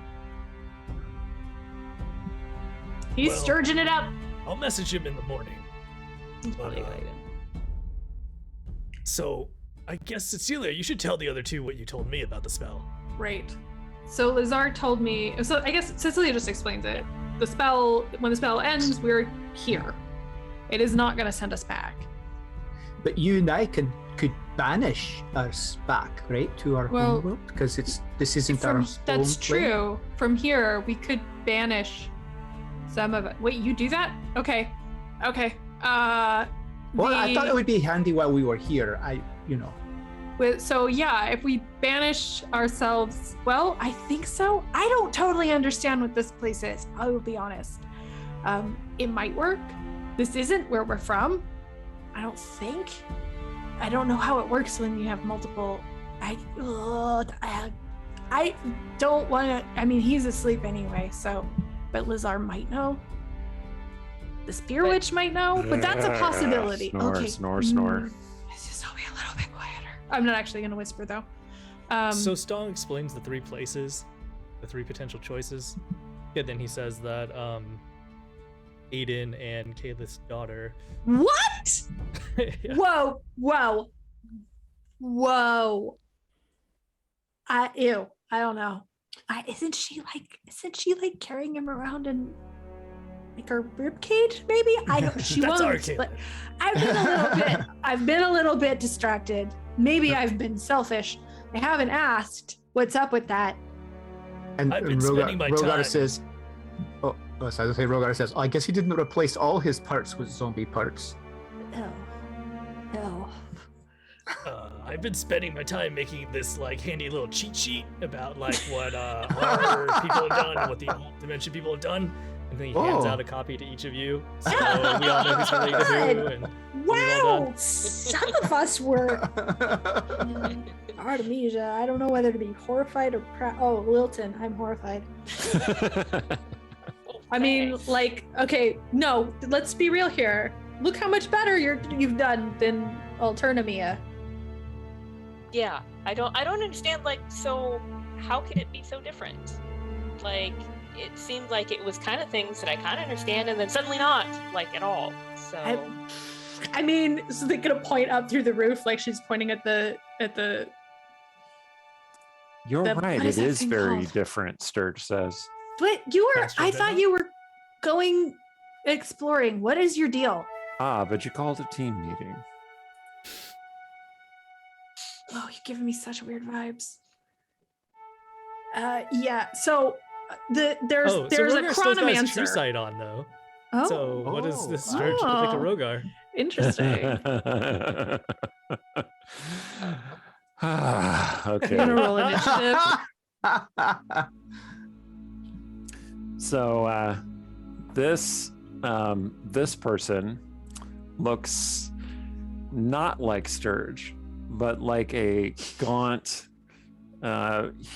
he's Well- sturging it up. I'll message him in the morning. So, I guess, Cecilia, you should tell the other two what you told me about the spell. Right. So Lazar told me. So I guess Cecilia just explains it. The spell, when the spell ends, we're here. It is not going to send us back. But you and I could banish us back, right, to our Well, home world, because this isn't our That's home true. From here, we could banish some of it. Wait, you do that? Okay. Well, I thought it would be handy while we were here. So yeah, if we banish ourselves, well, I think so. I don't totally understand what this place is. I will be honest. It might work. This isn't where we're from. I don't think. I don't know how it works when you have multiple. I don't want to. I mean, he's asleep anyway. So, but Lazar might know. The Spear Witch might know, but that's a possibility. Snore, Okay. snore. Let's just all be a little bit quieter. I'm not actually going to whisper though. So Stong explains the 3 places, the 3 potential choices. Yeah, then he says that Aiden and Kayla's daughter. What? Yeah. Whoa. Ew. I don't know. Isn't she like carrying him around in like her rib cage? Maybe I don't. She That's our won't. kid. But I've been a little bit distracted. Maybe I've been selfish. I haven't asked what's up with that. And I've been spending my Rogar time. says, so I was going to say, Rogar says, I guess he didn't replace all his parts with zombie parts. Ew. I've been spending my time making this like handy little cheat sheet about like what horror people have done and what the alt dimension people have done, and then he hands out a copy to each of you, so we all know who's related to who. And Wow, some of us were Artemisia. I don't know whether to be horrified or proud. Oh, Lilton, I'm horrified. I mean, like, okay, no, let's be real here. Look how much better you've done than Alternomia. Yeah, I don't understand, like, so how could it be so different? Like, it seemed like it was kind of things that I kind of understand, and then suddenly not, like, at all. So I mean, so they're gonna point up through the roof like she's pointing at the You're right. what is It that is thing very called? different, Sturge says. But you were Astral I thought General? you were going exploring. What is your deal? But you called a team meeting. Oh, you're giving me such weird vibes. Yeah, so there's so a Rogar still got his true chronomancer. sight on though. Oh, So what is this Oh. Sturge look like a Rogar? interesting. Okay. I'm gonna roll initiative. So this person looks not like Sturge, but like a gaunt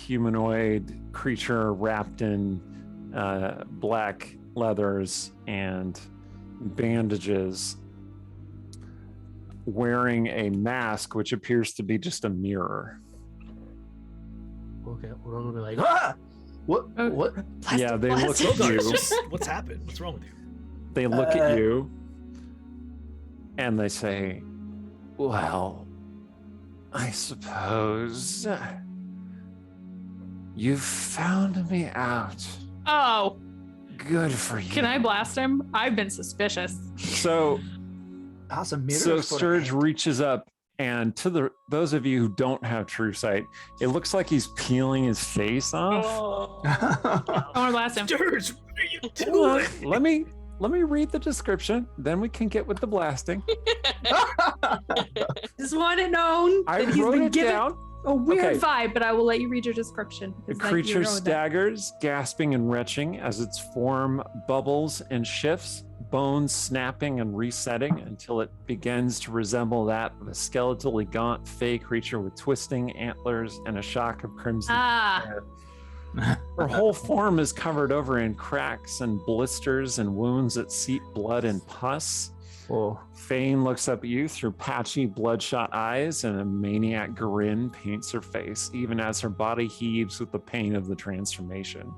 humanoid creature wrapped in black leathers and bandages, wearing a mask which appears to be just a mirror. Okay, we're all gonna be like, what? Yeah, they look Blast at it. you. What's happened? What's wrong with you? They look at you and they say, well, I suppose you found me out. Oh, Good for you. can I blast him? I've been suspicious. So That's a mirror. So for Sturge reaches up, and to those of you who don't have true sight, it looks like he's peeling his face off. Oh, I want to blast him. Sturge, what are you Hold doing? on, let me read the description, then we can get with the blasting. Just want it known I that he's wrote been it given down. a weird Okay. vibe, but I will let you read your description. The It's like creature you wrote that. staggers, gasping and retching as its form bubbles and shifts, bones snapping and resetting until it begins to resemble that of a skeletally gaunt fey creature with twisting antlers and a shock of crimson hair. Her whole form is covered over in cracks and blisters and wounds that seep blood and pus. Oh, Fane looks up at you through patchy, bloodshot eyes, and a maniac grin paints her face, even as her body heaves with the pain of the transformation.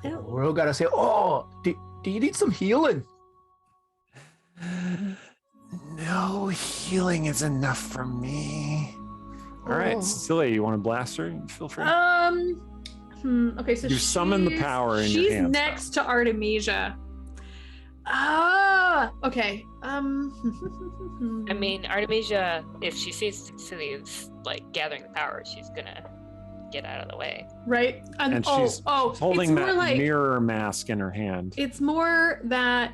we're all gotta say, do you need some healing? No healing is enough for me. All right, Oh. Cecilia, you want to blast her? Feel free. Okay, so You summon the she's- power in your She's hands, next to Artemisia. Okay. I mean, Artemisia, if she sees Cecilia's like gathering the power, she's gonna get out of the way. right. And she's holding it's more that like mirror mask in her hand. it's more that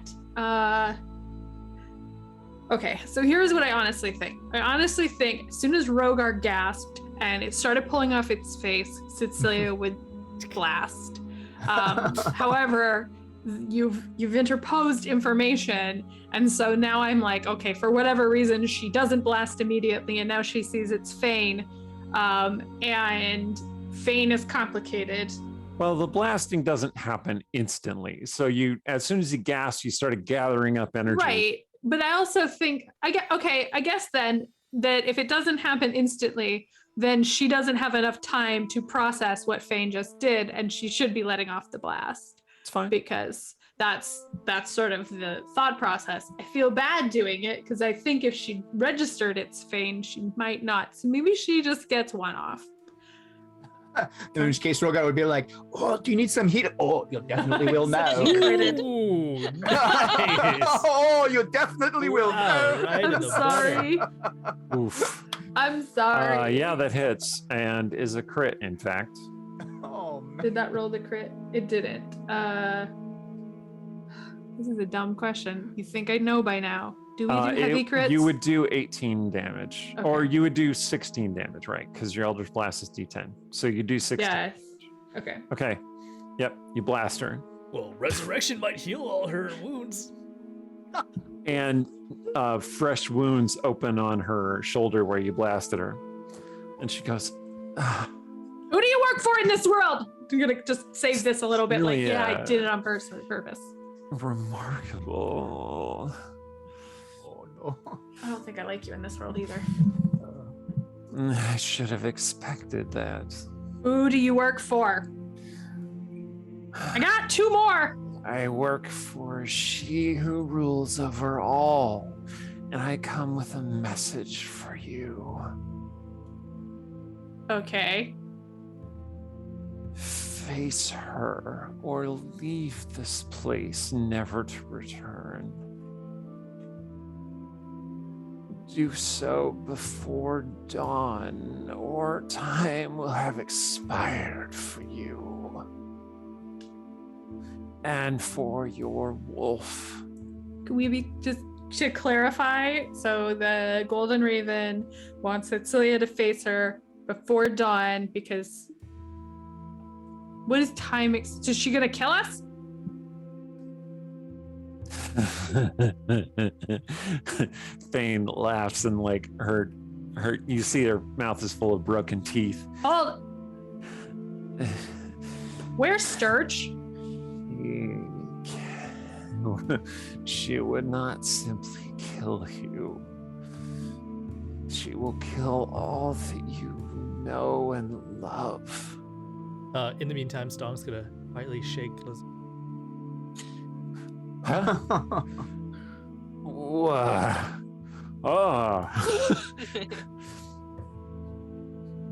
Okay, so here's what I honestly think. I honestly think as soon as Rogar gasped and it started pulling off its face, Cecilia would blast. However, you've interposed information, and so now I'm like, okay, for whatever reason, she doesn't blast immediately, and now she sees it's Fane, and Fane is complicated. Well, the blasting doesn't happen instantly. So as soon as you gasped, you started gathering up energy. Right. But I also think I guess then that if it doesn't happen instantly, then she doesn't have enough time to process what Fane just did, and she should be letting off the blast. It's fine. Because that's sort of the thought process. I feel bad doing it because I think if she registered it's Fane, she might not. So maybe she just gets one off. In which case, Rogar would be like, "Oh, do you need some heat? Oh, you definitely will now." Ooh, nice. Oh, you definitely will Wow, now. right in I'm the sorry. Oof. I'm sorry. Yeah, that hits and is a crit, in fact. Oh man. Did that roll the crit? It didn't. This is a dumb question. You think I'd know by now. Do we do heavy crits? You would do 18 damage, or Okay. you would do 16 damage, right? Because your Eldritch Blast is D10. So you do 16. Yes. Okay. Okay. Yep. You blast her. Well, resurrection might heal all her wounds. And fresh wounds open on her shoulder where you blasted her. And she goes, Who do you work for in this world? I'm gonna just save this a little bit. Like, Really, yeah, I did it on purpose. remarkable. Oh no. I don't think I like you in this world either. I should have expected that. Who do you work for? I got two more. I work for she who rules over all, and I come with a message for you. Okay. Face her or leave this place never to return. Do so before dawn, or time will have expired for you. And for your wolf. Can we be just to clarify? So the Golden Raven wants Cecilia to face her before dawn because what is time? Is she gonna kill us? Thane laughs and like her you see her mouth is full of broken teeth. Oh, where's Sturge? She would not simply kill you. She will kill all that you know and love. In the meantime, Stong's gonna quietly shake Liz. Huh? What? Oh.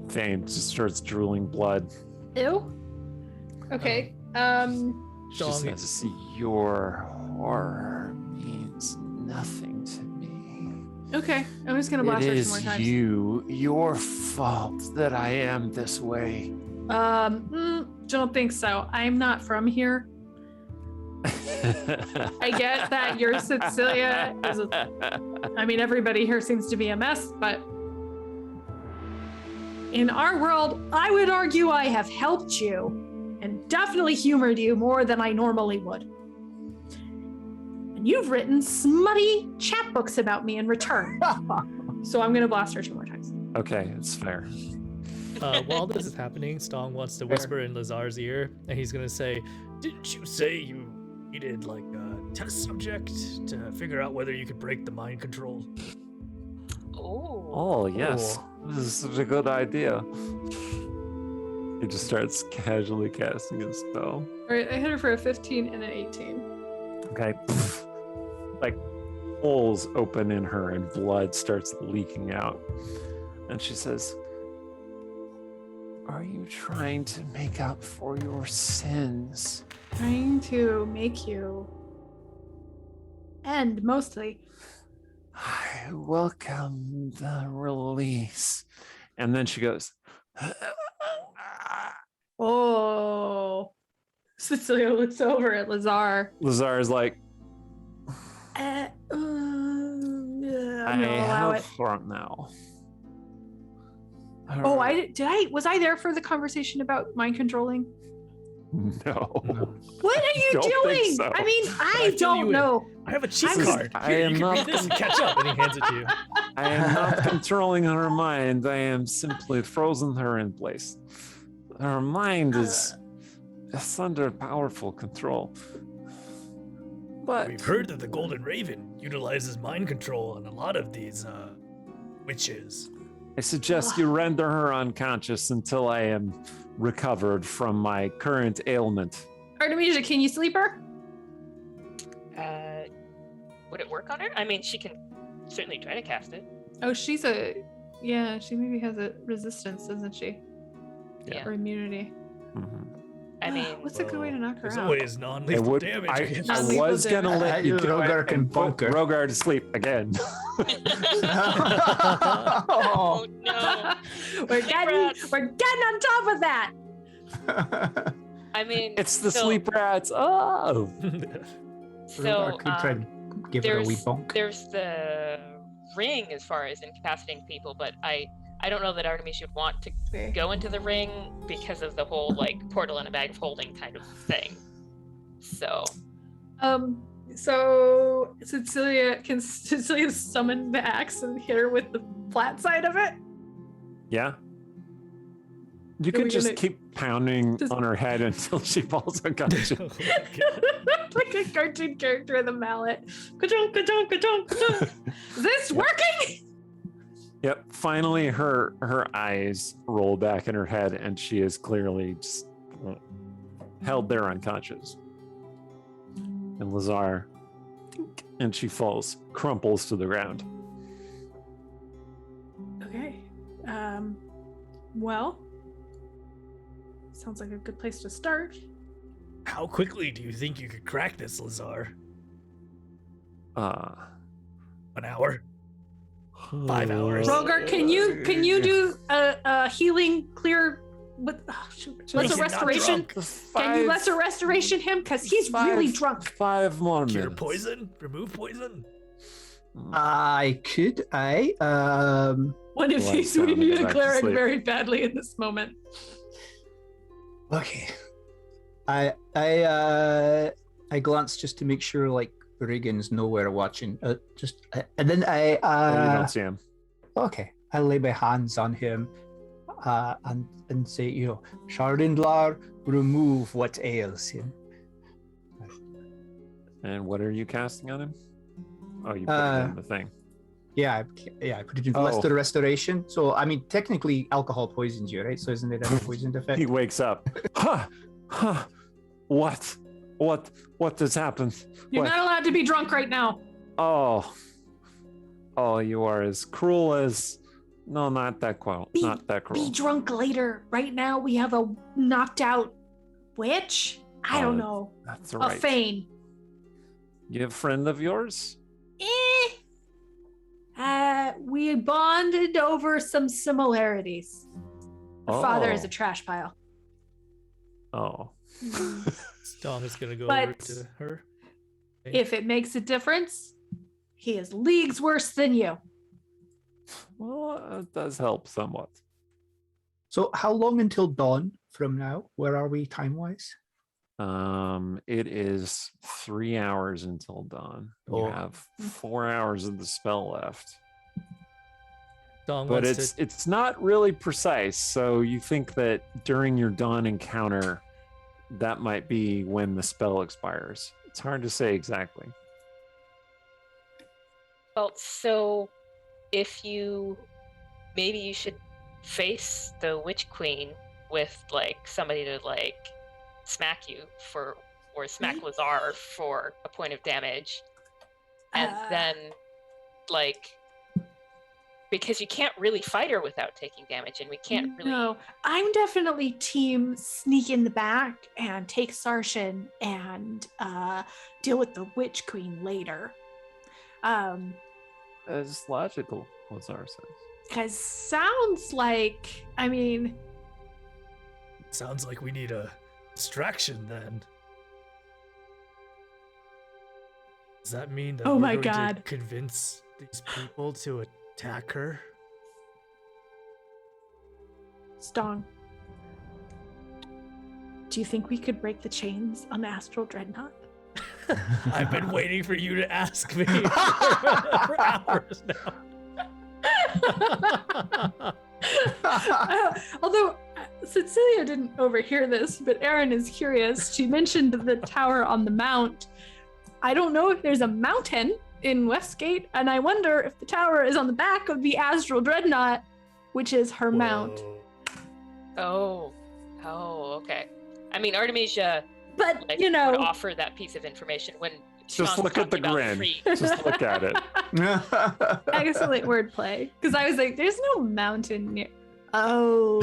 Thane just starts drooling blood. Ew. Okay. She Dong. says, your horror means nothing to me. Okay. I'm just gonna blast It her is some more times. your fault that I am this way. Don't think so. I'm not from here. I get that you're Cecilia. I mean, everybody here seems to be a mess, but in our world, I would argue I have helped you and definitely humored you more than I normally would. And you've written smutty chapbooks about me in return. So I'm going to blast her two more times. Okay, it's fair. While this is happening, Stong wants to whisper in Lazar's ear, and he's gonna say, "Didn't you say you needed like a test subject to figure out whether you could break the mind control?" Oh. Yes. This is such a good idea. He just starts casually casting his spell. All right, I hit her for a 15 and an 18. Okay. Like holes open in her and blood starts leaking out. And she says, are you trying to make up for your sins? Trying to make you end mostly. I welcome the release. And then she goes, Oh. Cecilia looks over at Lazar. Lazar is like, gonna allow it. for now. Oh, was I there for the conversation about mind controlling? No. What are you Don't think doing? so. I mean, I I fill you don't in. know. I have a cheat I'm- card. I Here, am you can not- read this and catch up. And he hands it to you. I am not controlling her mind. I am simply frozen her in place. Her mind is under powerful control. But We've heard that the Golden Raven utilizes mind control on a lot of these witches. I suggest you render her unconscious until I am recovered from my current ailment. Artemisia, can you sleep her? Would it work on her? I mean, she can certainly try to cast it. Oh, she maybe has a resistance, doesn't she? Yeah. Or immunity. Mhm. I mean, What's a good way to knock her There's out? always non-lethal damage. I against- was gonna let you do Rogar it can and put bonk her. Rogar to sleep again. oh no. we're getting on top of that. I mean, It's the so- sleep rats. Oh. So Rogar could try and give her a wee bonk. there's the ring as far as incapacitating people, but I don't know that Artemisia would want to go into the ring because of the whole like portal in a bag of holding kind of thing. So So Cecilia summon the axe and hit her with the flat side of it? Yeah. You Are could we just gonna- keep pounding Just- on her head until she falls unconscious. Oh my God. Like a cartoon character with a mallet. Ka-chunk, ka-chunk, ka-chunk, ka-chunk. Is this working? Yep. Finally, her eyes roll back in her head, and she is clearly just held there unconscious. And Lazar, tink, and she falls, crumples to the ground. Okay. Well, sounds like a good place to start. How quickly do you think you could crack this, Lazar? Uh, 1 hour? 5 hours. Rogar, can you do a healing clear with lesser not restoration? drunk. Can you lesser restoration him? Because he's really drunk. 5 more Cure minutes. poison? Remove poison? I could. One of Well, these I we sound need a back to cleric sleep. very badly in this moment. Okay. I glance just to make sure like Regan's nowhere watching. And then Oh, you don't see him. okay. I lay my hands on him, and say, Shardindlar, remove what ails him. And what are you casting on him? Oh, you put it in the thing. Yeah, I put it in Oh. lesser restoration. So I mean, technically, alcohol poisons you, right? So isn't it a poisoned effect? He wakes up. Huh. What has happened? You're What? not allowed to be drunk right now. Oh, you are as cruel as... No, not that cruel. Not that Be cruel. drunk later. Right now we have a knocked out witch. I don't know. That's A right. Fane. You a friend of yours? We bonded over some similarities. Her father is Oh. a trash pile. Oh. Stong is gonna go But- over to her. If it makes a difference, he is leagues worse than you. Well, it does help somewhat. So how long until dawn from now? Where are we time-wise? It is 3 hours until dawn. You Oh. have 4 hours of the spell left. Stong But wants to it's not really precise, so you think that during your dawn encounter, that might be when the spell expires. It's hard to say exactly. well, so if maybe you should face the Witch Queen with like somebody to like smack you or smack Lazar for a point of damage, and then like because you can't really fight her without taking damage, and we can't really. No, I'm definitely team sneak in the back and take Sarshan and deal with the Witch Queen later. It's logical, Lazar says. Because sounds like, I mean, Sounds like we need a distraction then. Does that mean that Oh we're my going to God. convince these people to attack her? Stong, do you think we could break the chains on the Astral Dreadnought? I've been waiting for you to ask me for hours now. Although Cecilia didn't overhear this, but Erin is curious. She mentioned the tower on the mount. I don't know if there's a mountain in Westgate, and I wonder if the tower is on the back of the Astral Dreadnought, which is her mount. Oh, okay. I mean, Artemisia, But, like, you know, would offer that piece of information when Just Sean's look at the talking about grin. free- Just look at it. excellent wordplay. Because I was like, there's no mountain near. Oh.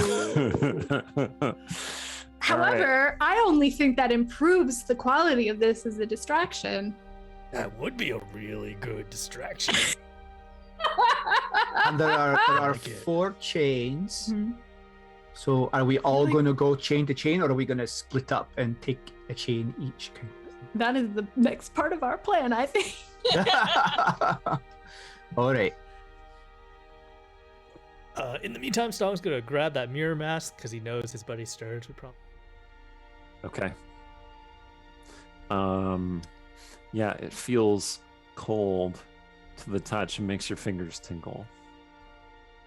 However, I only think that improves the quality of this as a distraction. That would be a really good distraction. And there are like it. 4 chains. Mhm. So are we all Really? going to go chain to chain, or are we going to split up and take a chain each? That is the next part of our plan, I think. All right. In the meantime, Stong's gonna grab that mirror mask because he knows his buddy Sturge would probably. Okay. Yeah, it feels cold to the touch and makes your fingers tingle.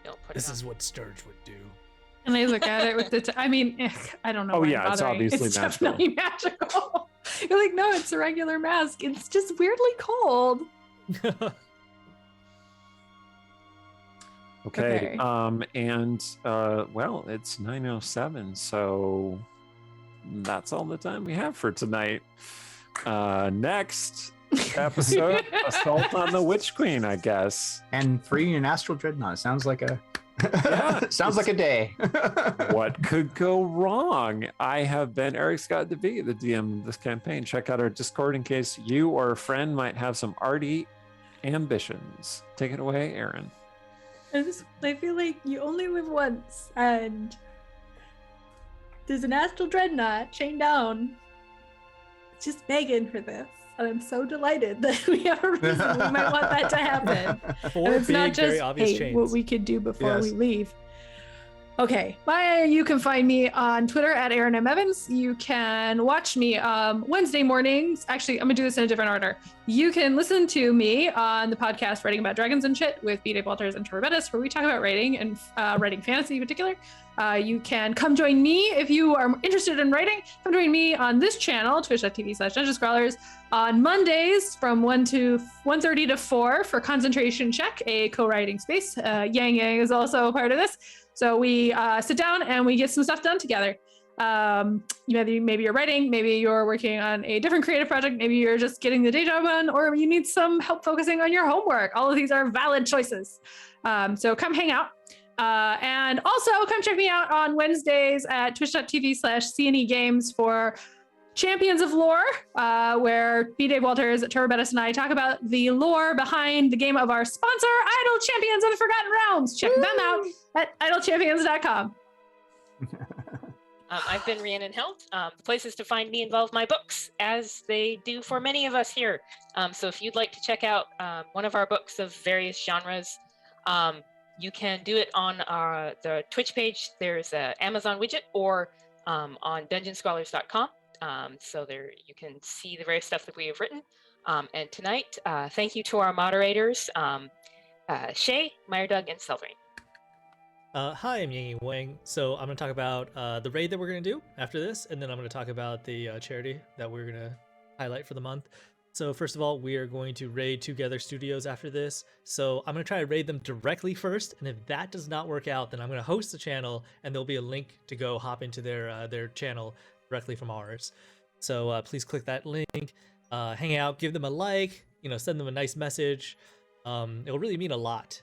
Don't put This it on. is what Sturge would do. And I look at it with the. I mean, I don't know. Oh, why I'm yeah, it's bothering. obviously it's magical. definitely magical. You're like, no, it's a regular mask. It's just weirdly cold. Okay. Okay. Well, it's 9:07, so that's all the time we have for tonight. Next episode, Assault on the Witch Queen, I guess. And freeing an Astral Dreadnought sounds like a Yeah, sounds like a day. What could go wrong? I have been Eric Scott DeVee, the DM of this campaign. Check out our Discord in case you or a friend might have some arty ambitions. Take it away, Aaron. I feel like you only live once, and there's an Astral Dreadnought chained down, just begging for this. And I'm so delighted that we have a reason we might want that to happen. Four And it's big, not just, very obvious hey, chains. what we could do before Yes. we leave. Okay, you can find me on Twitter at Aaron M. Evans. You can watch me Wednesday mornings. Actually, I'm gonna do this in a different order. You can listen to me on the podcast Writing About Dragons and Shit with B. Dave Walters and Trevor Bettis, where we talk about writing and writing fantasy in particular. You can come join me if you are interested in writing. Come join me on this channel, twitch.tv/Dungeon Scrawlers, on Mondays from 1:30 to 4 for Concentration Check, a co-writing space. Yang Yang is also a part of this. So we sit down and we get some stuff done together. Maybe you're writing, maybe you're working on a different creative project, maybe you're just getting the day job done, or you need some help focusing on your homework. All of these are valid choices. So come hang out. And also come check me out on Wednesdays at twitch.tv/CNE Games for Champions of Lore, where B. Dave Walters, Trevor Bettis, and I talk about the lore behind the game of our sponsor, Idle Champions of the Forgotten Realms. Check them out at idlechampions.com. I've been Rhiannon Held. The places to find me involve my books, as they do for many of us here. So if you'd like to check out one of our books of various genres, you can do it on the Twitch page. There's an Amazon widget, or on dungeonscrawlers.com. So there you can see the various stuff that we have written. And tonight, thank you to our moderators, Shay, Meyerdug, and Selvain. Hi, I'm Yang Wang. So I'm going to talk about the raid that we're going to do after this, and then I'm going to talk about the charity that we're going to highlight for the month. So first of all, we are going to raid Together Studios after this. So I'm going to try to raid them directly first, and if that does not work out, then I'm going to host the channel, and there'll be a link to go hop into their channel directly from ours. So please click that link, hang out, give them a like, send them a nice message. It'll really mean a lot.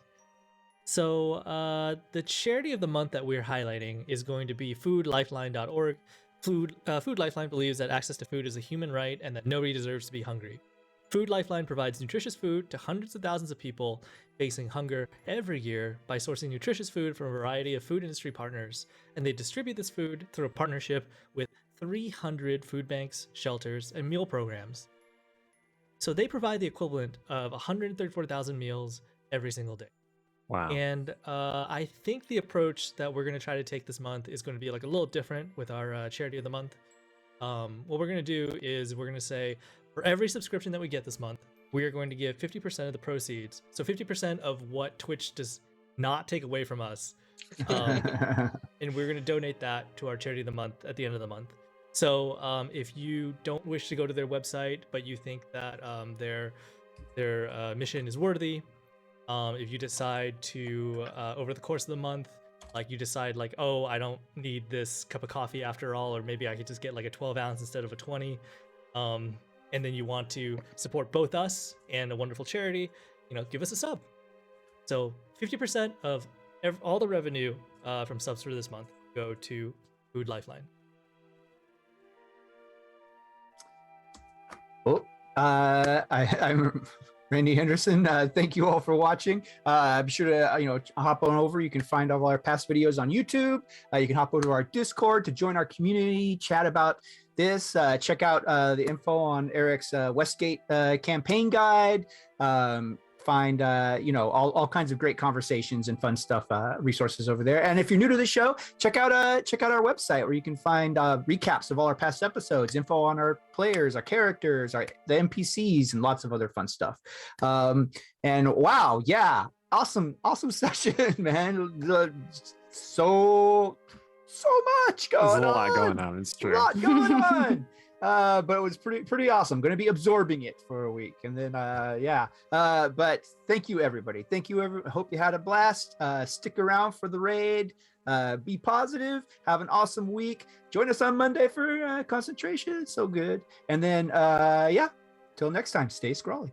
So the charity of the month that we're highlighting is going to be foodlifeline.org. Food Lifeline believes that access to food is a human right and that nobody deserves to be hungry. Food Lifeline provides nutritious food to hundreds of thousands of people facing hunger every year by sourcing nutritious food from a variety of food industry partners, and they distribute this food through a partnership with 300 food banks, shelters, and meal programs. So they provide the equivalent of 134,000 meals every single day. Wow. And I think the approach that we're going to try to take this month is going to be like a little different with our charity of the month. What we're going to do is we're going to say for every subscription that we get this month, we are going to give 50% of the proceeds. So 50% of what Twitch does not take away from us. And we're going to donate that to our charity of the month at the end of the month. So if you don't wish to go to their website, but you think that their mission is worthy, if you decide to over the course of the month, like you decide like, oh, I don't need this cup of coffee after all, or maybe I could just get like a 12 ounce instead of a 20, and then you want to support both us and a wonderful charity, give us a sub. So 50% of all the revenue from subs for this month go to Food Lifeline. Oh, I'm Randy Henderson. Thank you all for watching. Be sure to hop on over. You can find all our past videos on YouTube. You can hop over to our Discord to join our community, chat about this. Check out the info on Eric's Westgate campaign guide. Find all kinds of great conversations and fun stuff, resources over there. And if you're new to the show, check out our website where you can find recaps of all our past episodes, info on our players, our characters, the NPCs, and lots of other fun stuff. And wow, yeah, awesome session, man. So much going on. There's a lot going on. It's true. A lot going on. But it was pretty awesome. Going to be absorbing it for a week, and then but thank you everybody. Thank you I hope you had a blast. Stick around for the raid. Be positive. Have an awesome week. Join us on Monday for concentration. It's so good. And then till next time, stay scrawly.